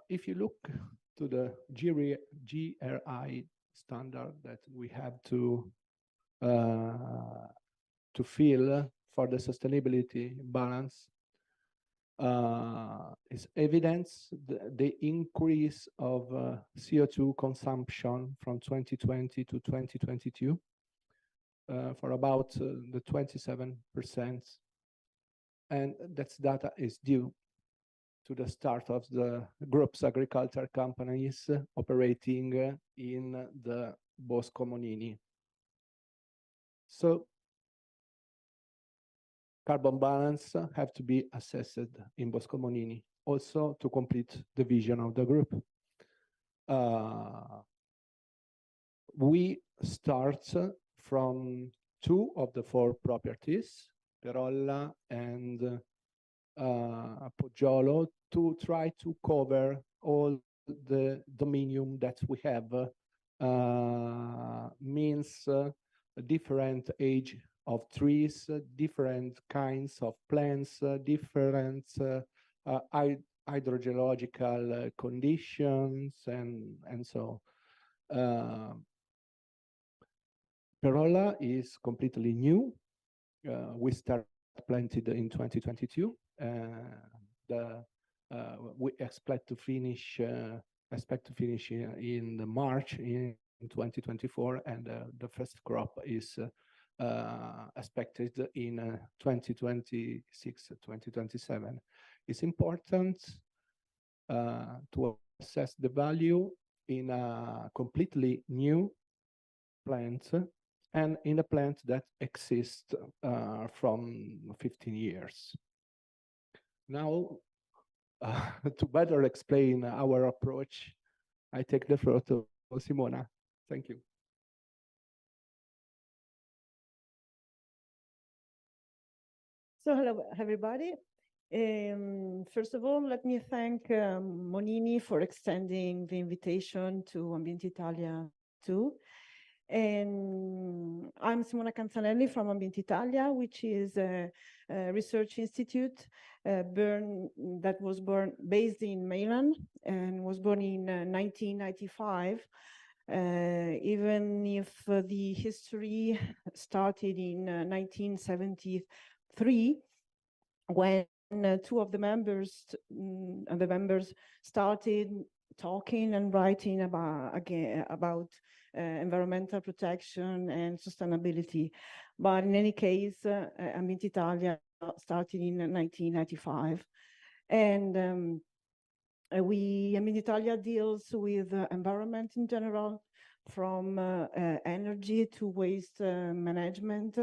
If you look to the GRI standard that we have to to feel for the sustainability balance is evidence the increase of CO2 consumption from 2020 to 2022 for about the 27%. And that data is due to the start of the group's agriculture companies operating in the Bosco Monini. So carbon balance have to be assessed in Bosco Monini, also to complete the vision of the group. We start from 2 of the 4 properties, Perolla and Poggiolo, to try to cover all the dominium that we have, means different age of trees, different kinds of plants, different hydrogeological conditions, and so. Perolla is completely new. We started planted in 2022. We expect to finish in March in 2024, and the first crop is expected in 2026, 2027. It's important to assess the value in a completely new plant and in a plant that exists from 15 years. Now, to better explain our approach, I take the floor to Simona. Thank you. So hello, everybody. First of all, let me thank Monini for extending the invitation to Ambiente Italia too. And I'm Simona Canzanelli from Ambiente Italia, which is a research institute that was based in Milan and was born in 1995. Even if the history started in 1973, when 2 of the members started talking and writing about environmental protection and sustainability. But in any case, Ambiente Italia started in 1995. And Ambiente Italia deals with environment in general, from energy to waste management,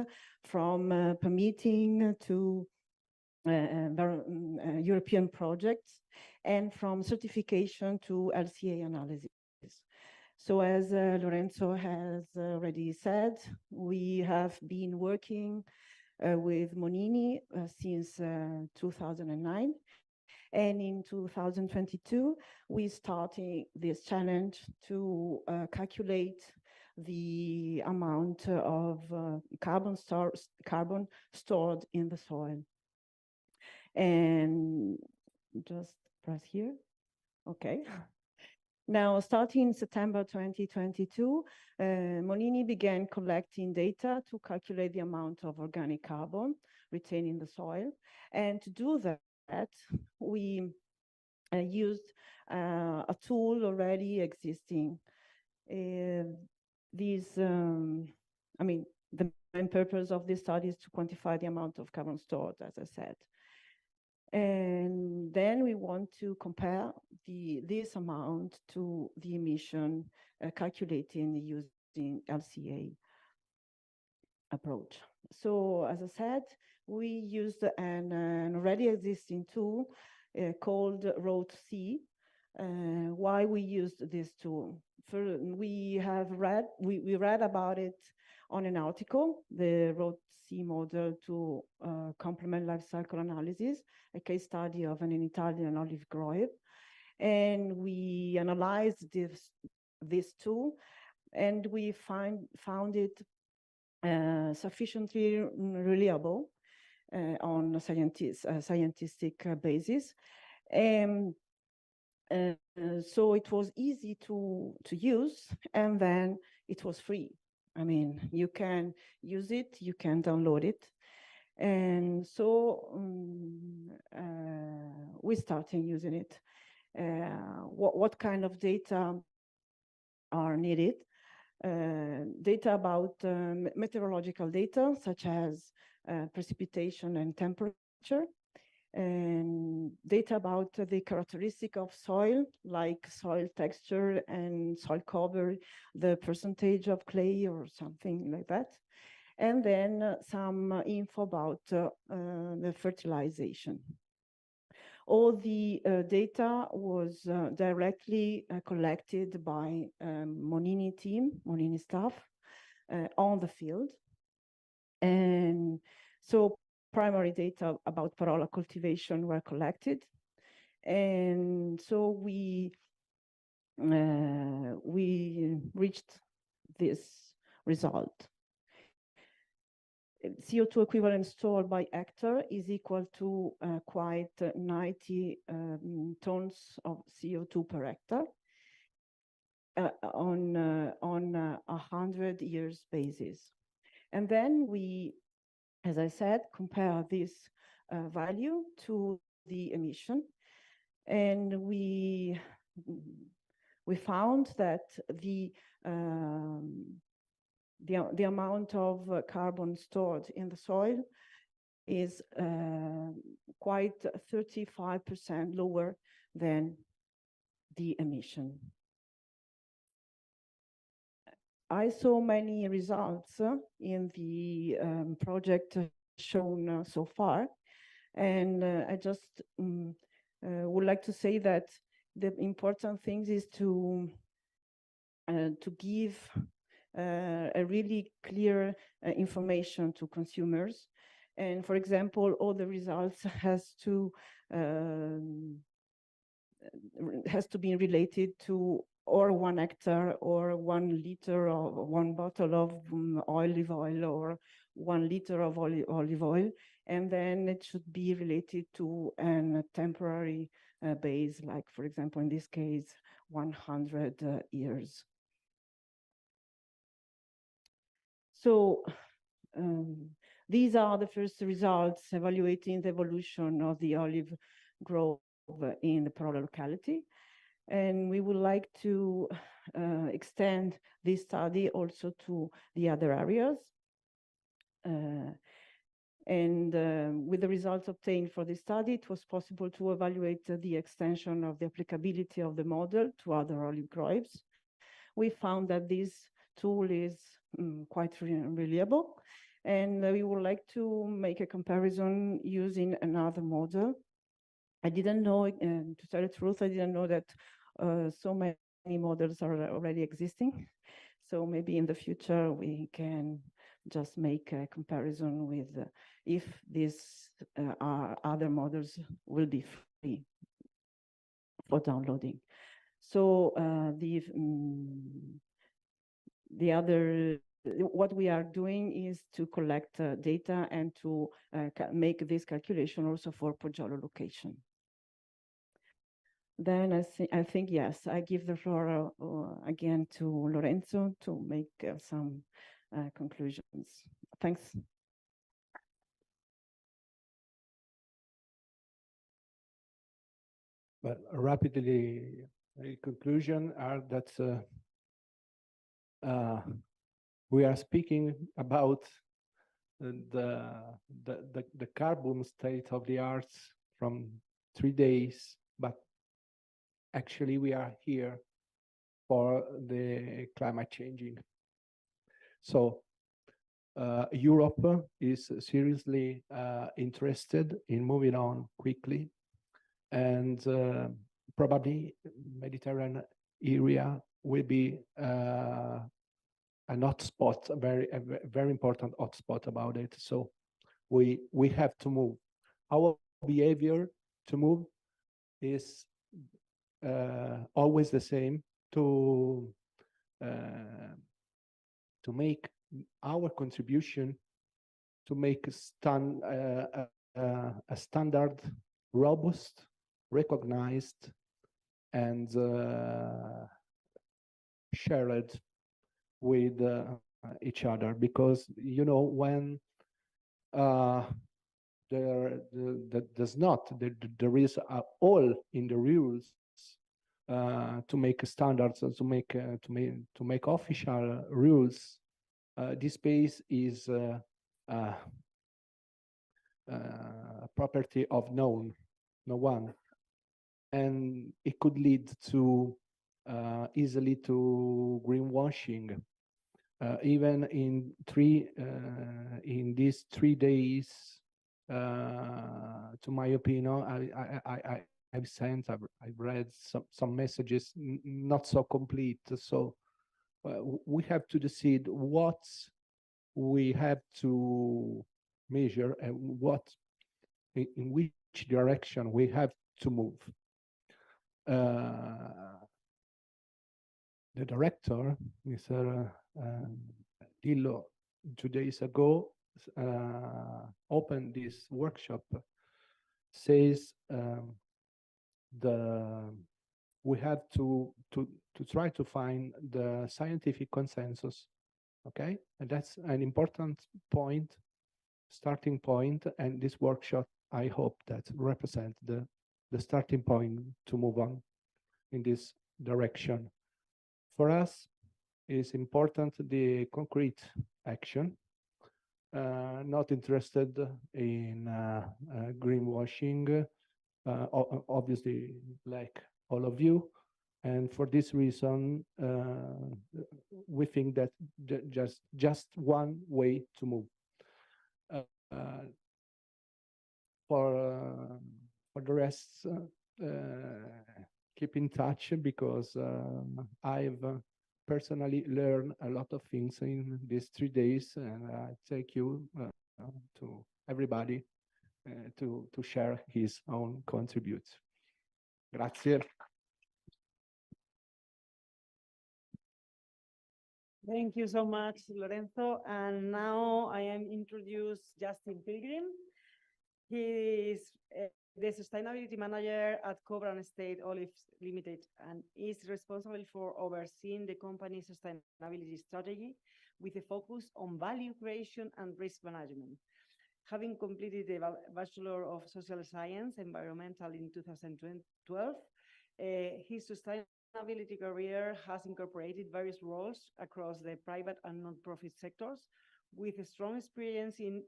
from permitting to European projects, and from certification to LCA analysis. So as Lorenzo has already said, we have been working with Monini since 2009. And in 2022, we started this challenge to calculate the amount of carbon stored in the soil. And just press here. Okay. Now, starting in September 2022, Monini began collecting data to calculate the amount of organic carbon retained in the soil. And to do that, we used a tool already existing. The main purpose of this study is to quantify the amount of carbon stored, as I said. And then we want to compare this amount to the emission calculating using LCA approach. So as I said, we used an already existing tool called ROT-C. Why we used this tool? We read about it on an article, the ROT-C model to complement life cycle analysis, a case study of an Italian olive grove. And we analyzed this tool, and we found it sufficiently reliable on a scientific basis. So it was easy to use, and then it was free. I mean, you can use it, you can download it. And so we started using it. What kind of data are needed? Data about meteorological data, such as precipitation and temperature, and data about the characteristic of soil, like soil texture and soil cover, the percentage of clay or something like that. And then some info about the fertilization. All the data was directly collected by Monini team, Monini staff on the field. And so primary data about Parola cultivation were collected. And so we reached this result. CO2 equivalent stored by hectare is equal to quite 90 tons of CO2 per hectare on a 100 years basis. And then we, as I said, compare this value to the emission. And we found that the amount of carbon stored in the soil is quite 35% lower than the emission. I saw many results in the project shown so far, and I just would like to say that the important thing is to give a really clear information to consumers. And for example, all the results has to be related to or 1 hectare or 1 liter or 1 bottle of olive oil or 1 liter of olive oil. And then it should be related to a temporary base, like for example, in this case, 100 years. So these are the first results evaluating the evolution of the olive grove in the Parola locality. And we would like to extend this study also to the other areas. With the results obtained for this study, it was possible to evaluate the extension of the applicability of the model to other olive groves. We found that this tool is quite reliable, and we would like to make a comparison using another model. I didn't know, to tell the truth, I didn't know that so many models are already existing. So maybe in the future we can just make a comparison with if these other models will be free for downloading. So what we are doing is to collect data and to make this calculation also for Poggio location. Then I think, yes, I give the floor again to Lorenzo to make some conclusions. Thanks. But rapidly, the conclusion are that we are speaking about the carbon state of the art from 3 days, but actually we are here for the climate changing. So Europe is seriously interested in moving on quickly, and probably Mediterranean area will be an hotspot, a very important hotspot about it. So we have to move. Our behavior to move is always the same, to make our contribution to make a standard, robust, recognized, and shared with each other, because when there is all in the rules to make standards, to make official rules. This space is property of no one, and it could lead to easily to greenwashing. Even in these 3 days, to my opinion, I've read some messages not so complete. So we have to decide what we have to measure and in which direction we have to move. The director, Mr. Dillo, 2 days ago, opened this workshop, says we have to try to find the scientific consensus, okay? And that's an important point, starting point, and this workshop, I hope that represents the starting point to move on in this direction. For us, it's important the concrete action, not interested in greenwashing, obviously, like all of you. And for this reason, we think that just one way to move. For the rest, keep in touch, because I've personally learned a lot of things in these 3 days, and I thank you to everybody to share his own contribute. Grazie. Thank you so much, Lorenzo. And now I am introduce Justin Pilgrim. He is the sustainability manager at Cobran State Olives Limited and is responsible for overseeing the company's sustainability strategy with a focus on value creation and risk management. Having completed the Bachelor of Social Science Environmental in 2012, his sustainability career has incorporated various roles across the private and non-profit sectors, with a strong experience in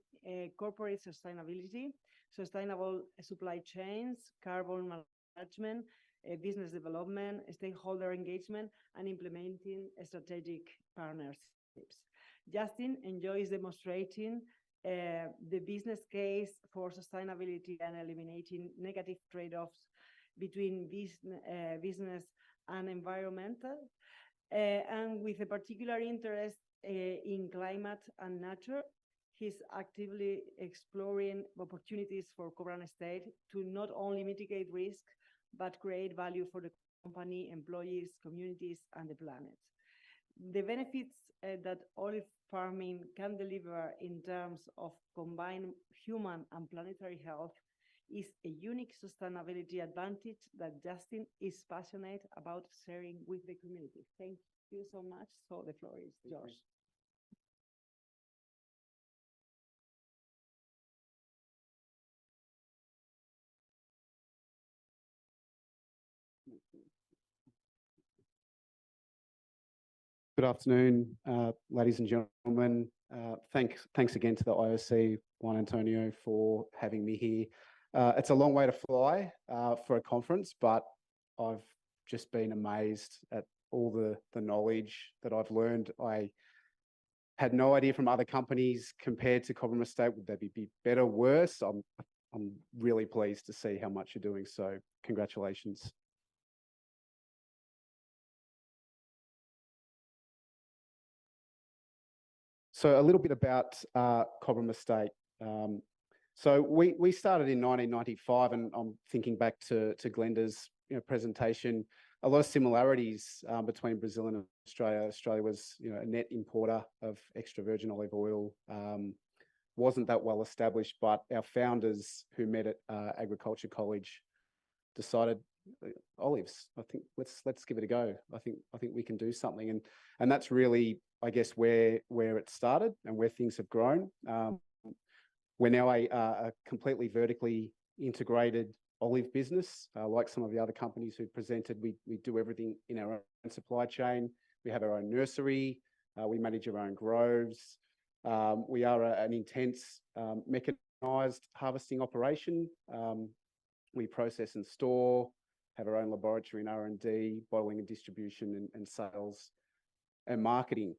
corporate sustainability, sustainable supply chains, carbon management, business development, stakeholder engagement, and implementing strategic partnerships. Justin enjoys demonstrating the business case for sustainability and eliminating negative trade-offs between business and environmental, and with a particular interest in climate and nature. He's actively exploring opportunities for Cobran State to not only mitigate risk, but create value for the company, employees, communities, and the planet. The benefits that olive farming can deliver in terms of combined human and planetary health is a unique sustainability advantage that Justin is passionate about sharing with the community. Thank you so much. So the floor is yours. Good afternoon, ladies and gentlemen. Thanks again to the IOC, Juan Antonio, for having me here. It's a long way to fly for a conference, but I've just been amazed at all the knowledge that I've learned. I had no idea from other companies compared to Cobram State, would they be better, worse? I'm really pleased to see how much you're doing, so congratulations. So a little bit about Cobram Estate. So we started in 1995, and I'm thinking back to Glenda's presentation. A lot of similarities between Brazil and Australia. Australia was a net importer of extra virgin olive oil. Wasn't that well established, but our founders who met at Agriculture College decided olives. I think let's give it a go. I think we can do something, and that's really, I guess, where it started and where things have grown. We're now a completely vertically integrated olive business. Like some of the other companies who presented, we do everything in our own supply chain. We have our own nursery. We manage our own groves. We are an intense mechanized harvesting operation. We process and store, have our own laboratory and R&D, bottling and distribution, and sales and marketing.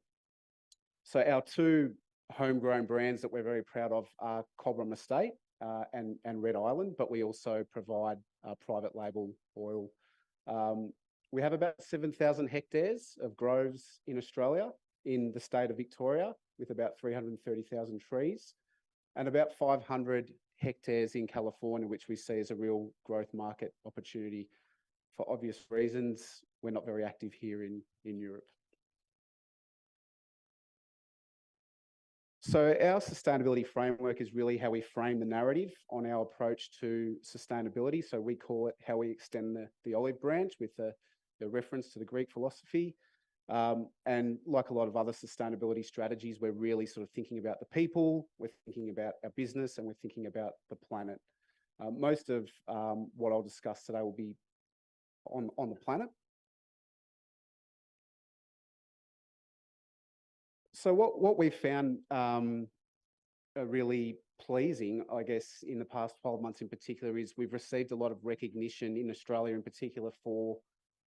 So our two homegrown brands that we're very proud of are Cobram Estate and Red Island, but we also provide private label oil. We have about 7,000 hectares of groves in Australia, in the state of Victoria, with about 330,000 trees, and about 500 hectares in California, which we see as a real growth market opportunity. For obvious reasons, we're not very active here in Europe. So our sustainability framework is really how we frame the narrative on our approach to sustainability. So we call it how we extend the olive branch, with the reference to the Greek philosophy. And like a lot of other sustainability strategies, we're really sort of thinking about the people, we're thinking about our business, and we're thinking about the planet. Most of what I'll discuss today will be on the planet. So what we've found really pleasing, I guess, in the past 12 months in particular, is we've received a lot of recognition in Australia in particular for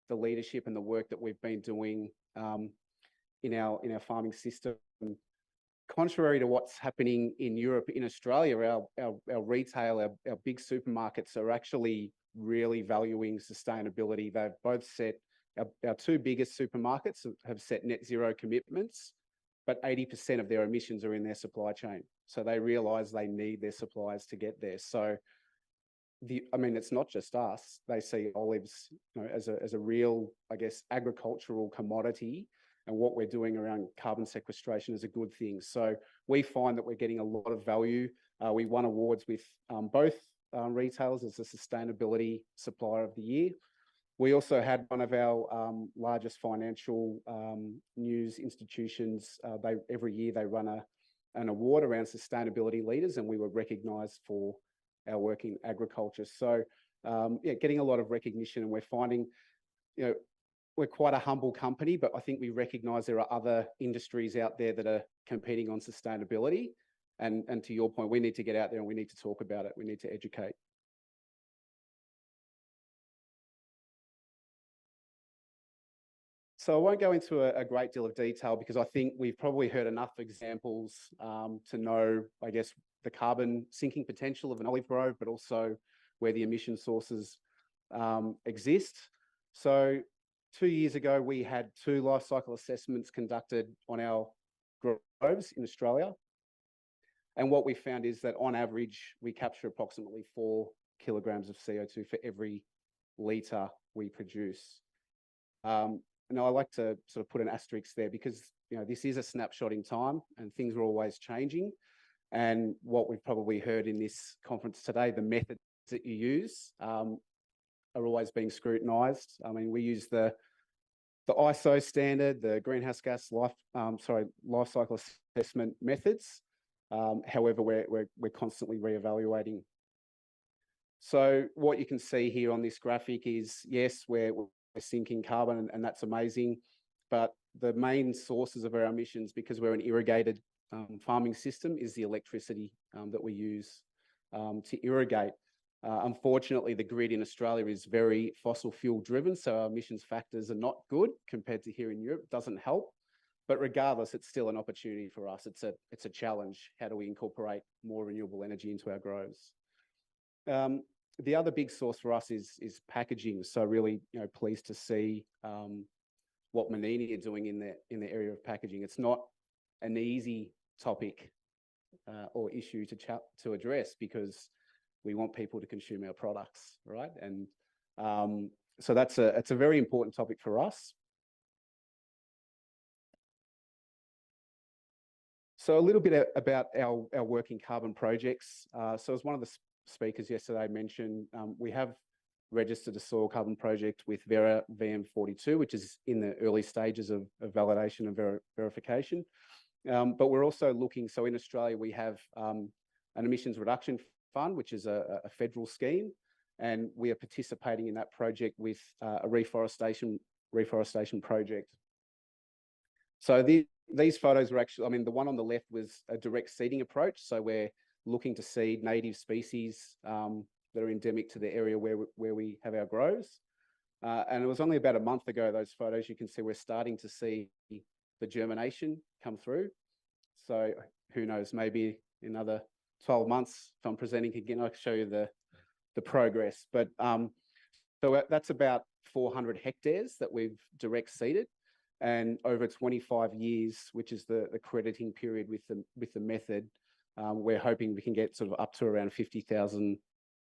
the leadership and the work that we've been doing in our farming system. Contrary to what's happening in Europe, in Australia, our retail, our big supermarkets are actually really valuing sustainability. They've both set, our two biggest supermarkets have set net zero commitments, but 80% of their emissions are in their supply chain. So they realise they need their suppliers to get there. So I mean, it's not just us. They see olives, as a real, I guess, agricultural commodity, and what we're doing around carbon sequestration is a good thing. So we find that we're getting a lot of value. We won awards with both retailers as a sustainability supplier of the year. We also had one of our largest financial news institutions. Every year they run an award around sustainability leaders, and we were recognised for our work in agriculture. So yeah, getting a lot of recognition, and we're finding, we're quite a humble company, but I think we recognise there are other industries out there that are competing on sustainability. And to your point, we need to get out there and we need to talk about it. We need to educate. So I won't go into a great deal of detail, because I think we've probably heard enough examples to know, I guess, the carbon sinking potential of an olive grove, but also where the emission sources exist. So 2 years ago, we had 2 life cycle assessments conducted on our groves in Australia. And what we found is that on average, we capture approximately 4 kilograms of CO2 for every litre we produce. Now, I like to sort of put an asterisk there, because this is a snapshot in time and things are always changing. And what we've probably heard in this conference today, the methods that you use are always being scrutinised. I mean, we use the ISO standard, the greenhouse gas life cycle assessment methods. However, we're constantly reevaluating. So what you can see here on this graphic is, yes, we're sinking carbon, and that's amazing. But the main sources of our emissions, because we're an irrigated farming system, is the electricity that we use to irrigate. Unfortunately, the grid in Australia is very fossil fuel driven, so our emissions factors are not good compared to here in Europe. Doesn't help. But regardless, it's still an opportunity for us. It's a challenge. How do we incorporate more renewable energy into our groves? The other big source for us is packaging. So really, pleased to see what Menini are doing in the area of packaging. It's not an easy topic or issue to address, because we want people to consume our products, right? And so it's a very important topic for us. So a little bit about our work in carbon projects. So as one of the speakers yesterday mentioned, we have registered a soil carbon project with Vera VM42, which is in the early stages of validation and verification. But we're also looking, so in Australia, we have an emissions reduction fund, which is a federal scheme, and we are participating in that project with a reforestation project. So these photos were actually, I mean, the one on the left was a direct seeding approach. So we're looking to seed native species that are endemic to the area where we have our groves. And it was only about a month ago, those photos, you can see we're starting to see the germination come through. So who knows, maybe in another 12 months, if I'm presenting again, I can show you the progress. But so that's about 400 hectares that we've direct seeded. And over 25 years, which is the crediting period with the method, we're hoping we can get sort of up to around 50,000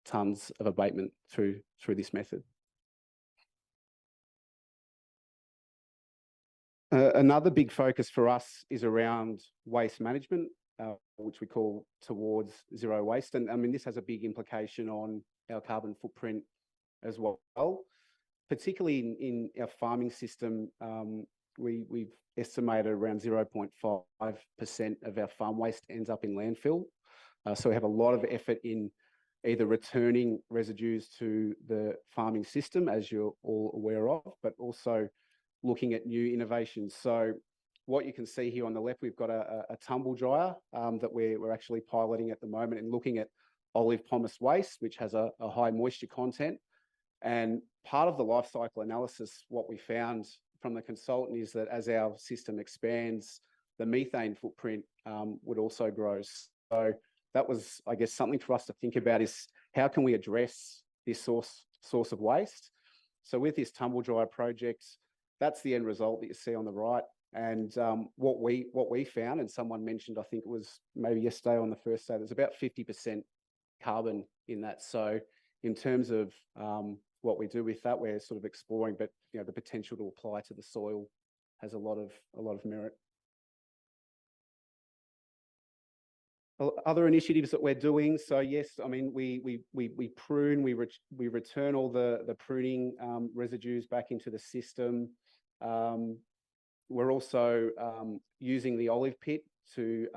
tonnes of abatement through this method. Another big focus for us is around waste management, which we call towards zero waste. And I mean, this has a big implication on our carbon footprint as well. Particularly in our farming system, we've estimated around 0.5% of our farm waste ends up in landfill. So we have a lot of effort in either returning residues to the farming system, as you're all aware of, but also looking at new innovations. So what you can see here on the left, we've got a tumble dryer that we're actually piloting at the moment and looking at olive pomace waste, which has a high moisture content. And part of the life cycle analysis, what we found from the consultant is that as our system expands, the methane footprint would also grow. So that was, I guess, something for us to think about is how can we address this source of waste? So with this tumble dryer project, that's the end result that you see on the right. And what we found, and someone mentioned, I think it was maybe yesterday on the first day, there's about 50% carbon in that. So in terms of what we do with that, we're sort of exploring, but you know, the potential to apply to the soil has a lot of merit. Other initiatives that we're doing. So yes, I mean, we prune, we return all the pruning residues back into the system. We're also using the olive pit to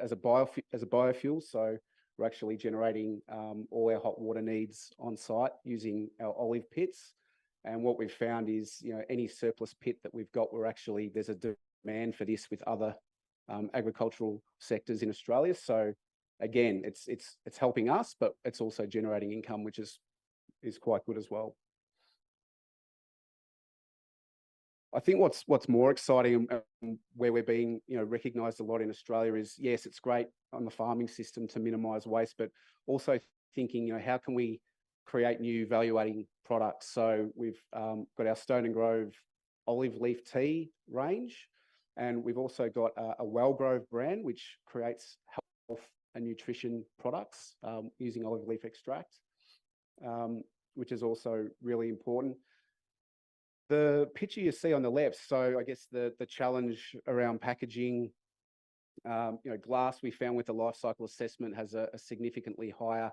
as a biofuel. So we're actually generating all our hot water needs on site using our olive pits. And what we've found is, you know, any surplus pit that we've got, there's a demand for this with other agricultural sectors in Australia. So again, it's helping us, but it's also generating income, which is quite good as well. I think what's more exciting and where we're being, you know, recognised a lot in Australia is, yes, it's great on the farming system to minimise waste, but also thinking, you know, how can we create new value-adding products? So we've got our Stone and Grove olive leaf tea range, and we've also got a Wellgrove brand, which creates health and nutrition products using olive leaf extract, which is also really important. The picture you see on the left, so I guess the challenge around packaging, you know, glass we found with the life cycle assessment has a significantly higher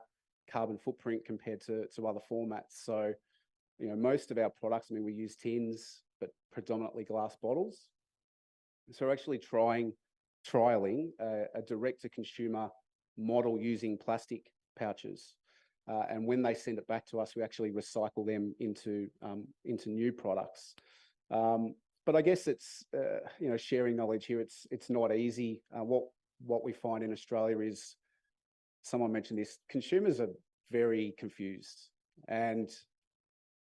carbon footprint compared to other formats. So, you know, most of our products, I mean, we use tins, but predominantly glass bottles. So we're actually trialing a direct-to-consumer model using plastic pouches. And when they send it back to us, we actually recycle them into new products. But I guess it's you know, sharing knowledge here. It's not easy. What we find in Australia is, someone mentioned this, consumers are very confused, and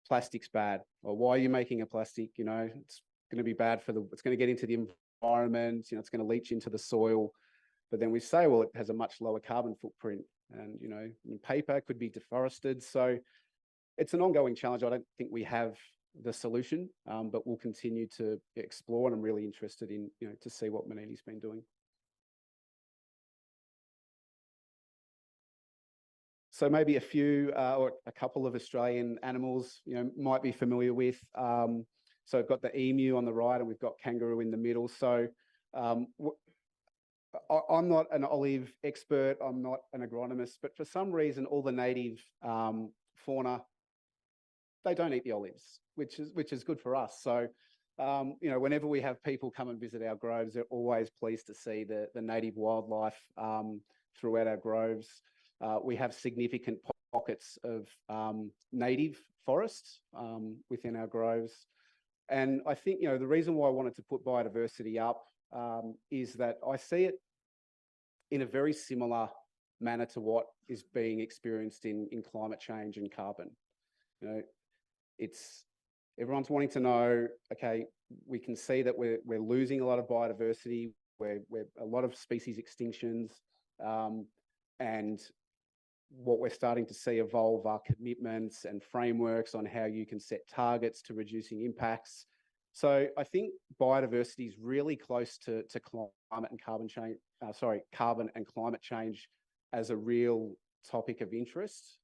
plastic's bad. Or why are you making a plastic? You know, it's going to be bad it's going to get into the environment. You know, it's going to leach into the soil. But then we say, well, it has a much lower carbon footprint. And, you know, paper could be deforested. So it's an ongoing challenge. I don't think we have the solution, but we'll continue to explore. And I'm really interested in, you know, to see what Manini's been doing. So maybe a few or a couple of Australian animals, you know, might be familiar with. So we've got the emu on the right, and we've got kangaroo in the middle. So I'm not an olive expert, I'm not an agronomist, but for some reason, all the native fauna they don't eat the olives, which is good for us. So, whenever we have people come and visit our groves, they're always pleased to see the native wildlife throughout our groves. We have significant pockets of native forests within our groves. And I think, the reason why I wanted to put biodiversity up is that I see it in a very similar manner to what is being experienced in climate change and carbon. Everyone's wanting to know, okay, we can see that we're losing a lot of biodiversity, we're a lot of species extinctions, and what we're starting to see evolve are commitments and frameworks on how you can set targets to reducing impacts. So I think biodiversity is really close to climate and carbon change. Carbon and climate change as a real topic of interest.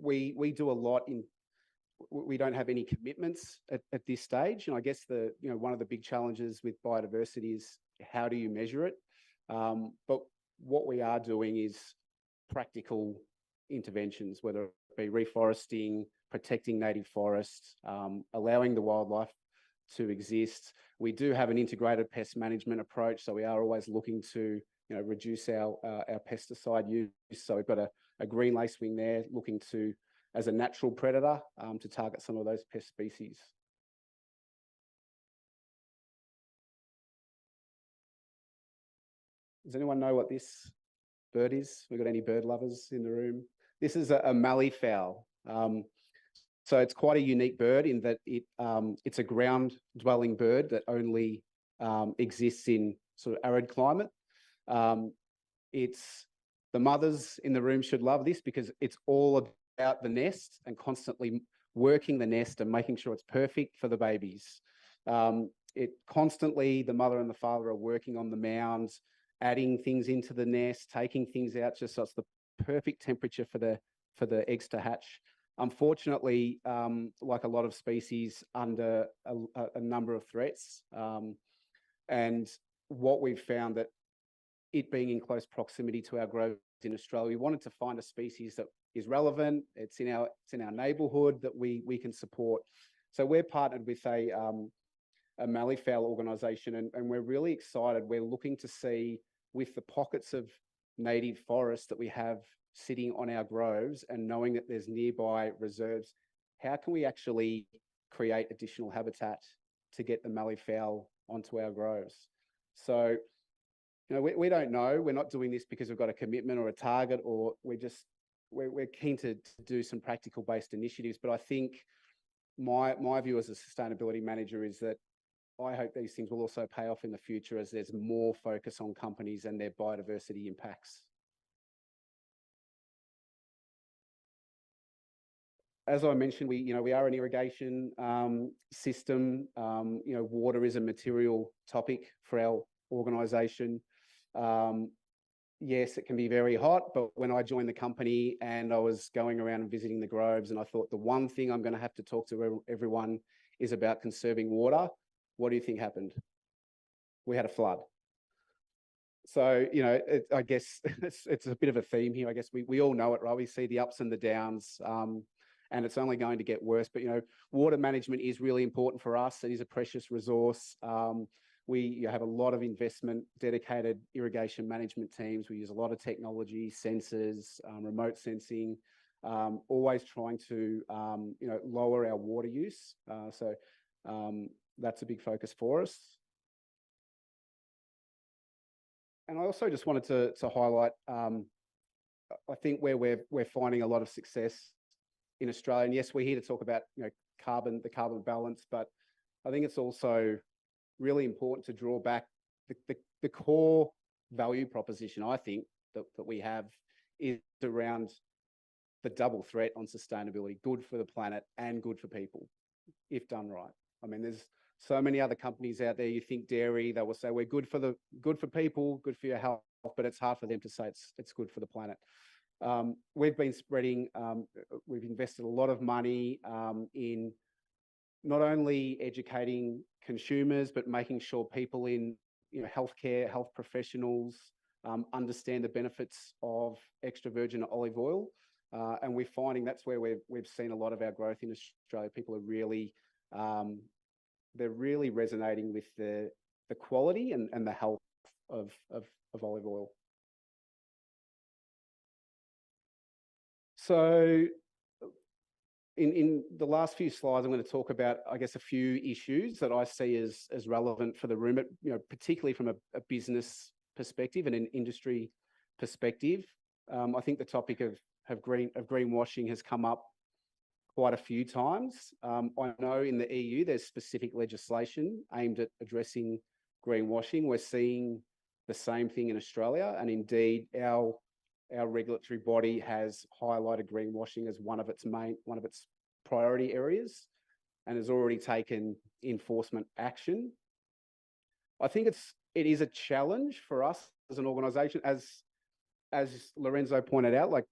We do a lot in. We don't have any commitments at this stage, and I guess one of the big challenges with biodiversity is how do you measure it? But what we are doing is practical interventions, whether it be reforesting, protecting native forests, allowing the wildlife to exist. We do have an integrated pest management approach, so we are always looking to reduce our pesticide use. So we've got a green lacewing there looking to, as a natural predator, to target some of those pest species. Does anyone know what this bird is? We got any bird lovers in the room? This is a malleefowl. So it's quite a unique bird in that it's a ground-dwelling bird that only exists in sort of arid climate. The mothers in the room should love this because it's all about the nest and constantly working the nest and making sure it's perfect for the babies. The mother and the father are working on the mounds, adding things into the nest, taking things out just so it's the perfect temperature for the eggs to hatch. Unfortunately, like a lot of species, under a number of threats. And what we've found that it being in close proximity to our groves in Australia, we wanted to find a species that is relevant. It's in our neighbourhood that we can support. So we're partnered with a malleefowl organisation, and we're really excited. We're looking to see, with the pockets of native forest that we have sitting on our groves and knowing that there's nearby reserves, how can we actually create additional habitat to get the malleefowl onto our groves? So, we don't know. We're not doing this because we've got a commitment or a target, or we're keen to do some practical based initiatives. But I think my view as a sustainability manager is that I hope these things will also pay off in the future as there's more focus on companies and their biodiversity impacts. As I mentioned, we are an irrigation system. Water is a material topic for our organisation. Yes, it can be very hot, but when I joined the company and I was going around and visiting the groves, and I thought the one thing I'm going to have to talk to everyone is about conserving water, what do you think happened? We had a flood. So, I guess it's a bit of a theme here. I guess we all know it, right? We see the ups and the downs, and it's only going to get worse. But, water management is really important for us. It is a precious resource. We have a lot of investment, dedicated irrigation management teams. We use a lot of technology, sensors, remote sensing, always trying to, lower our water use. So that's a big focus for us. And I also just wanted to highlight, I think where we're finding a lot of success in Australia. And yes, we're here to talk about the carbon balance, but I think it's also really important to draw back the core value proposition, I think, that we have is around the double threat on sustainability, good for the planet and good for people, if done right. I mean, there's so many other companies out there. You think dairy, they will say we're good for people, good for your health, but it's hard for them to say it's good for the planet. We've been spreading, we've invested a lot of money in not only educating consumers, but making sure people in healthcare, health professionals understand the benefits of extra virgin olive oil. And we're finding that's where we've seen a lot of our growth in Australia. People are really, they're really resonating with the quality and the health of olive oil. So in the last few slides, I'm going to talk about, I guess, a few issues that I see as relevant for the room, particularly from a business perspective and an industry perspective. I think the topic of greenwashing has come up quite a few times. I know in the EU, there's specific legislation aimed at addressing greenwashing. We're seeing the same thing in Australia, and indeed our regulatory body has highlighted greenwashing as one of its priority areas and has already taken enforcement action. I think it is a challenge for us as an organisation, as Lorenzo pointed out. Like,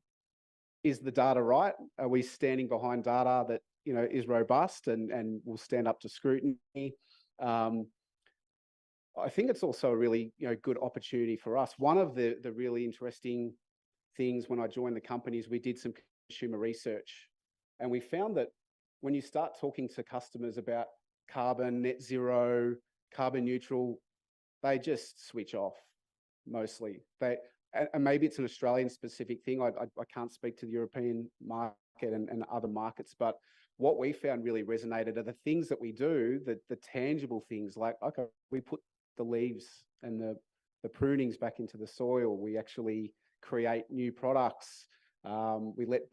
is the data right? Are we standing behind data that is robust and will stand up to scrutiny? I think it's also a really good opportunity for us. One of the really interesting things when I joined the company is we did some consumer research, and we found that when you start talking to customers about carbon, net zero, carbon neutral, they just switch off mostly. And maybe it's an Australian specific thing. I can't speak to the European market and other markets, but what we found really resonated are the things that we do, the tangible things like, okay, we put the leaves and the prunings back into the soil. We actually create new products. We let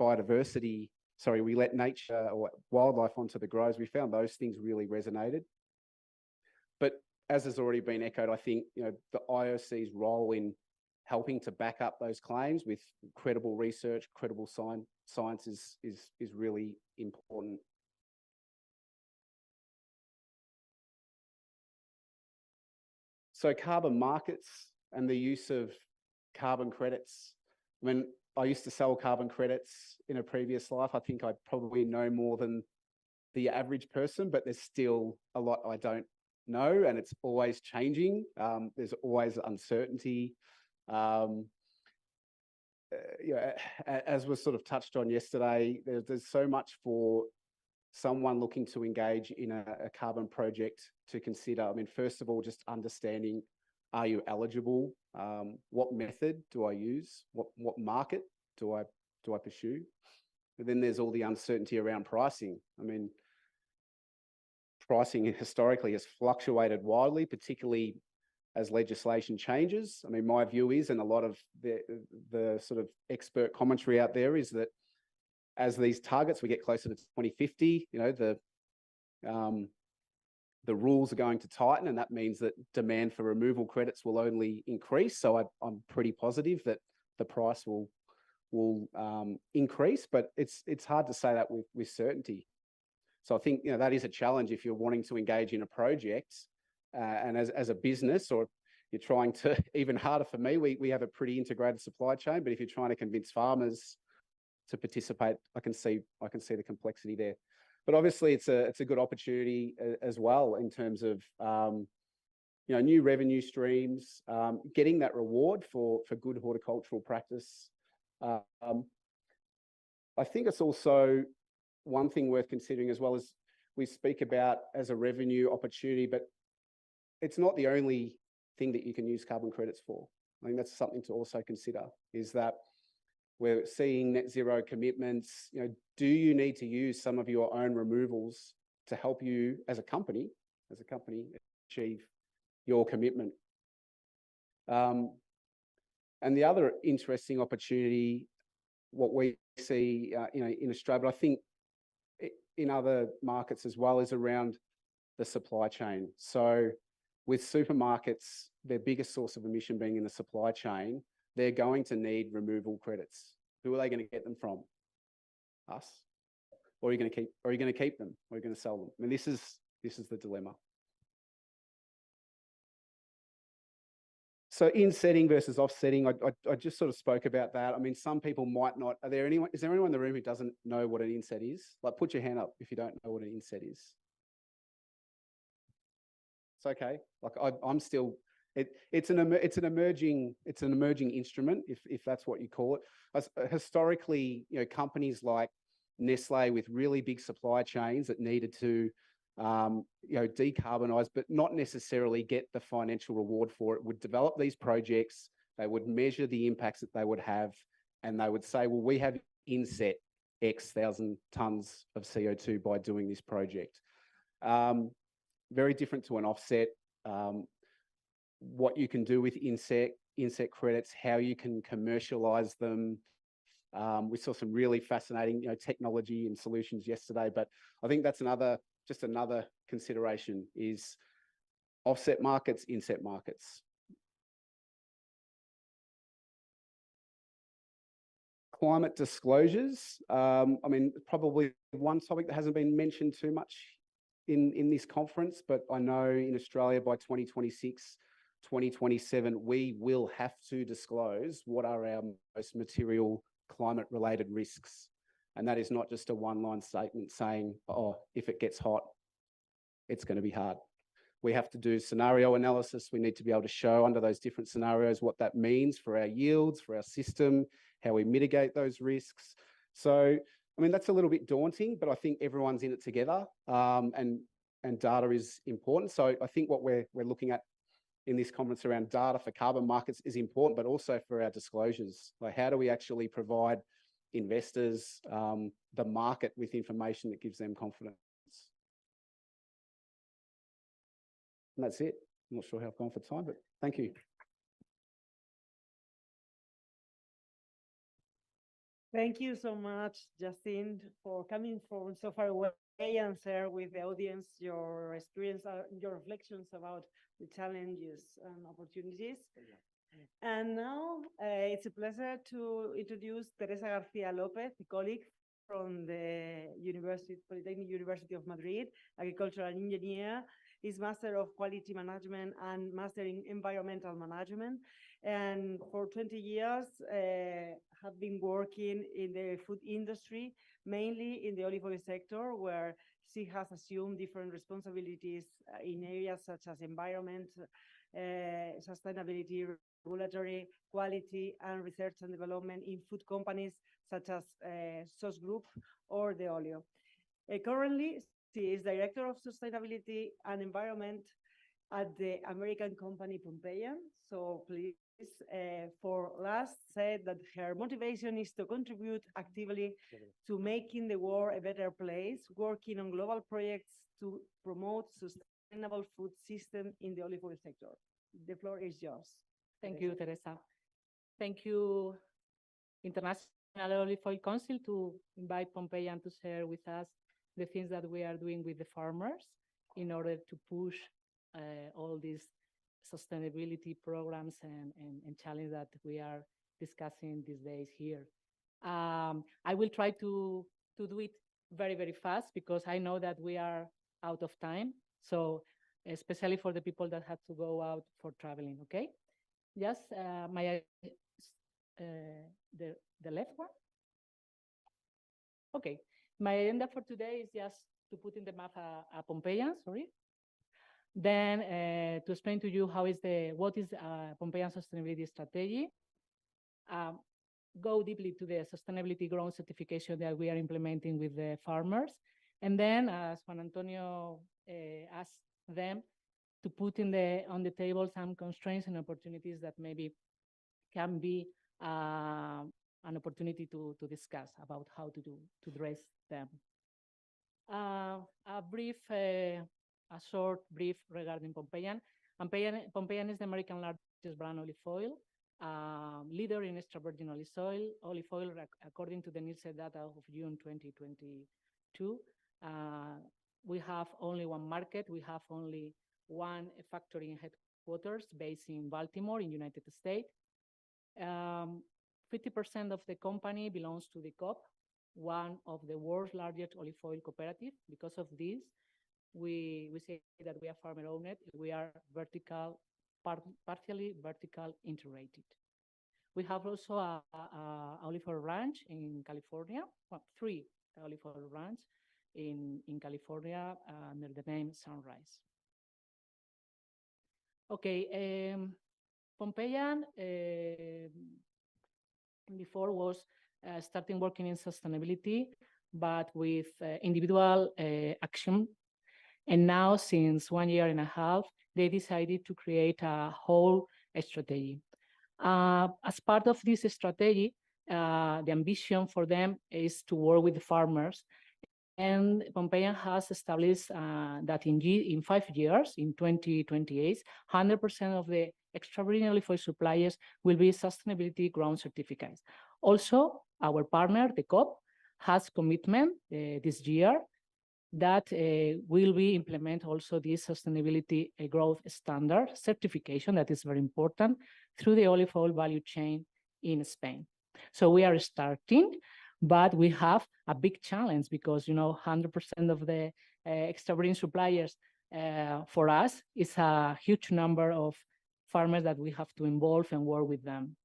nature or wildlife onto the grows. We found those things really resonated. But as has already been echoed, I think the IOC's role in helping to back up those claims with credible research, credible science is really important. So carbon markets and the use of carbon credits. I mean, I used to sell carbon credits in a previous life. I think I probably know more than the average person, but there's still a lot I don't know, and it's always changing. There's always uncertainty. As was sort of touched on yesterday, there's so much for someone looking to engage in a carbon project to consider. I mean, first of all, just understanding, are you eligible? What method do I use? What market do I pursue? And then there's all the uncertainty around pricing. I mean, pricing historically has fluctuated wildly, particularly as legislation changes. I mean, my view is, and a lot of the sort of expert commentary out there is that as these targets, we get closer to 2050, the rules are going to tighten, and that means that demand for removal credits will only increase. So I'm pretty positive that the price will increase, but it's hard to say that with certainty. So I think that is a challenge if you're wanting to engage in a project, and as a business, or you're trying to, even harder for me, we have a pretty integrated supply chain, but if you're trying to convince farmers to participate, I can see the complexity there. But obviously, it's a good opportunity as well in terms of new revenue streams, getting that reward for good horticultural practice. I think it's also one thing worth considering as well, as we speak about as a revenue opportunity, but it's not the only thing that you can use carbon credits for. I think that's something to also consider, is that we're seeing net zero commitments. Do you need to use some of your own removals to help you as a company achieve your commitment? And the other interesting opportunity, what we see in Australia, but I think in other markets as well, is around the supply chain. So with supermarkets, their biggest source of emission being in the supply chain, they're going to need removal credits. Who are they going to get them from? Us? Or are you going to keep them? Or are you going to sell them? I mean, this is the dilemma. So insetting versus offsetting, I just sort of spoke about that. I mean, some people might not. Is there anyone in the room who doesn't know what an inset is? Like, put your hand up if you don't know what an inset is. It's okay. Like, I'm still it's an emerging instrument, if that's what you call it. Historically, companies like Nestle with really big supply chains that needed to decarbonize, but not necessarily get the financial reward for it, would develop these projects. They would measure the impacts that they would have, and they would say, well, we have inset X thousand tons of CO2 by doing this project. Very different to an offset. What you can do with inset credits, how you can commercialize them. We saw some really fascinating technology and solutions yesterday, but I think that's just another consideration is offset markets, inset markets. Climate disclosures. I mean, probably one topic that hasn't been mentioned too much in this conference, but I know in Australia by 2026, 2027, we will have to disclose what are our most material climate-related risks. And that is not just a one-line statement saying, oh, if it gets hot, it's going to be hard. We have to do scenario analysis. We need to be able to show under those different scenarios what that means for our yields, for our system, how we mitigate those risks. So, I mean, that's a little bit daunting, but I think everyone's in it together, and data is important. So I think what we're looking at in this conference around data for carbon markets is important, but also for our disclosures. Like, how do we actually provide investors, the market, with information that gives them confidence? And that's it. I'm not sure how I've gone for time, but thank you. Thank you so much, Justin, for coming from so far away and share with the audience your experience, your reflections about the challenges and opportunities. And now it's a pleasure to introduce Teresa García López, a colleague from the Polytechnic University of Madrid, agricultural engineer. Is Master of Quality Management and Master in Environmental Management. And for 20 years, have been working in the food industry, mainly in the olive oil sector, where she has assumed different responsibilities in areas such as environment, sustainability, regulatory, quality, and research and development in food companies such as Sauce Group or the Olio. Currently, she is Director of Sustainability and Environment at the American company Pompeian. So please, for last, said that her motivation is to contribute actively to making the world a better place, working on global projects to promote sustainable food system in the olive oil sector. The floor is yours. Thank you, Teresa. Thank you, International Olive Oil Council, to invite Pompeian to share with us the things that we are doing with the farmers in order to push all these sustainability programs and challenges that we are discussing these days here. I will try to do it very, very fast because I know that we are out of time. So especially for the people that have to go out for traveling, okay? Just the left one. Okay. My agenda for today is just to put in the map a Pompeian, sorry. Then to explain to you what is Pompeian sustainability strategy. Go deeply to the sustainability ground certification that we are implementing with the farmers. And then, as Juan Antonio asked them, to put on the table some constraints and opportunities that maybe can be an opportunity to discuss about how to address them. A short brief regarding Pompeian. Pompeian is the American largest brand olive oil, leader in extra virgin olive oil, according to the Nielsen data of June 2022. We have only one market. We have only one factory in headquarters based in Baltimore in United States. 50% of the company belongs to the COP, one of the world's largest olive oil cooperative. Because of this, we say that we are farmer owned. We are partially vertical integrated. We have also a olive oil ranch in California, well, 3 olive oil ranch in California under the name Sunrise. Okay, Pompeian before was starting working in sustainability, but with individual action. And now, since 1.5 years, they decided to create a whole strategy. As part of this strategy, the ambition for them is to work with the farmers. And Pompeian has established that in 5 years, in 2028, 100% of the extra virgin olive oil suppliers will be sustainability ground certificates. Also, our partner, the COP, has commitment this year that will be implement also this sustainability growth standard certification that is very important through the olive oil value chain in Spain. So we are starting, but we have a big challenge because 100% of the extra virgin suppliers for us is a huge number of farmers that we have to involve and work with them.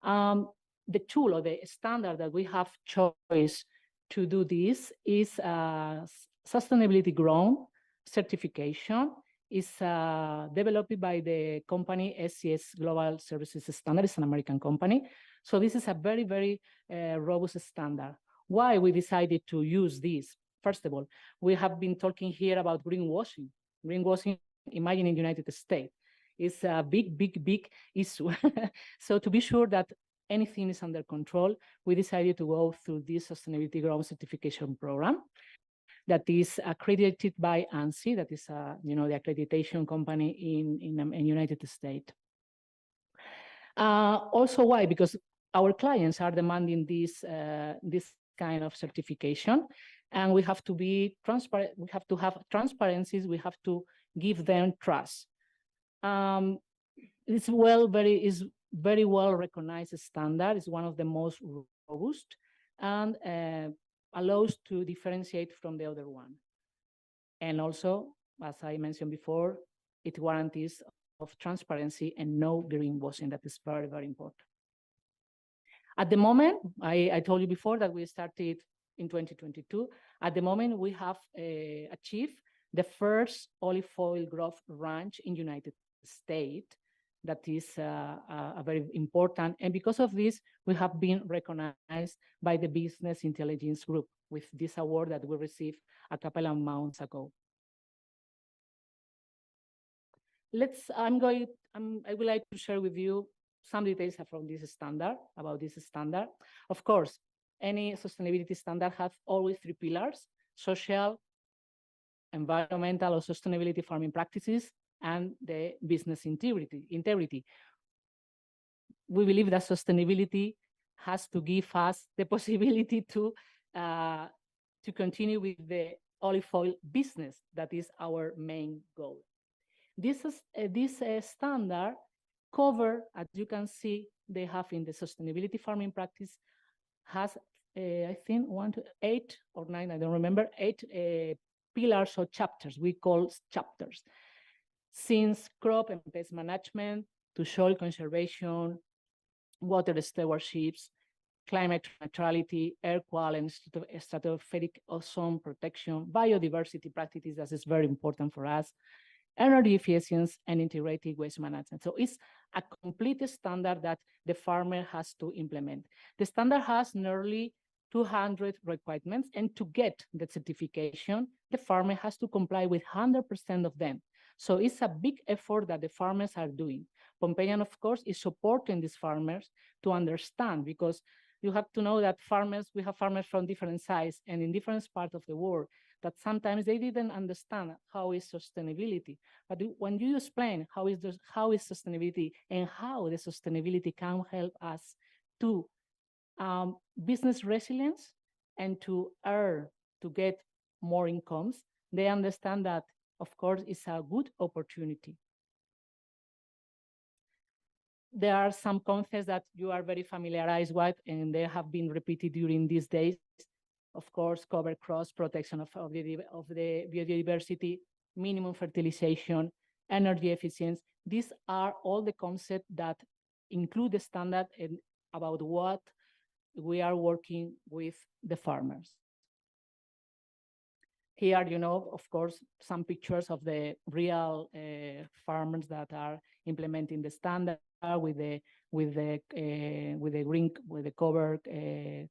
The tool or the standard that we have choice to do this is sustainability ground certification. Is developed by the company SCS Global Services Standard. It's an American company. So this is a very, very robust standard. Why we decided to use this? First of all, we have been talking here about greenwashing. Greenwashing, imagine in the United States, is a big, big, big issue. So to be sure that anything is under control, we decided to go through this sustainability ground certification program that is accredited by ANSI, that is the accreditation company in United States. Also, why? Because our clients are demanding this kind of certification, and we have to be transparent. We have to have transparencies. We have to give them trust. It's very well recognized standard. It's one of the most robust and allows to differentiate from the other one. And also, as I mentioned before, it guarantees of transparency and no greenwashing. That is very, very important. At the moment, I told you before that we started in 2022. At the moment, we have achieved the first olive oil growth range in United States. That is a very important. And because of this, we have been recognized by the Business Intelligence Group with this award that we received a couple of months ago. I would like to share with you some details from this standard, about this standard. Of course, any sustainability standard has always 3 pillars: social, environmental or sustainability farming practices, and the business integrity. We believe that sustainability has to give us the possibility to continue with the olive oil business. That is our main goal. This standard cover, as you can see, they have in the sustainability farming practice, has I think 8 or 9, I don't remember, 8 pillars or chapters. We call chapters. Since crop and pest management to soil conservation, water stewardship, climate neutrality, air quality, and stratospheric ozone protection, biodiversity practices, that is very important for us, energy efficiency, and integrated waste management. So it's a complete standard that the farmer has to implement. The standard has nearly 200 requirements, and to get the certification, the farmer has to comply with 100% of them. So it's a big effort that the farmers are doing. Pompeian, of course, is supporting these farmers to understand, because you have to know that we have farmers from different sizes and in different parts of the world, that sometimes they didn't understand how is sustainability. But when you explain how is sustainability and how the sustainability can help us to business resilience and to get more incomes, they understand that, of course, it's a good opportunity. There are some concepts that you are very familiarized with, and they have been repeated during these days. Of course, cover crops, protection of the biodiversity, minimum fertilization, energy efficiency. These are all the concepts that include the standard and about what we are working with the farmers. Here, of course, some pictures of the real farmers that are implementing the standard with the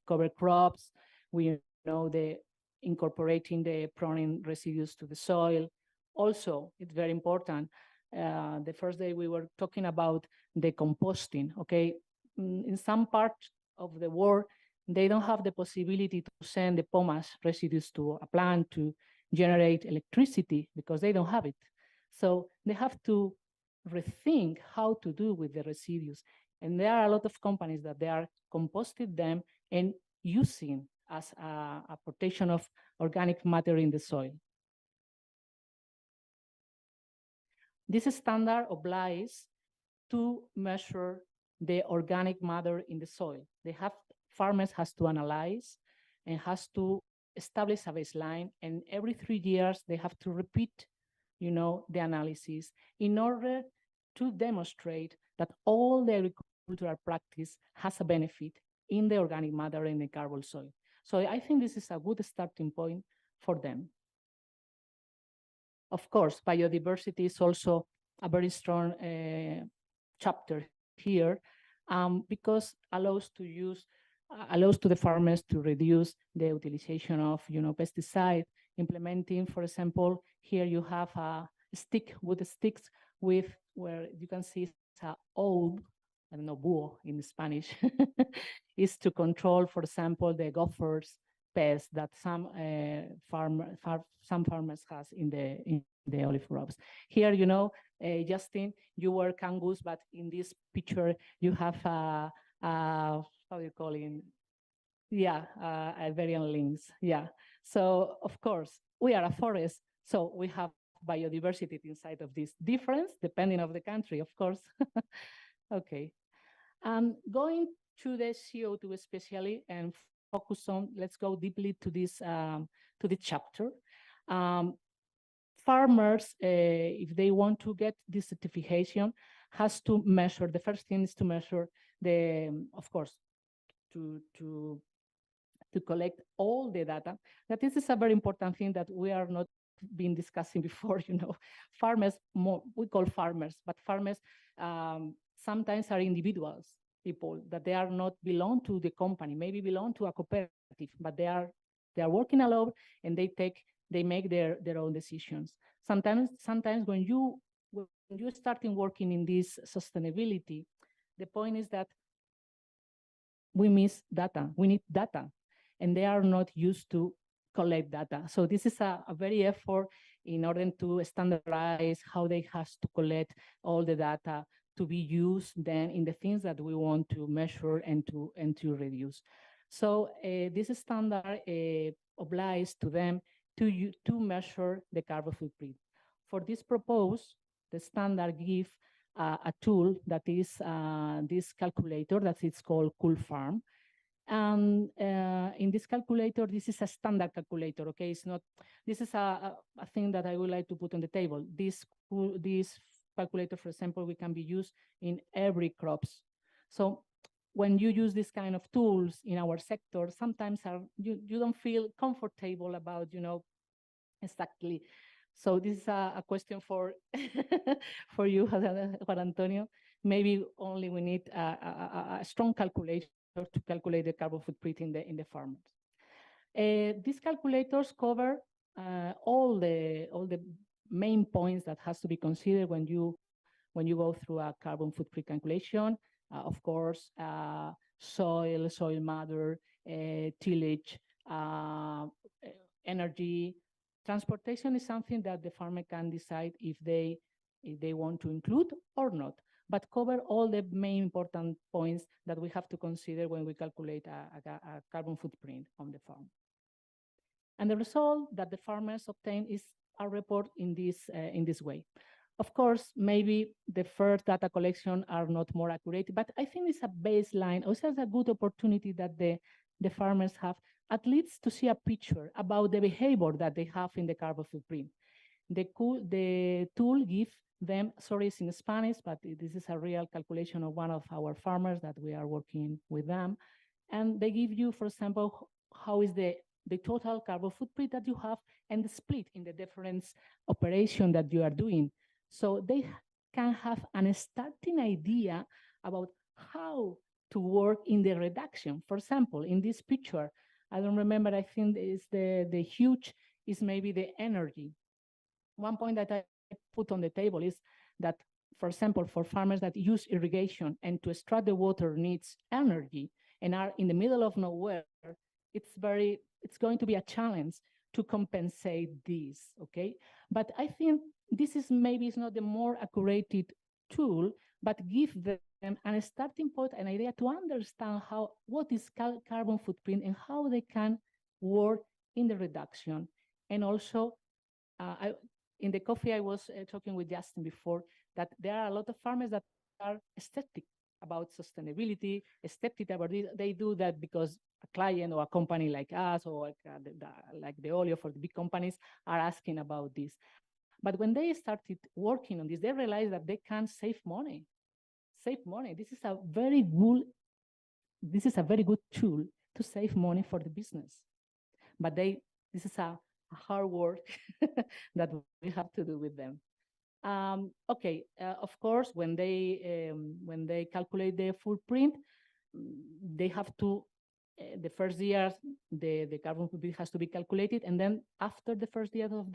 cover crops. We know the incorporating the pruning residues to the soil. Also, it's very important. The first day we were talking about the composting. Okay, in some parts of the world, they don't have the possibility to send the pomace residues to a plant to generate electricity because they don't have it. So they have to rethink how to do with the residues. And there are a lot of companies that they are composting them and using as a protection of organic matter in the soil. This standard obliges to measure the organic matter in the soil. Farmers has to analyze and has to establish a baseline, and every 3 years they have to repeat, the analysis in order to demonstrate that all the agricultural practice has a benefit in the organic matter in the carbon soil. So I think this is a good starting point for them. Of course, biodiversity is also a very strong chapter here, because allows to the farmers to reduce the utilization of pesticide, implementing, for example, here you have a stick with sticks with where you can see it's a old, I don't know, búho in Spanish, is to control, for example, the gophers pests that some farmers has in the olive groves. Here, Justin, you were Kangus, but in this picture you have how do you call it? Yeah, Iberian lynx. Yeah. So of course we are a forest, so we have biodiversity inside of this difference, depending of the country, of course. Okay. Going to the CO2 especially and focus on, let's go deeply to this chapter. Farmers, if they want to get this certification, has to measure, the first thing is to measure of course, to collect all the data. That this is a very important thing that we are not been discussing before. Farmers, we call farmers, but farmers sometimes are individuals, people that they are not belong to the company, maybe belong to a cooperative, but they are working alone and they make their own decisions. Sometimes when you starting working in this sustainability, the point is that we miss data. We need data, and they are not used to collect data. So this is a very effort in order to standardize how they have to collect all the data to be used then in the things that we want to measure and to reduce. So this standard obliges to them to measure the carbon footprint. For this purpose, the standard gives a tool that is this calculator that is called CoolFarm. And in this calculator, this is a standard calculator, okay? It's not, this is a thing that I would like to put on the table. This calculator, for example, we can be used in every crops. So when you use this kind of tools in our sector, sometimes you don't feel comfortable about, exactly. So this is a question for for you, Juan Antonio. Maybe only we need a strong calculator to calculate the carbon footprint in the farmers. These calculators cover all the main points that has to be considered when you go through a carbon footprint calculation. Of course, soil matter, tillage, energy. Transportation is something that the farmer can decide if they want to include or not, but cover all the main important points that we have to consider when we calculate a carbon footprint on the farm. And the result that the farmers obtain is a report in this way. Of course, maybe the first data collection are not more accurate, but I think it's a baseline, also a good opportunity that the farmers have at least to see a picture about the behavior that they have in the carbon footprint. The tool gives them, sorry, it's in Spanish, but this is a real calculation of one of our farmers that we are working with them. And they give you, for example, how is the the total carbon footprint that you have and the split in the different operation that you are doing. So they can have a starting idea about how to work in the reduction. For example, in this picture, I don't remember, I think it's the huge is maybe the energy. One point that I put on the table is that, for example, for farmers that use irrigation and to extract the water needs energy and are in the middle of nowhere, it's going to be a challenge to compensate this, okay? But I think this is maybe it's not the more accurate tool, but give them a starting point, an idea to understand what is carbon footprint and how they can work in the reduction. And also, in the coffee, I was talking with Justin before that there are a lot of farmers that are skeptic about sustainability, skeptic about this. They do that because a client or a company like us or like the Olio for the big companies are asking about this. But when they started working on this, they realized that they can save money. Save money. This is a very good tool to save money for the business. But this is a hard work that we have to do with them. Of course, when they calculate their footprint, they have to, the first year, the carbon footprint has to be calculated, and then after the first year of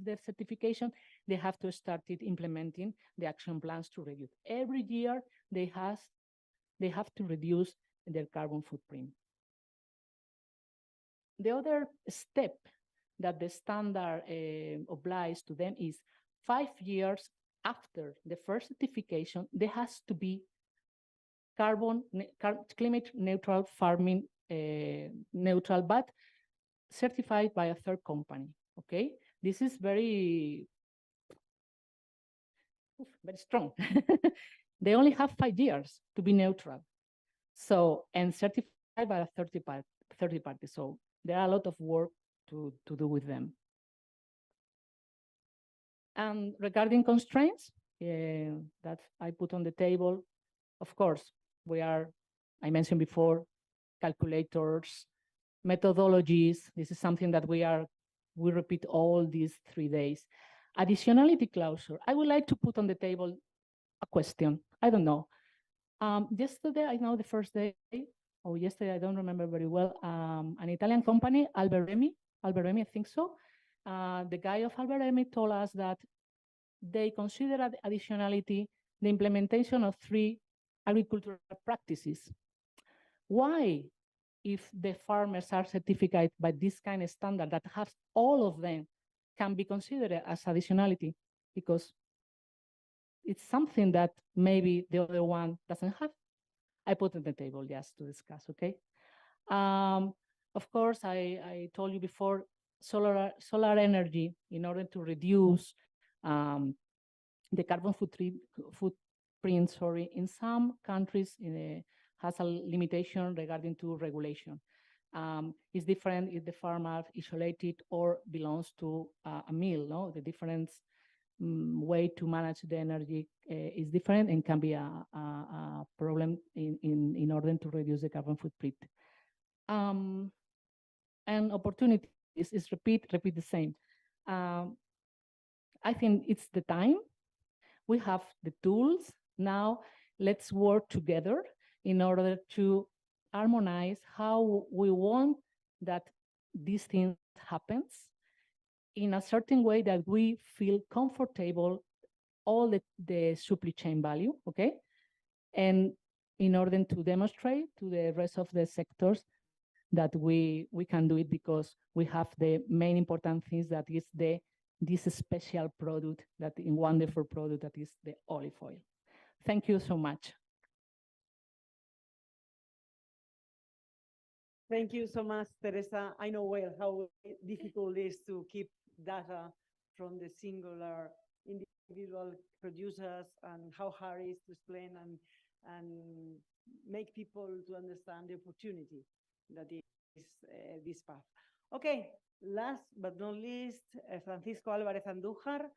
the certification, they have to start implementing the action plans to reduce. Every year, they have to reduce their carbon footprint. The other step that the standard obliges to them is 5 years after the first certification, there has to be climate neutral farming neutral, but certified by a third company. Okay, this is very strong. They only have 5 years to be neutral. So, and certified by a third party. So there are a lot of work to do with them. And regarding constraints that I put on the table, of course, I mentioned before, calculators, methodologies. This is something that we repeat all these 3 days. Additionality clause. I would like to put on the table a question. I don't know. Yesterday, I know the first day, or yesterday, I don't remember very well, an Italian company, Alberemi, I think so. The guy of Alberemi told us that they consider additionality the implementation of 3 agricultural practices. Why, if the farmers are certified by this kind of standard that has all of them, can be considered as additionality? Because it's something that maybe the other one doesn't have. I put on the table just to discuss, okay? Of course, I told you before, solar energy, in order to reduce the carbon footprint, in some countries has a limitation regarding to regulation. It's different if the farm are isolated or belongs to a mill, no? The different way to manage the energy is different and can be a problem in order to reduce the carbon footprint. And opportunities is repeat the same. I think it's the time. We have the tools. Now let's work together in order to harmonize how we want that these things happens in a certain way that we feel comfortable all the supply chain value, okay? And in order to demonstrate to the rest of the sectors that we can do it because we have the main important things that is this special product, that wonderful product that is the olive oil. Thank you so much. Thank you so much, Teresa. I know well how difficult it is to keep data from the singular individual producers and how hard it is to explain and make people to understand the opportunity that is this path. Okay, last but not least, Francisco Álvarez Andújar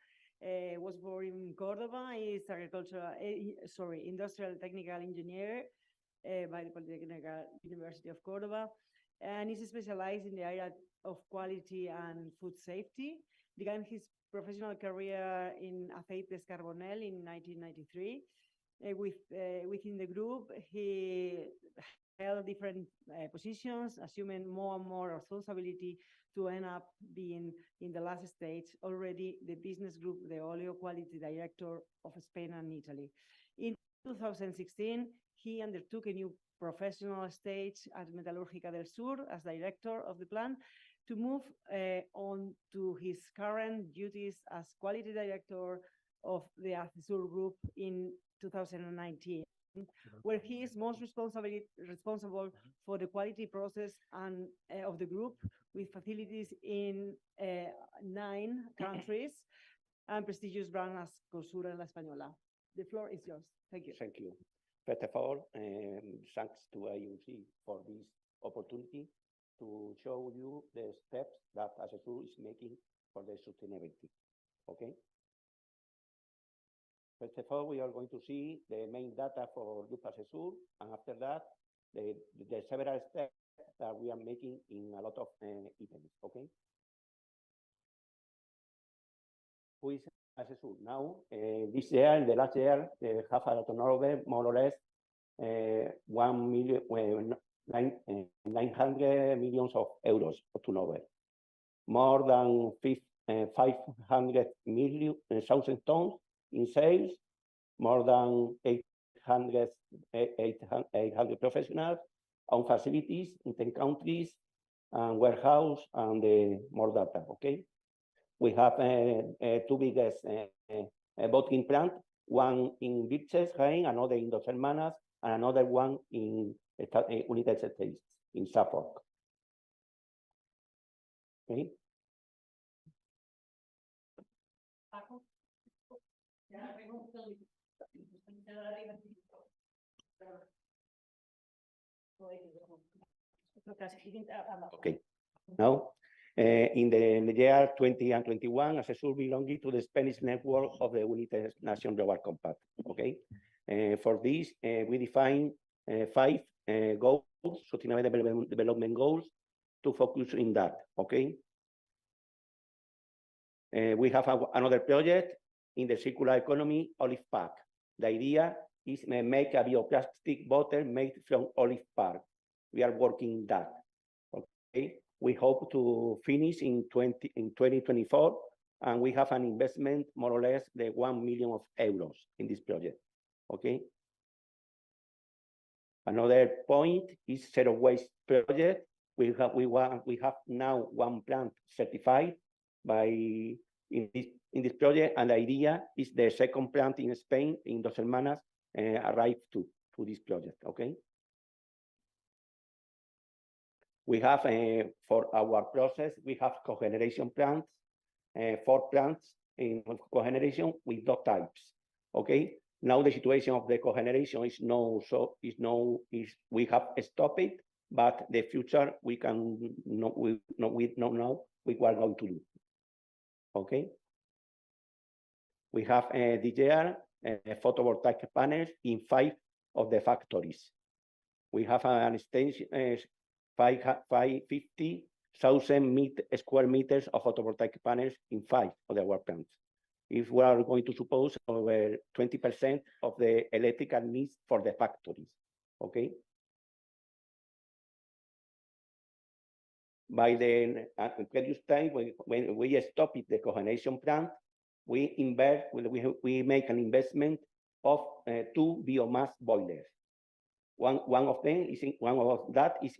was born in Córdoba. He is industrial technical engineer by the Polytechnic University of Córdoba. and is specialized in the area of quality and food safety. Began his professional career in Aceites Carbonell in 1993. Within the group, he held different positions, assuming more and more responsibility to end up being, in the last stage, already the business group, the Oleo Quality Director of Spain and Italy. In 2016, he undertook a new professional stage at Metalúrgica del Sur as director of the plant to move on to his current duties as quality director of the Acesur Group in 2019, where he is most responsible for the quality process and of the group, with facilities in 9 countries and prestigious brands as Cosura and La Española. The floor is yours. Thank you. Thank you. First of all, thanks to IUC for this opportunity to show you the steps that Acesur is making for the sustainability. Okay. First of all, we are going to see the main data for Group Acesur, and after that, the several steps that we are making in a lot of items. Okay. Who is Acesur now? This year, in the last year, have a turnover more or less 900 million of euros of turnover, more than 500,000 tons in sales, more than 800 professionals, on facilities in 10 countries, and warehouse, and more data. Okay, we have 2 biggest bottling plant, one in Vilches, Jaén, another in Dos Hermanas, and another one in United States, in Suffolk. Okay. Okay. Now, in the year 20 and 21, Acesur belonging to the Spanish network of the International Global Compact. Okay. For this, we define 5 goals, sustainable development goals, to focus in that. Okay. We have another project in the circular economy, olive pack. The idea is make a bioplastic bottle made from olive pack. We are working that. Okay. We hope to finish in 2024, and we have an investment more or less the 1 million euros in this project. Okay. Another point is zero waste project. We have now 1 plant certified in this project, and the idea is the second plant in Spain, in Dos Hermanas, arrive to this project. Okay. We have for our process, we have cogeneration plants, 4 plants in cogeneration with dot types. Okay. Now the situation of the cogeneration we have stopped it, but the future we can we don't know we are going to do. Okay. We have this year photovoltaic panels in 5 of the factories. We have an extension 50,000 square meters of photovoltaic panels in 5 of our plants. If we are going to suppose over 20% of the electrical needs for the factories. Okay. By the previous time, when we stopped the cogeneration plant, we make an investment of 2 biomass boilers. One of them is in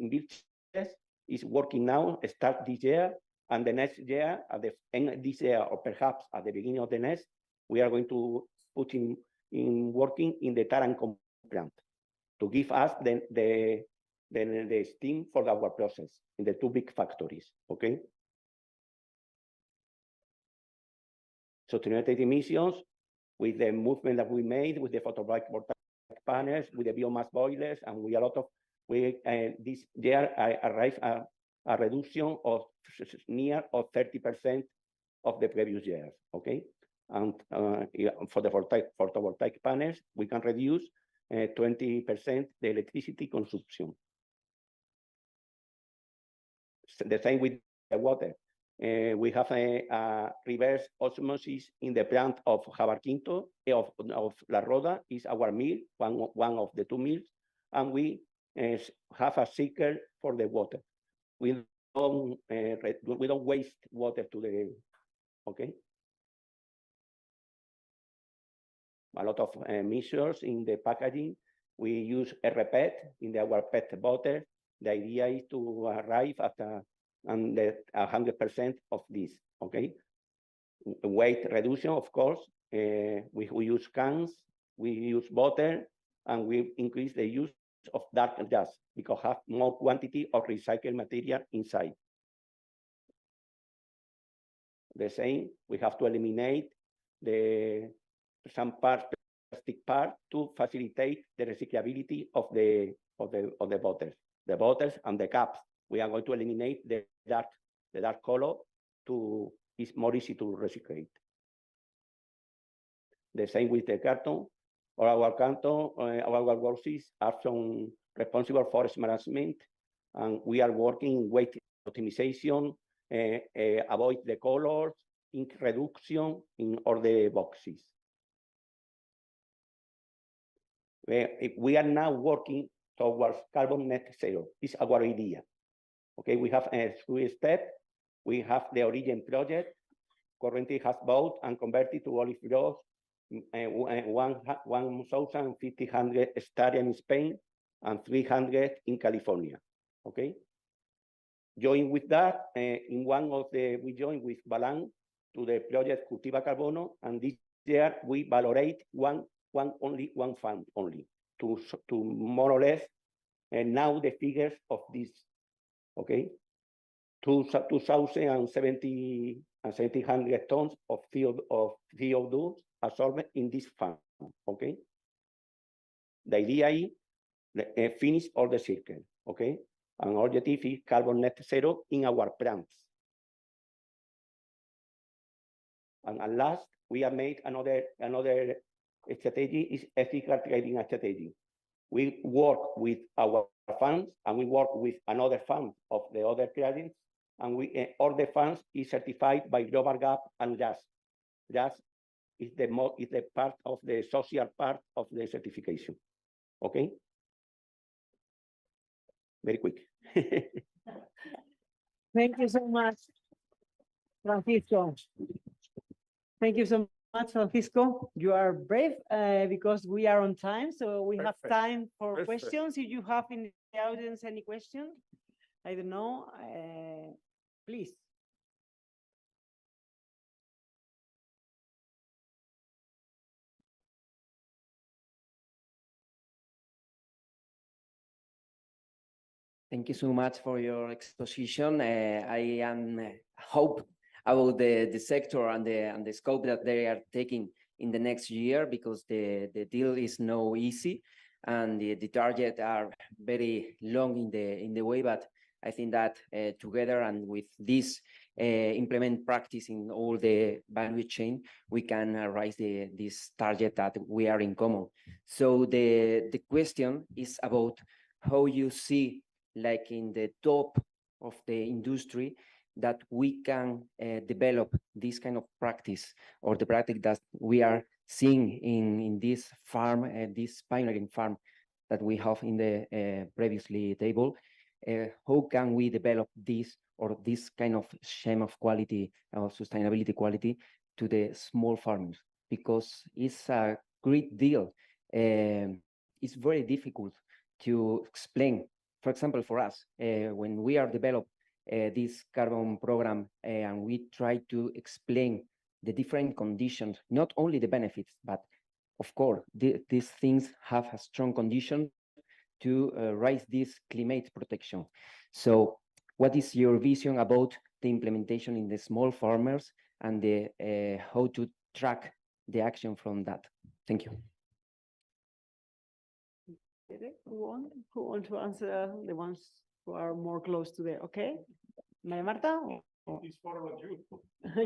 Vilches, is working now, start this year, and the next year, at the end of this year, or perhaps at the beginning of the next, we are going to put in working in the Tarancón plant to give us the steam for our process in the 2 big factories. Okay. Sustainability emissions, with the movement that we made with the photovoltaic panels, with the biomass boilers, and with a lot of this year I arrived at a reduction of near of 30% of the previous years. Okay. And for the photovoltaic panels, we can reduce 20% the electricity consumption. the same with the water. We have a reverse osmosis in the plant of Jabarquinto, of La Roda is our mill, one of the two mills, and we have a cycle for the water. We don't waste water to the, okay? A lot of measures in the packaging. We use a PET in our PET bottle. The idea is to arrive at 100% of this, okay? Weight reduction, of course. We use cans, we use bottle, and we increase the use of dark gas because have more quantity of recycled material inside. The same, we have to eliminate some plastic part to facilitate the recyclability of the bottles. The bottles and the caps, we are going to eliminate the dark color to is more easy to recycle. The same with the carton. Our workers are from responsible forest management, and we are working weight optimization, avoid the colors, ink reduction in all the boxes. We are now working towards carbon net zero. It's our idea. Okay, we have a 3 step. We have the origin project, currently has bought and converted to olive groves 1,500 hectares in Spain and 300 in California. Okay. Join with that, we joined with Balan to the project Cultiva Carbono, and this year we valorate one fund only to more or less, and now the figures of this, okay, 2,700 tons of CO2 absorbed in this fund, okay. The idea is finish all the circle, okay, and objective is carbon net zero in our plants. And at last, we have made another strategy is ethical trading strategy. We work with our funds and we work with another fund of the other clients, and all the funds is certified by Global Gap and JAS. JAS is the part of the social part of the certification. Okay. Very quick. Thank you so much, Francisco. Thank you so much, Francisco. You are brave because we are on time, so we have time for questions. If you have in the audience any question, I don't know, please. Thank you so much for your exposition. I hope about the sector and the scope that they are taking in the next year, because the deal is no easy and the target are very long in the way. But I think that together and with this implement practice in all the value chain, we can raise this target that we are in common. So the question is about how you see, like in the top of the industry, that we can develop this kind of practice, or the practice that we are seeing in this farm, this pioneering farm that we have in the previously table. How can we develop this, or this kind of scheme of quality or sustainability quality to the small farmers? Because it's a great deal. It's very difficult to explain. For example, for us, when we are developing this carbon program and we try to explain the different conditions, not only the benefits, but of course, these things have a strong condition to raise this climate protection. So what is your vision about the implementation in the small farmers and the how to track the action from that? Thank you. Who want to answer the ones who are more close to the, okay? Maria Marta? It's for all of you.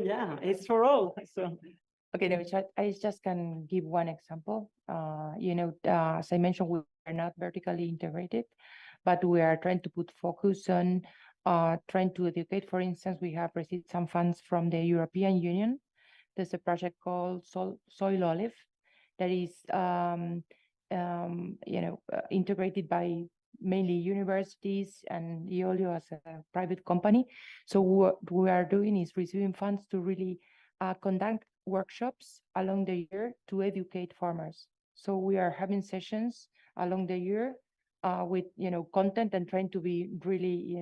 Yeah, it's for all. So. Okay, no, I just can give one example. As I mentioned, we are not vertically integrated, but we are trying to put focus on trying to educate. For instance, we have received some funds from the European Union. There's a project called Soil Olive that is integrated by mainly universities and Iolio as a private company. So what we are doing is receiving funds to really conduct workshops along the year to educate farmers. So we are having sessions along the year with content and trying to be really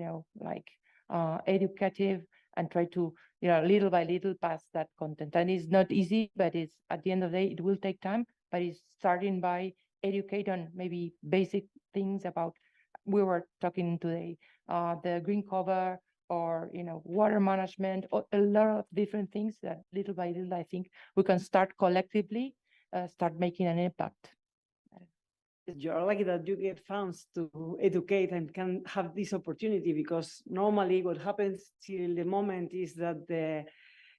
educative and try to little by little pass that content. And it's not easy, but it's at the end of the day it will take time. But it's starting by educate on maybe basic things about we were talking today, the green cover or water management, or a lot of different things that little by little I think we can start collectively start making an impact. You're lucky that you get funds to educate and can have this opportunity, because normally what happens till the moment is that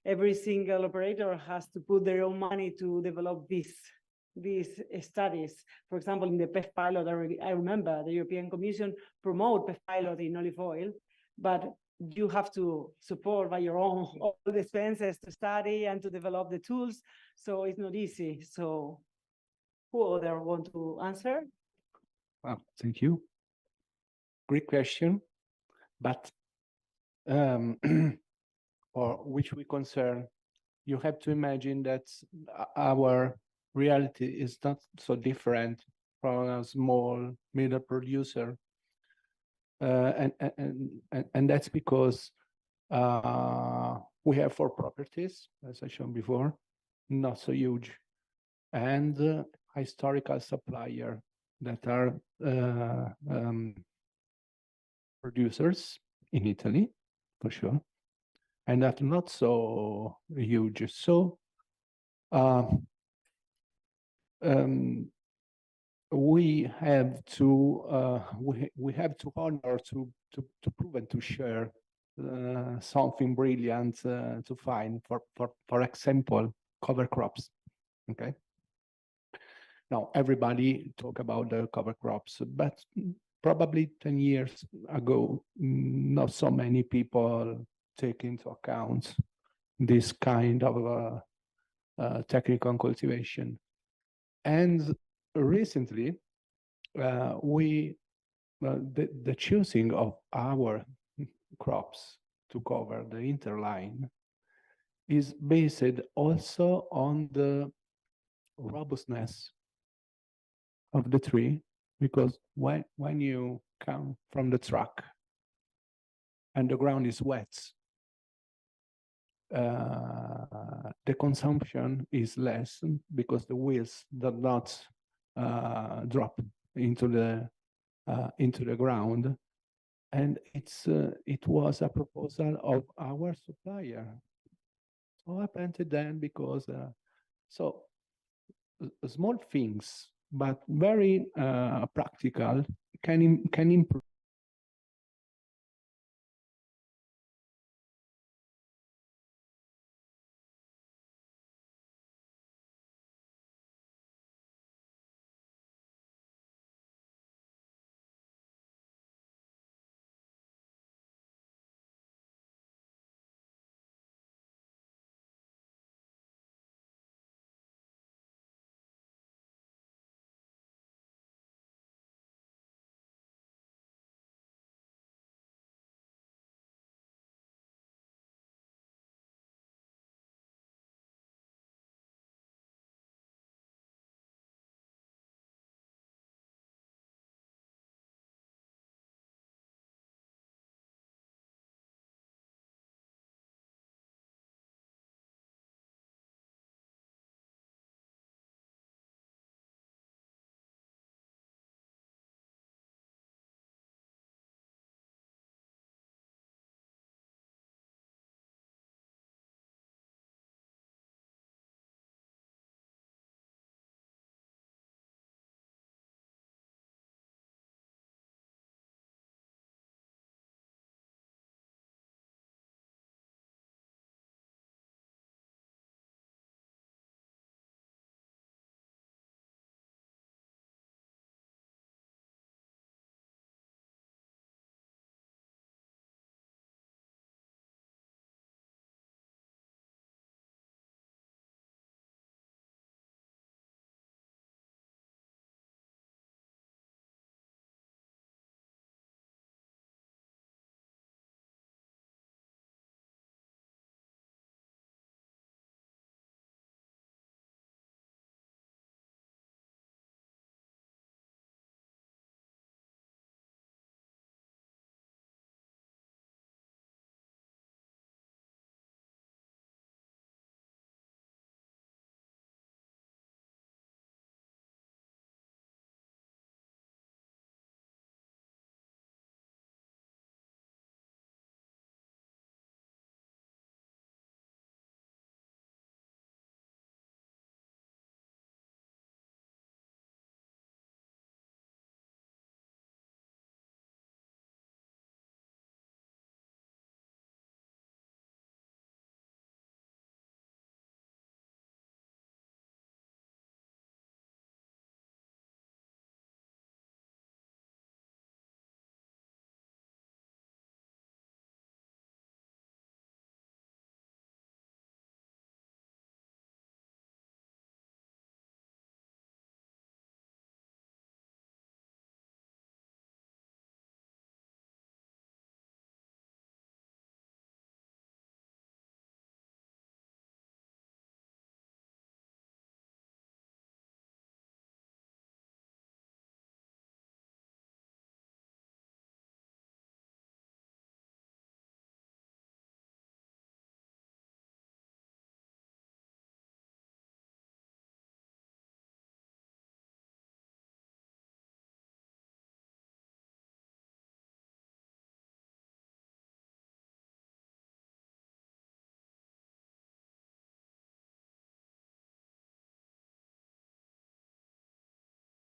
every single operator has to put their own money to develop these studies. For example, in the PEF pilot, I remember the European Commission promote PEF pilot in olive oil, but you have to support by your own all the expenses to study and to develop the tools. So it's not easy. So who other want to answer? Thank you. Great question, but for which we concern, you have to imagine that our reality is not so different from a small middle producer, and that's because we have 4 properties, as I shown before, not so huge, and historical supplier that are producers in Italy, for sure, and that not so huge. So we have to honor to prove and to share something brilliant to find for example cover crops. Okay. Now everybody talk about the cover crops, but probably 10 years ago, not so many people take into account this kind of technical cultivation. And recently, the choosing of our crops to cover the interline is based also on the robustness of the tree, because when you come from the truck and the ground is wet, the consumption is less because the wheels do not drop into the ground, and it was a proposal of our supplier. So I planted them because so small things, but very practical, can improve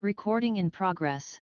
Recording in progress.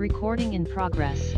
Recording in progress.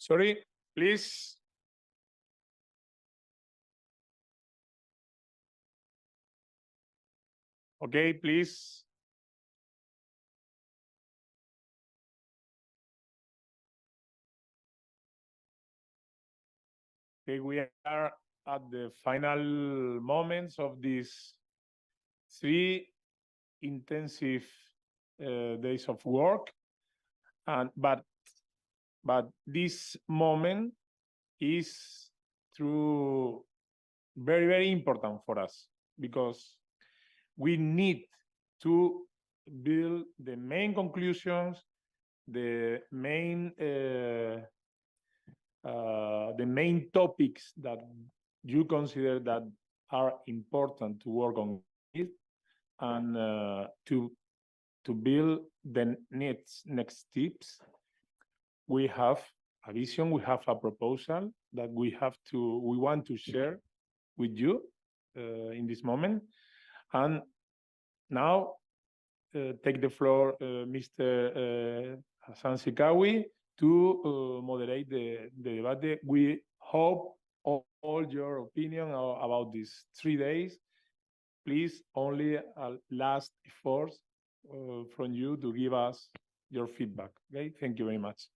Sorry, please. Okay, please. Okay, we are at the final moments of these 3 intensive days of work, and but this moment is through very important for us, because we need to build the main conclusions, the main topics that you consider that are important to work on it, and to build the next steps. We have a vision, we have a proposal that we want to share with you in this moment. And now take the floor, Mr. Hassan Sikawi, to moderate the debate. We hope all your opinion about these 3 days. Please, only a last effort from you to give us your feedback. Okay, thank you very much.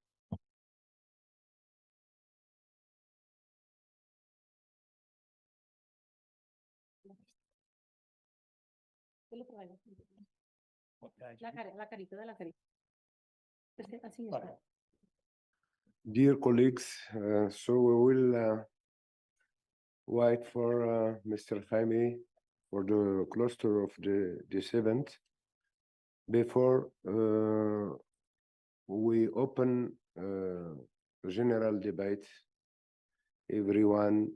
La carita de la carita. Así está. Dear colleagues, so we will wait for Mr. Jaime for the cluster of this event. Before we open general debate, everyone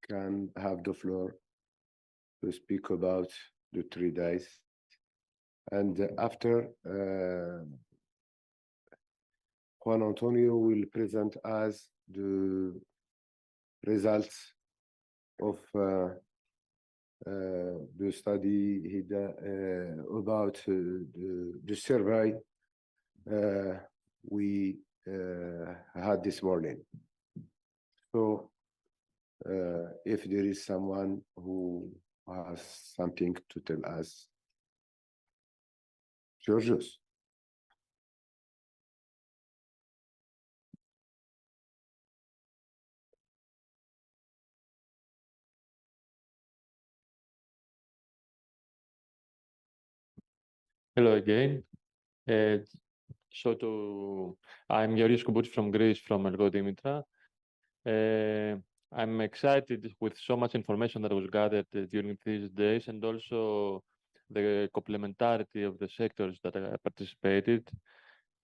can have the floor to speak about the 3 days. And after, Juan Antonio will present us the results of the study he did about the survey we had this morning. So if there is someone who has something to tell us, Georgios. Hello again. I'm Georgios Kouboutis from Greece, from Ergo Dimitra. I'm excited with so much information that was gathered during these days, and also the complementarity of the sectors that participated,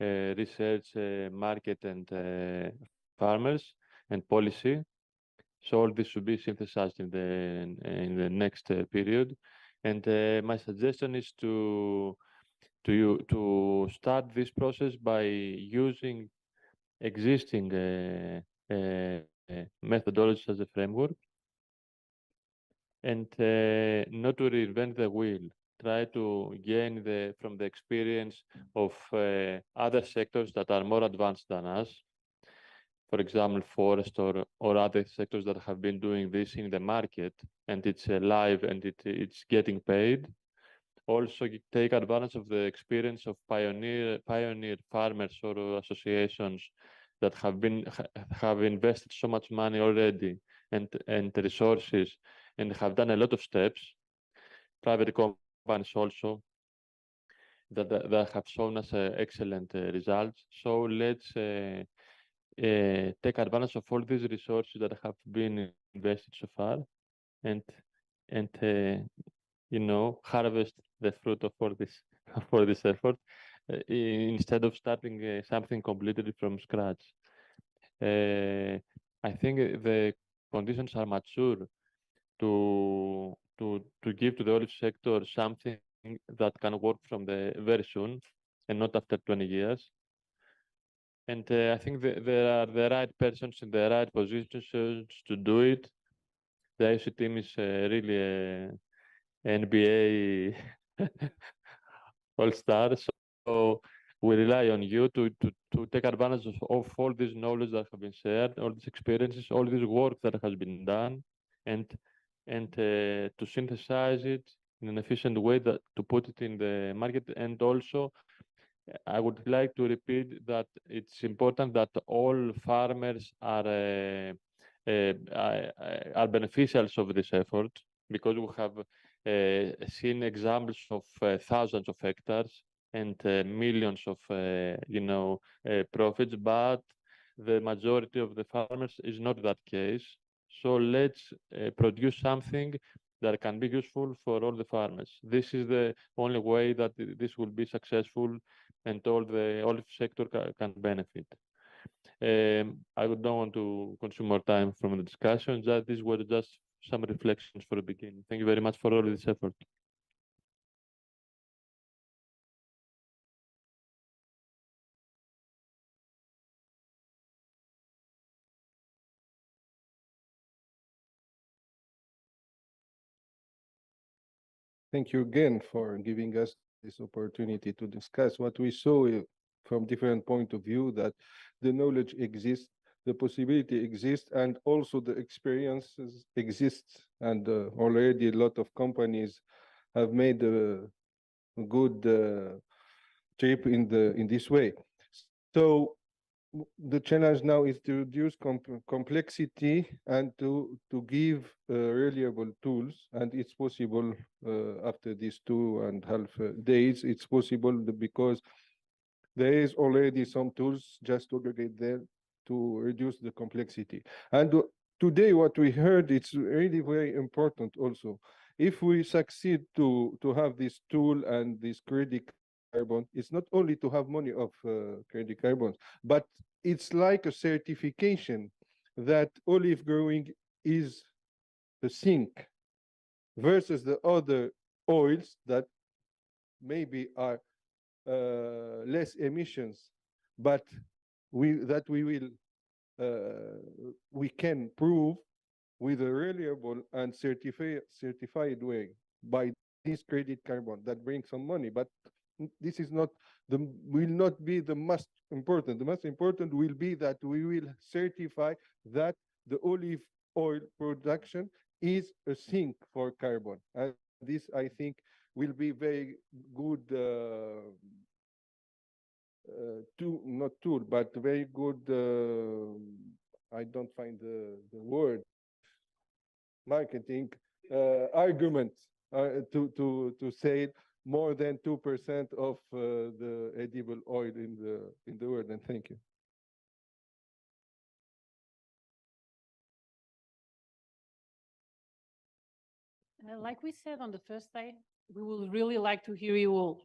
research, market, and farmers, and policy. So all this should be synthesized in the next period. And my suggestion is to start this process by using existing methodologies as a framework, and not to reinvent the wheel. Try to gain from the experience of other sectors that are more advanced than us. For example, forest or other sectors that have been doing this in the market, and it's live and it's getting paid. Also take advantage of the experience of pioneer farmers or associations that have invested so much money already and resources, and have done a lot of steps. Private companies also that have shown us excellent results. So let's take advantage of all these resources that have been invested so far, and harvest the fruit of all this for this effort, instead of starting something completely from scratch. I think the conditions are mature to give to the olive sector something that can work from the very soon, and not after 20 years. And I think there are the right persons in the right positions to do it. The IC team is really NBA all-star. So we rely on you to take advantage of all this knowledge that have been shared, all these experiences, all this work that has been done, and to synthesize it in an efficient way that to put it in the market. And also, I would like to repeat that it's important that all farmers are beneficiaries of this effort, because we have seen examples of thousands of hectares and millions of profits, but the majority of the farmers is not that case. So let's produce something that can be useful for all the farmers. This is the only way that this will be successful and all the olive sector can benefit. I don't want to consume more time from the discussion. That these were just some reflections for the beginning. Thank you very much for all this effort. Thank you again for giving us this opportunity to discuss what we saw from different point of view, that the knowledge exists, the possibility exists, and also the experiences exist. And already a lot of companies have made a good trip in this way. So the challenge now is to reduce complexity and to give reliable tools, and it's possible after these 2.5 days. It's possible because there is already some tools just already there to reduce the complexity. And today what we heard, it's really very important also. If we succeed to have this tool and this credit carbon, it's not only to have money of credit carbons, but it's like a certification that olive growing is a sink versus the other oils that maybe are less emissions, but we can prove with a reliable and certified way by this credit carbon that brings some money. But this is not will not be the most important. The most important will be that we will certify that the olive oil production is a sink for carbon. And this, I think, will be very good not tool, but very good, I don't find the word, marketing argument to say more than 2% of the edible oil in the world. And thank you. Like we said on the first day, we would really like to hear you all.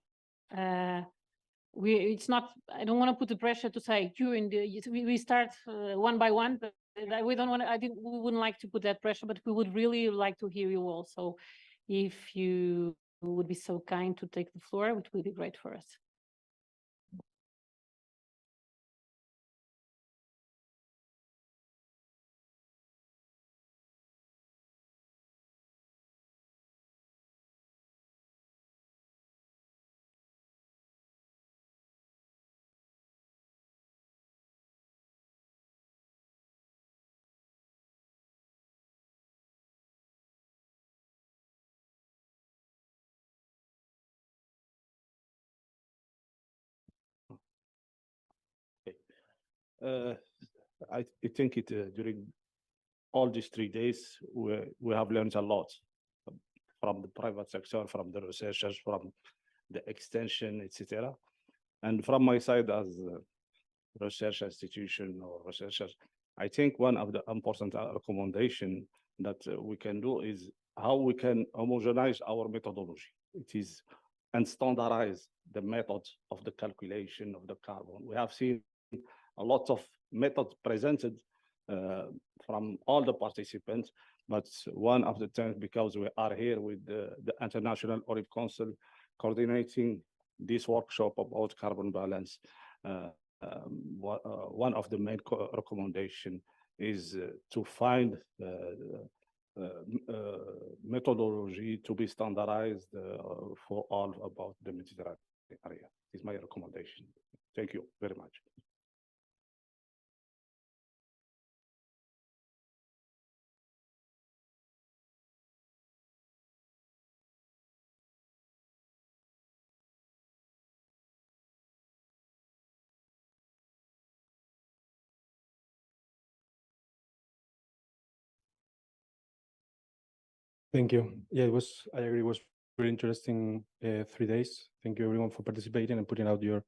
It's not, I don't want to put the pressure to say during we start one by one, but we don't want to, we wouldn't like to put that pressure, but we would really like to hear you all. So if you would be so kind to take the floor, it would be great for us. I think during all these 3 days, we have learned a lot from the private sector, from the researchers, from the extension, etc. And from my side as a research institution or researchers, I think one of the important recommendation that we can do is how we can homogenize our methodology. It is and standardize the method of the calculation of the carbon. We have seen a lot of methods presented from all the participants, but one of the things, because we are here with the International Olive Council coordinating this workshop about carbon balance, one of the main recommendation is to find methodology to be standardized for all about the Mediterranean. area. Is my recommendation. Thank you very much. Thank you. Yeah, I agree, it was very interesting 3 days. Thank you everyone for participating and putting out your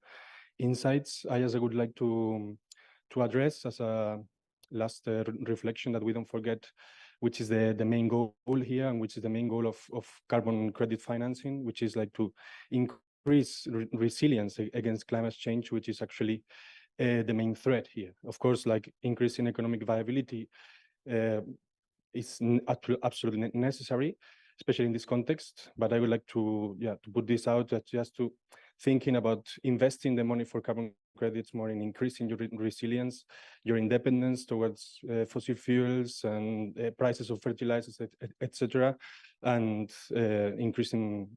insights. I would like to address as a last reflection that we don't forget, which is the main goal here, and which is the main goal of carbon credit financing, which is like to increase resilience against climate change, which is actually the main threat here. Of course, like increasing economic viability is absolutely necessary, especially in this context. But I would like to put this out, that just to thinking about investing the money for carbon credits more in increasing your resilience, your independence towards fossil fuels and prices of fertilizers, etc., and increasing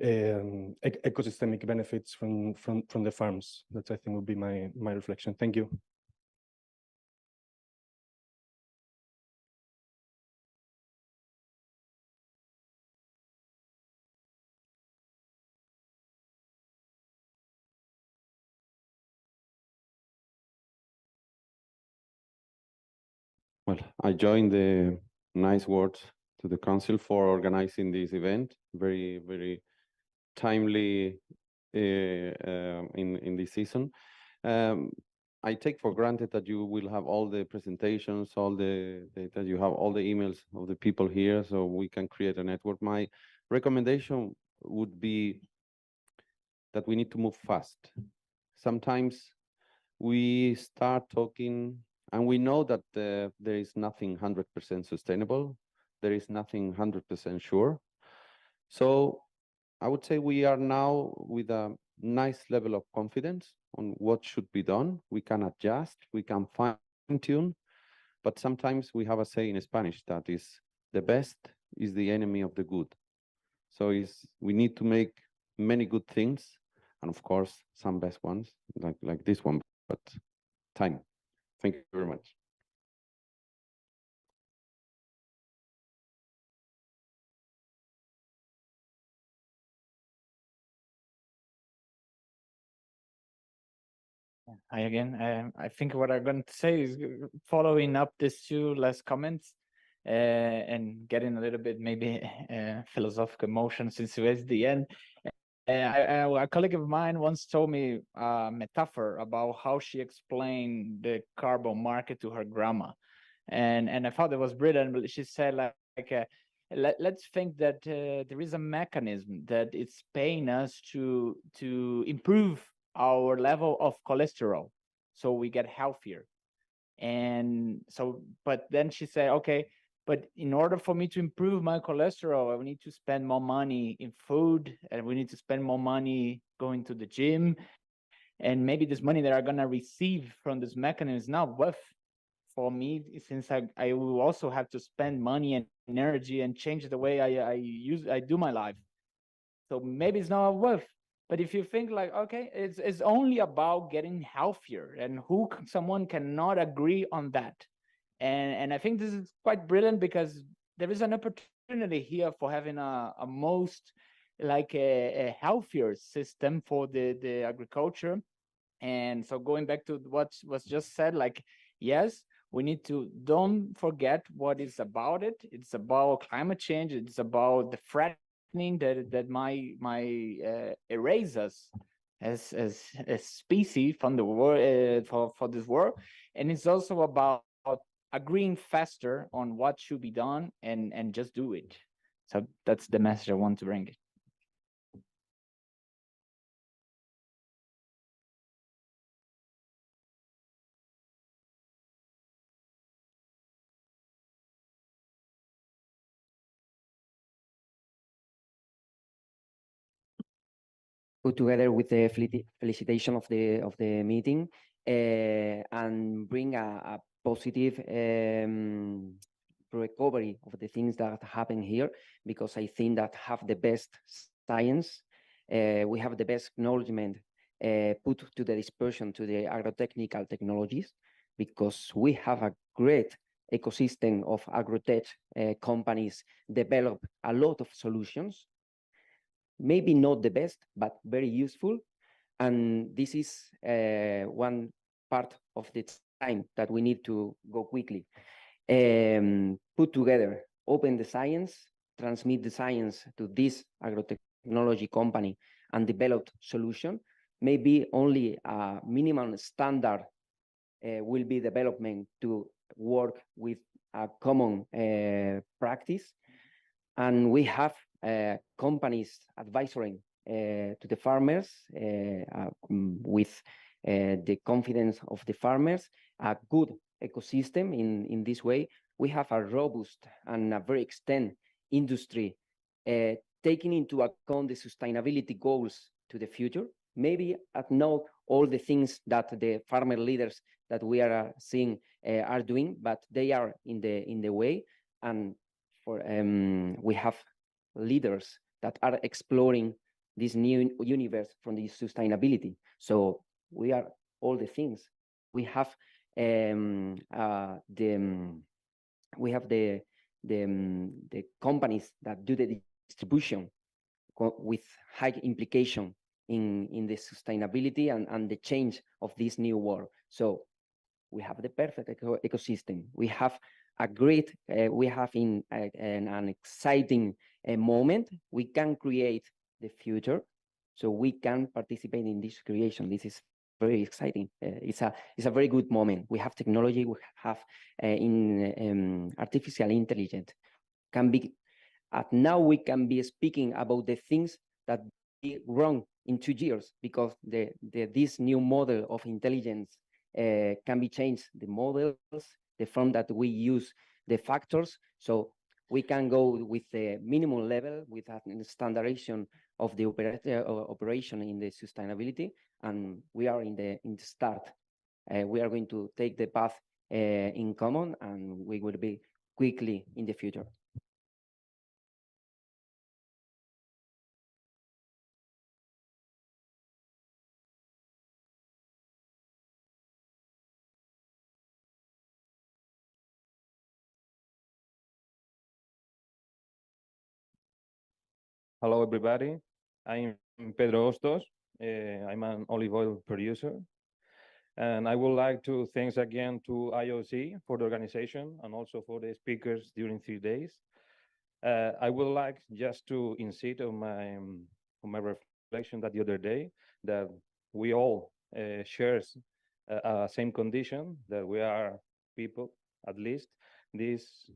ecosystemic benefits from the farms. That I think would be my reflection. Thank you. Well, I joined the nice words to the council for organizing this event. Very, very timely in this season. I take for granted that you will have all the presentations, that you have all the emails of the people here, so we can create a network. My recommendation would be that we need to move fast. Sometimes we start talking and we know that there is nothing 100% sustainable. There is nothing 100% sure. So I would say we are now with a nice level of confidence on what should be done. We can adjust, we can fine tune, but sometimes we have a say in Spanish that is the best is the enemy of the good. So we need to make many good things, and of course some best ones like this one, but time. Thank you very much. Hi again. I think what I'm going to say is following up these two last comments and getting a little bit maybe philosophical emotion since it's the end. A colleague of mine once told me a metaphor about how she explained the carbon market to her grandma, and I thought it was brilliant. But she said let's think that there is a mechanism that it's paying us to improve our level of cholesterol so we get healthier. And so, but then she said, okay, but in order for me to improve my cholesterol, I need to spend more money in food, and we need to spend more money going to the gym. And maybe this money that I'm gonna receive from this mechanism is not worth for me, since I will also have to spend money and energy and change the way I do my life. So maybe it's not worth. But if you think like, okay, it's only about getting healthier, and someone cannot agree on that. And I think this is quite brilliant, because there is an opportunity here for having a most like a healthier system for the agriculture. And so going back to what was just said, like, yes, we need to don't forget what is about it. It's about climate change. It's about the threatening that might erase us as a species from the world for this world. And it's also about agreeing faster on what should be done and just do it. So that's the message I want to bring. Put together with the felicitation of the meeting and bring a positive recovery of the things that happen here, because I think that have the best science we have the best acknowledgement put to the dispersion to the agrotechnical technologies, because we have a great ecosystem of agrotech companies develop a lot of solutions, maybe not the best, but very useful. And this is one part of the time that we need to go quickly. Put together, open the science, transmit the science to this agrotechnology company and develop solution. Maybe only a minimum standard will be development to work with a common practice. And we have companies advising to the farmers with the confidence of the farmers, a good ecosystem in this way. We have a robust and a very extended industry taking into account the sustainability goals to the future. Maybe not all the things that the farmer leaders that we are seeing are doing, but they are in the way. And for we have leaders that are exploring this new universe from the sustainability. So we are all the things. We have the companies that do the distribution with high implication in the sustainability and the change of this new world. So we have the perfect ecosystem. We have a great, we have in an exciting moment. We can create the future, so we can participate in this creation. This is very exciting. It's a very good moment. We have technology. We have in artificial intelligence. Can be now we can be speaking about the things that be wrong in 2 years, because this new model of intelligence can be changed. The models, the form that we use, the factors, so we can go with the minimum level with a standardization of the operation in the sustainability, and we are in the start. We are going to take the path in common, and we will be quickly in the future. Hello, everybody. I'm Pedro Hostos. I'm an olive oil producer. And I would like to thanks again to IOC for the organization and also for the speakers during 3 days. I would like just to insist on my reflection that the other day, that we all share same condition, that we are people, at least. This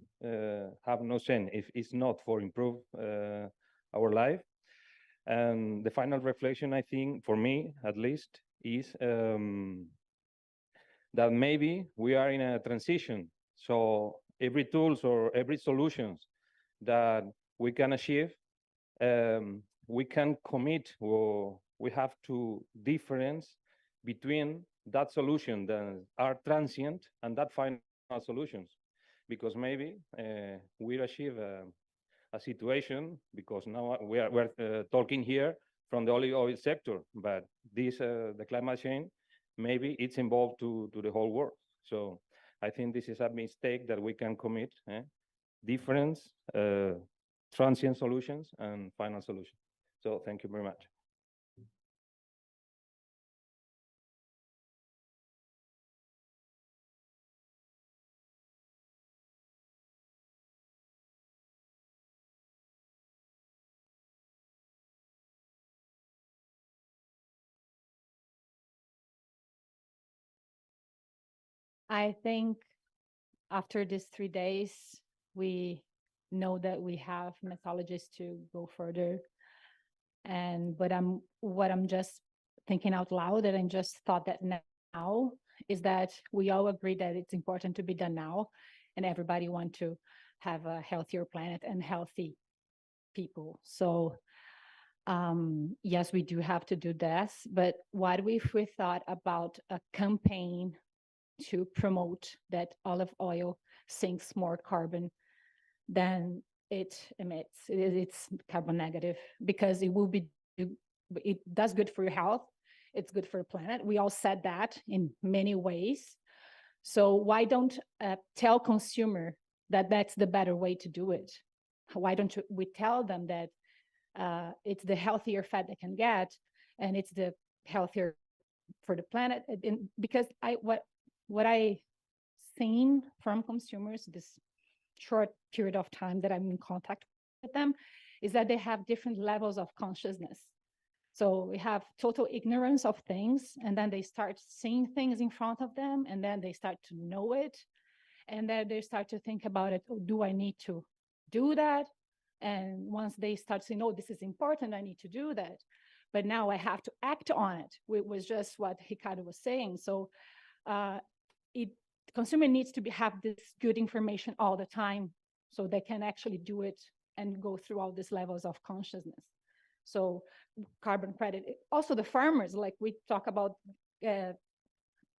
have no sense if it's not for improve our life. And the final reflection, I think, for me at least, is that maybe we are in a transition. So every tools or every solutions that we can achieve, we can commit, or we have to difference between that solution that are transient and that final solutions. Because maybe we achieve a situation, because now we're talking here from the olive oil sector, but this the climate change, maybe it's involved to the whole world. So I think this is a mistake that we can commit, difference, transient solutions and final solutions. So thank you very much. I think after these 3 days, we know that we have methodologies to go further. But what I'm just thinking out loud, and I just thought that now, is that we all agree that it's important to be done now, and everybody want to have a healthier planet and healthy people. So yes, we do have to do this, but what if we thought about a campaign to promote that olive oil sinks more carbon than it emits? It's carbon negative, because it will be it does good for your health. It's good for the planet. We all said that in many ways. So why don't tell consumer that that's the better way to do it? Why don't we tell them that it's the healthier fat they can get, and it's the healthier for the planet? Because what I seen from consumers this short period of time that I'm in contact with them is that they have different levels of consciousness. So we have total ignorance of things, and then they start seeing things in front of them, and then they start to know it, and then they start to think about it. Oh, do I need to do that? And once they start saying, oh, this is important, I need to do that. But now I have to act on it. It was just what Ricardo was saying. So consumer needs to have this good information all the time so they can actually do it and go through all these levels of consciousness. So carbon credit, also the farmers, like we talk about,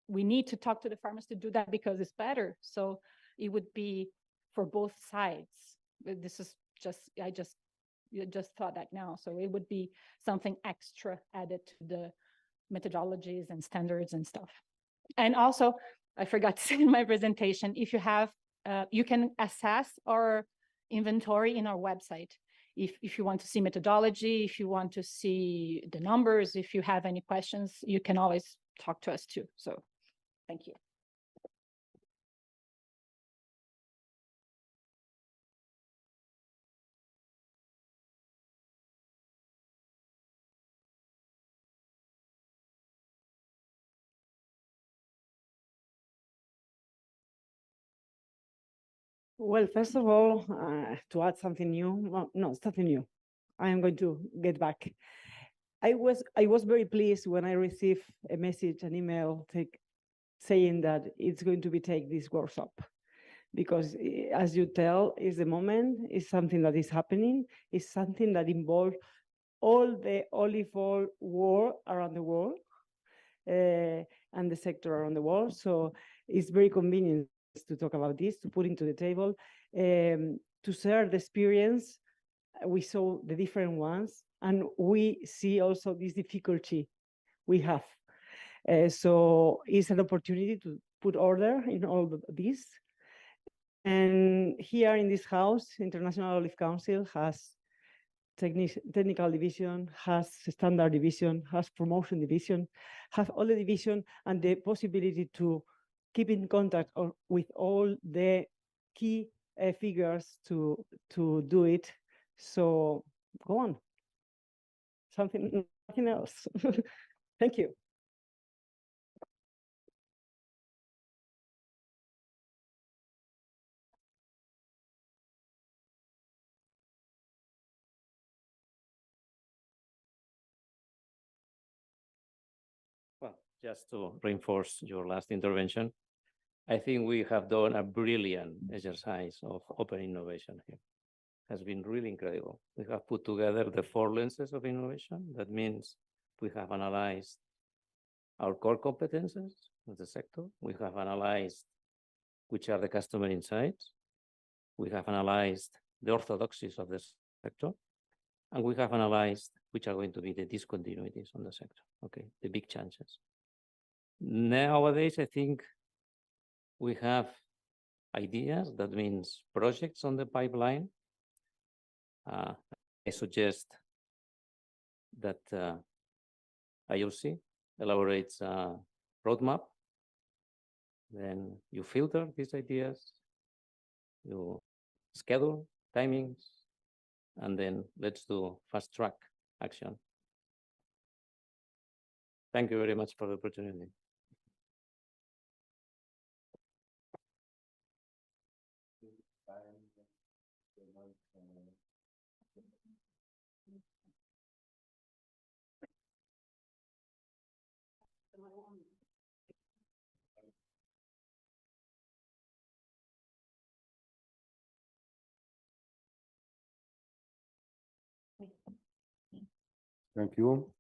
we need to talk to the farmers to do that because it's better. So it would be for both sides. This is I just thought that now. So it would be something extra added to the methodologies and standards and stuff. And also, I forgot to say in my presentation, if you have, you can assess our inventory in our website. If you want to see methodology, if you want to see the numbers, if you have any questions, you can always talk to us too. So thank you. Well, first of all, to add something new, well, no, something new. I am going to get back. I was very pleased when I received a message, an email saying that it's going to be take this workshop, because as you tell, is the moment, is something that is happening, is something that involves all the olive oil war around the world and the sector around the world. So it's very convenient to talk about this, to put into the table, to share the experience. We saw the different ones, and we see also this difficulty we have. So it's an opportunity to put order in all of this. And here in this house, International Olive Council has technical division, has standard division, has promotion division, have all the division and the possibility to keep in contact with all the key figures to do it. So go on. Nothing else. Thank you. Well, just to reinforce your last intervention, I think we have done a brilliant exercise of open innovation here. It has been really incredible. We have put together the 4 lenses of innovation. That means we have analyzed our core competences of the sector. We have analyzed which are the customer insights. We have analyzed the orthodoxies of the sector. And we have analyzed which are going to be the discontinuities on the sector, okay, the big changes. Nowadays, I think we have ideas, that means projects on the pipeline. I suggest that IOC elaborates a roadmap. Then you filter these ideas, you schedule timings, and then let's do fast track action. Thank you very much for the opportunity. Thank you.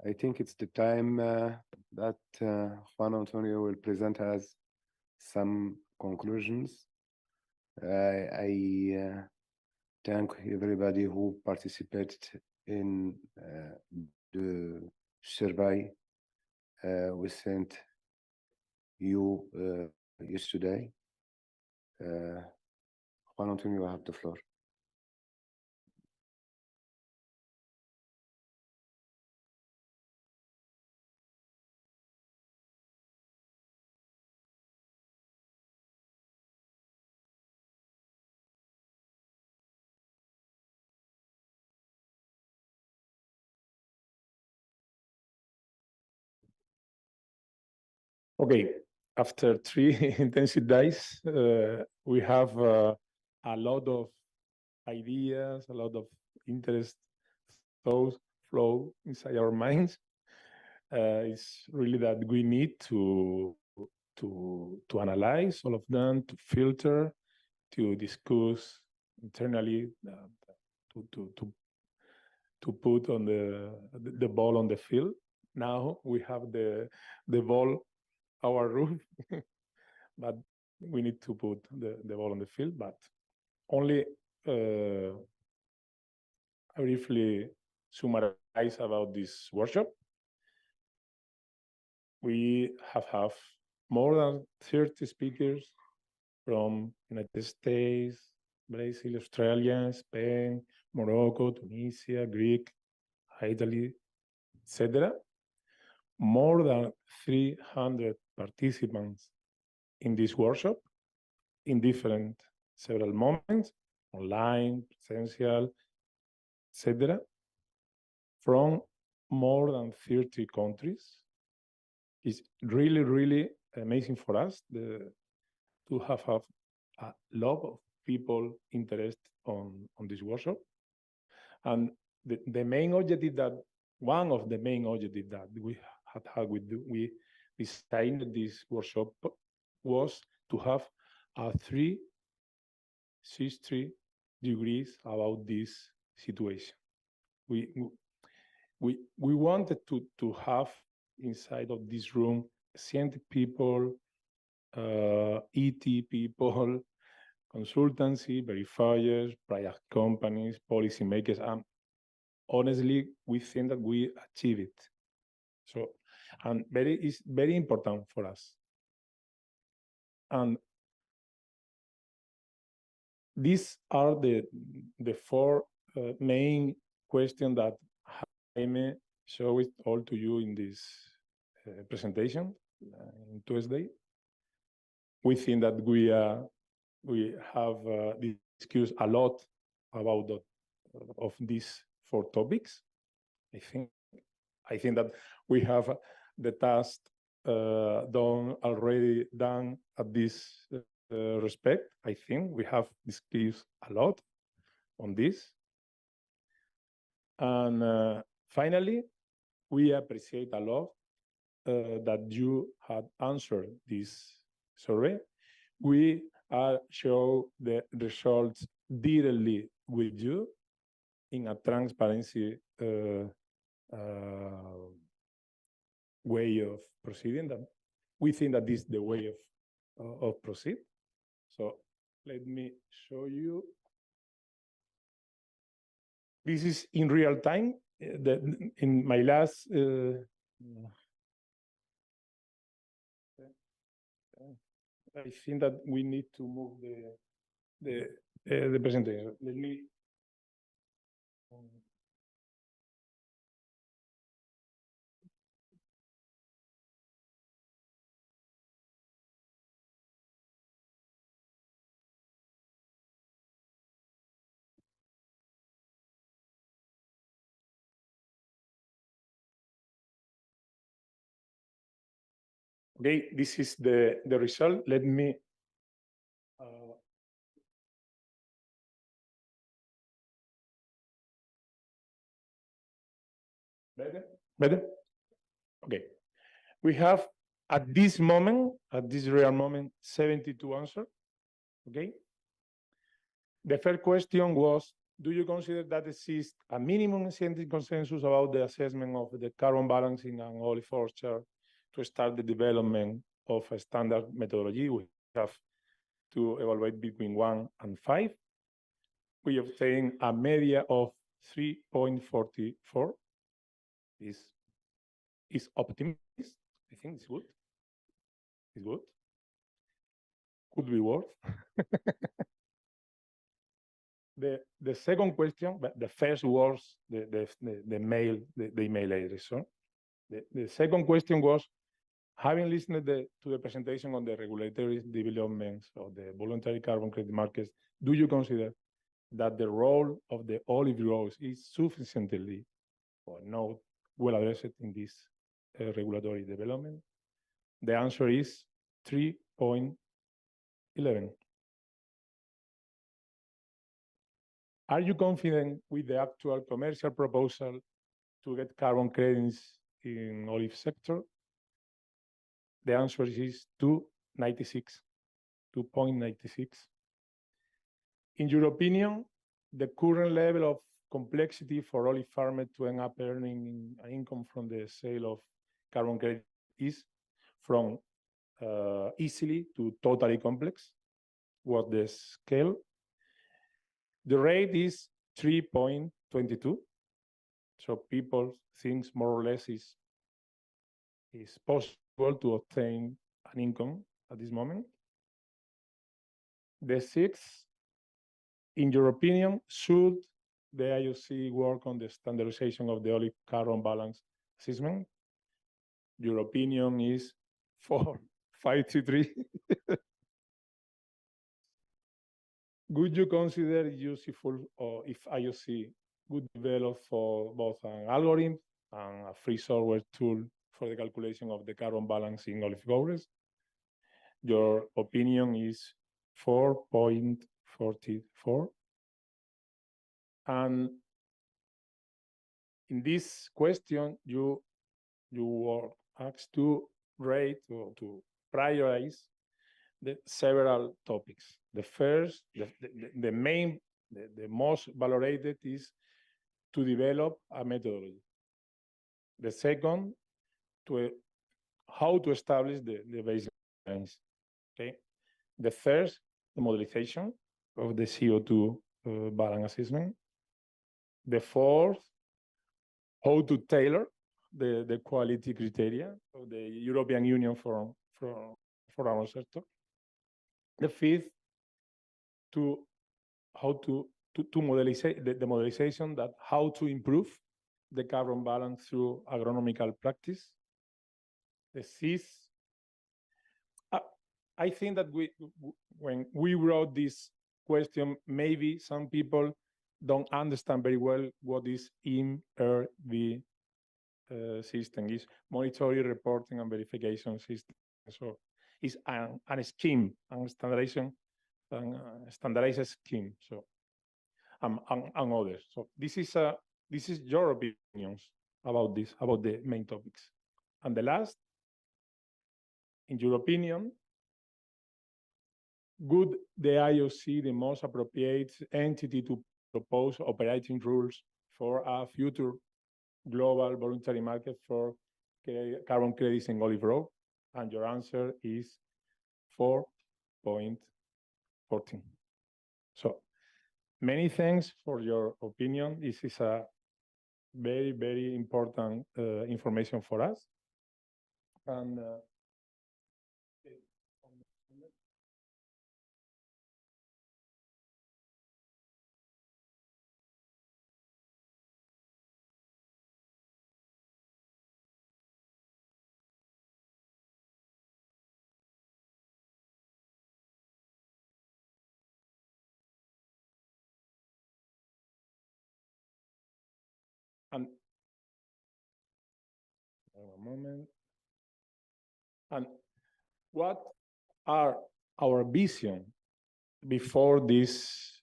I think it's the time that Juan Antonio will present us some conclusions. I thank everybody who participated in the survey we sent you yesterday. Juan Antonio, you have the floor. Okay, after 3 intensive days, we have a lot of ideas, a lot of interest, thoughts flow inside our minds. It's really that we need to analyze all of them, to filter, to discuss internally, to put on the ball on the field. Now we have the ball our roof, but we need to put the ball on the field. But only I briefly summarize about this workshop. We have more than 30 speakers from United States, Brazil, Australia, Spain, Morocco, Tunisia, Greek, Italy, etc. More than 300 participants in this workshop in different several moments, online, presential, etc. from more than 30 countries. It's really, really amazing for us to have a lot of people interested on this workshop. And the main objective that, one of the main objectives that we we designed this workshop was to have a 360 degrees about this situation. We wanted to have inside of this room scientific people, ET people, consultancy, verifiers, private companies, policymakers, and honestly, we think that we achieve it. So, and it's very important for us. And these are the 4 main questions that Jaime showed all to you in this presentation in Tuesday. We think that we have discussed a lot about of these 4 topics. I think that we have the task already done at this respect. I think we have discussed a lot on this. And finally, we appreciate a lot that you had answered this survey. We show the results directly with you in a transparency way of proceeding. That we think that this is the way of proceed. So let me show you. This is in real time. In my last I think that we need to move the presentation. Let me. Okay, this is the result. Let me. Better? Okay. We have at this moment, at this real moment, 72 answers. Okay. The first question was, do you consider that exists a minimum scientific consensus about the assessment of the carbon balancing and olive orchard to start the development of a standard methodology? We have to evaluate between 1 and 5. We obtain a media of 3.44. is optimist. I think it's good. It's good. Could be worse. The second question, but the first was the email address. So the second question was, having listened to the presentation on the regulatory developments of the voluntary carbon credit markets, do you consider that the role of the olive groves is sufficiently or not well addressed in this regulatory development? The answer is 3.11. Are you confident with the actual commercial proposal to get carbon credits in olive sector? The answer is 2.96. In your opinion, the current level of complexity for olive farmers to end up earning an income from the sale of carbon credit is from easily to totally complex? What's the scale? The rate is 3.22. So people think more or less is possible to obtain an income at this moment. The sixth, in your opinion, should the IOC work on the standardization of the olive carbon balance assessment? Your opinion is 4.53. Would you consider useful or if IOC would develop for both an algorithm and a free software tool for the calculation of the carbon balance in olive groves? Your opinion is 4.44. And in this question, you were asked to rate or to prioritize the several topics. The first, the most valorated is to develop a methodology. The second, how to establish the baselines. Okay. The third, the modelization of the CO2 balance assessment. The fourth, how to tailor the quality criteria of the European Union for our sector. The fifth, how to modelize the modelization, that how to improve the carbon balance through agronomical practice. The sixth, I think that when we wrote this question, maybe some people don't understand very well what this MRV system is, monitoring, reporting, and verification system. So it's a scheme, and standardized scheme. So and others. So this is your opinions about this, about the main topics. And the last, in your opinion, would the IOC the most appropriate entity to propose operating rules for a future global voluntary market for carbon credits in olive grove? And your answer is 4.14. So many thanks for your opinion. This is a very, very important information for us. And one moment. And what are our vision before this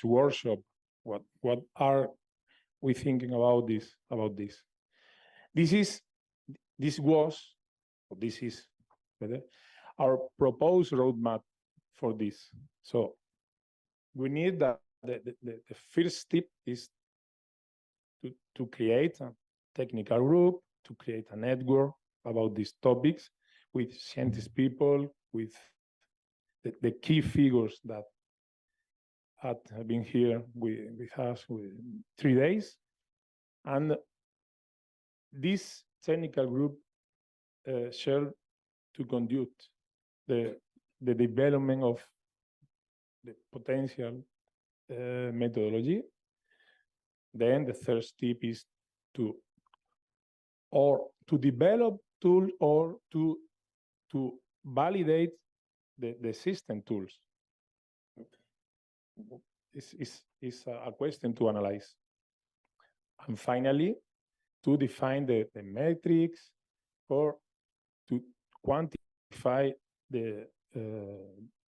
workshop? What are we thinking about this? This is our proposed roadmap for this. So we need that the first step is to create a technical group, to create a network about these topics with scientist people, with the key figures that have been here with us with 3 days. And this technical group shall to conduct the development of the potential methodology. Then the third step is to develop tool or to validate the system tools. Is a question to analyze. And finally, to define the metrics or to quantify the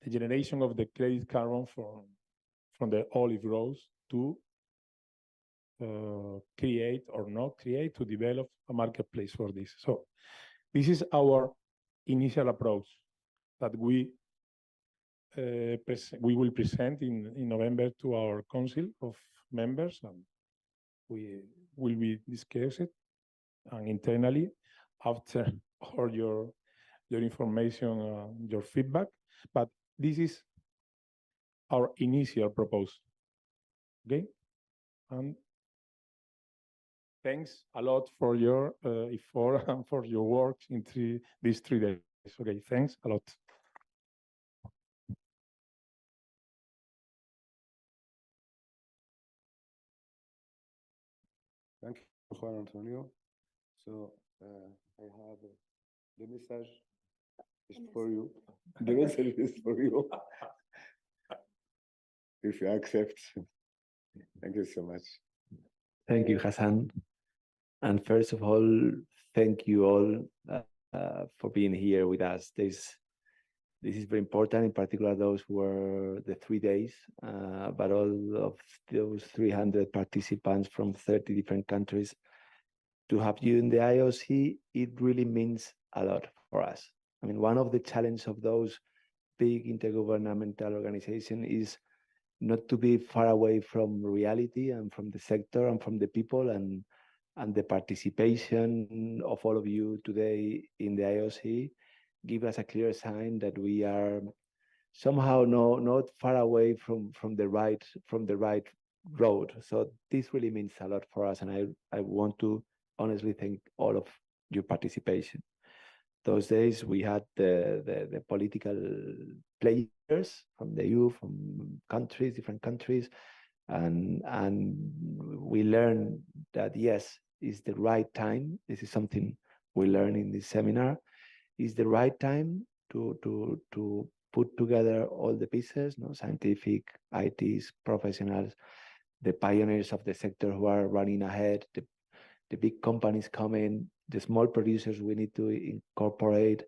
generation of the credit carbon from the olive groves to create or not create, to develop a marketplace for this. So this is our initial approach that we will present in November to our council of members, and we will be discuss it and internally after all your information, your feedback. But this is our initial proposal. Okay, and thanks a lot for your effort and for your work in these 3 days. Okay, thanks a lot. Thank you, Juan Antonio. So I have the message is for you. The message is for you. If you accept. Thank you so much. Thank you, Hassan. And first of all, thank you all for being here with us. This is very important, in particular those who were the 3 days, but all of those 300 participants from 30 different countries. To have you in the IOC, it really means a lot for us. I mean, one of the challenges of those big intergovernmental organizations is not to be far away from reality and from the sector and from the people, and the participation of all of you today in the IOC give us a clear sign that we are somehow not far away from the right road. So this really means a lot for us, and I want to honestly thank all of your participation. Those days we had the political players from the EU, from countries, different countries, and we learned that yes, it's the right time. This is something we learned in this seminar. It's the right time to put together all the pieces, scientific, ITs, professionals, the pioneers of the sector who are running ahead, the big companies coming, the small producers we need to incorporate,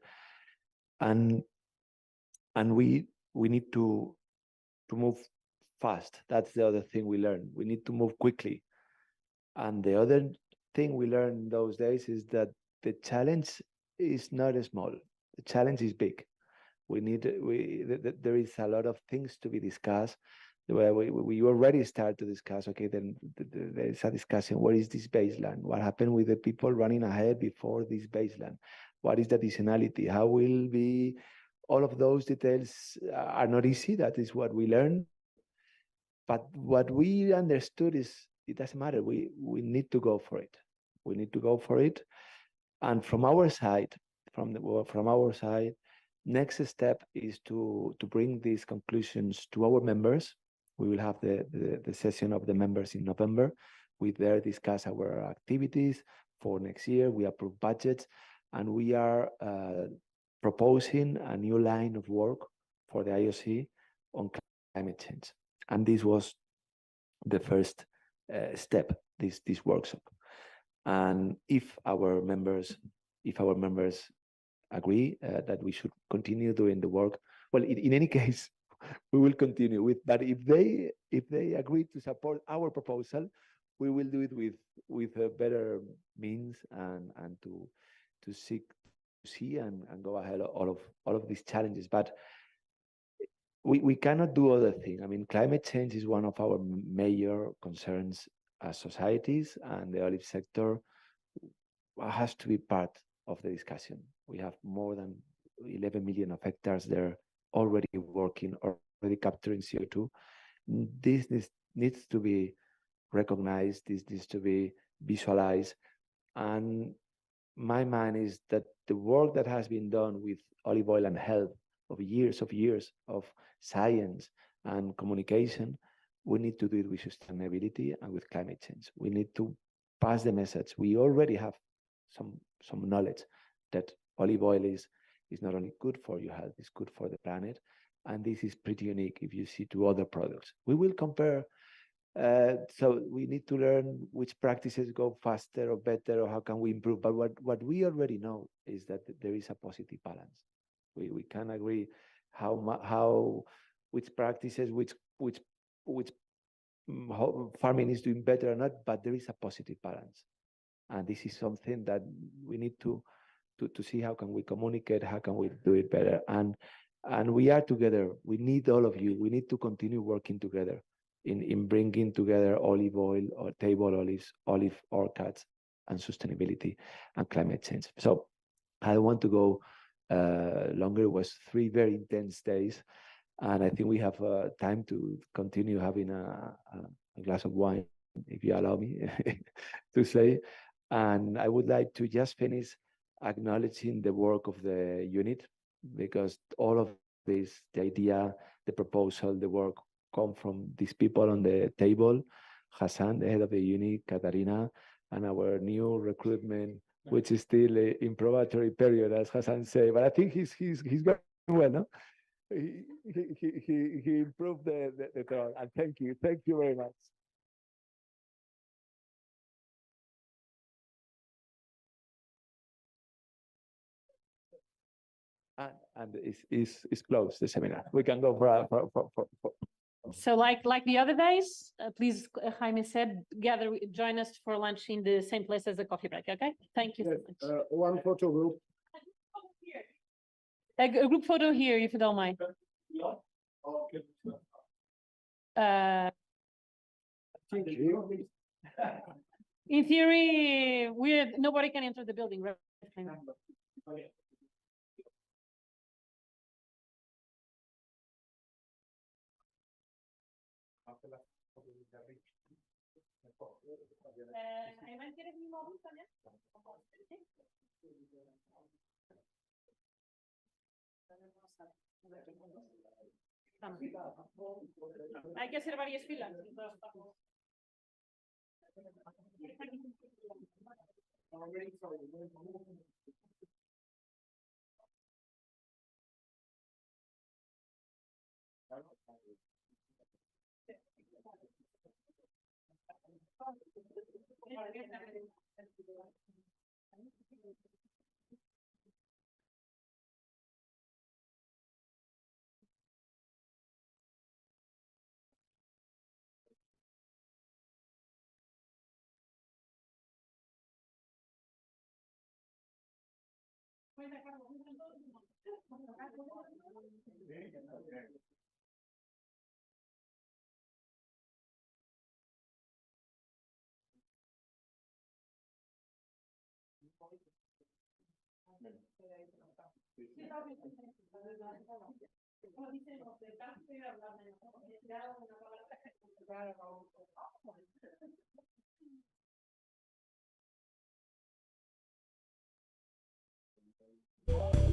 and we need to move fast. That's the other thing we learned. We need to move quickly. And the other thing we learned those days is that the challenge is not small. The challenge is big. There is a lot of things to be discussed. Where we already start to discuss, okay, then there is a discussion, what is this baseline? What happened with the people running ahead before this baseline? What is the additionality? How will be, all of those details are not easy, that is what we learned. But what we understood is, it doesn't matter, we need to go for it. We need to go for it. And from our side, next step is to bring these conclusions to our members. We will have the session of the members in November. We there discuss our activities for next year. We approve budgets, and we are proposing a new line of work for the IOC on climate change. And this was the first step, this workshop. And if our members agree that we should continue doing the work, well, in any case, we will continue with. But if they agree to support our proposal, we will do it with a better means and to see and go ahead all of these challenges. But we cannot do other things. I mean, climate change is one of our major concerns as societies, and the olive sector has to be part of the discussion. We have more than 11 million of hectares there already working, already capturing CO2. This needs to be recognized, this needs to be visualized, And my mind is that the work that has been done with olive oil and health of years of science and communication, we need to do it with sustainability and with climate change. We need to pass the message. We already have some knowledge that olive oil is not only good for your health, it's good for the planet. And this is pretty unique if you see to other products. We will compare. So we need to learn which practices go faster or better, or how can we improve. But what we already know is that there is a positive balance. We can agree which practices, how farming is doing better or not, but there is a positive balance. And this is something that we need to see how can we communicate, how can we do it better. And we are together. We need all of you. We need to continue working together in bringing together olive oil or table olives, olive orchards, and sustainability and climate change. So I don't want to go longer. It was 3 very intense days. And I think we have time to continue having a glass of wine, if you allow me to say. And I would like to just finish acknowledging the work of the unit, because all of this, the idea, the proposal, the work come from these people on the table: Hassan, the head of the unit, Katarina, and our new recruitment, which is still in probatory period, as Hassan said. But I think he's going well, no? He improved the tone. And thank you very much. And it's closed, the seminar. We can go for. So like the other days, please, Jaime said, join us for lunch in the same place as the coffee break, okay? Thank you so much. One photo group. A group photo here, if you don't mind. In theory, nobody can enter the building, right? ¿Quieres mi móvil también? Hay que hacer varias filas. Thank you.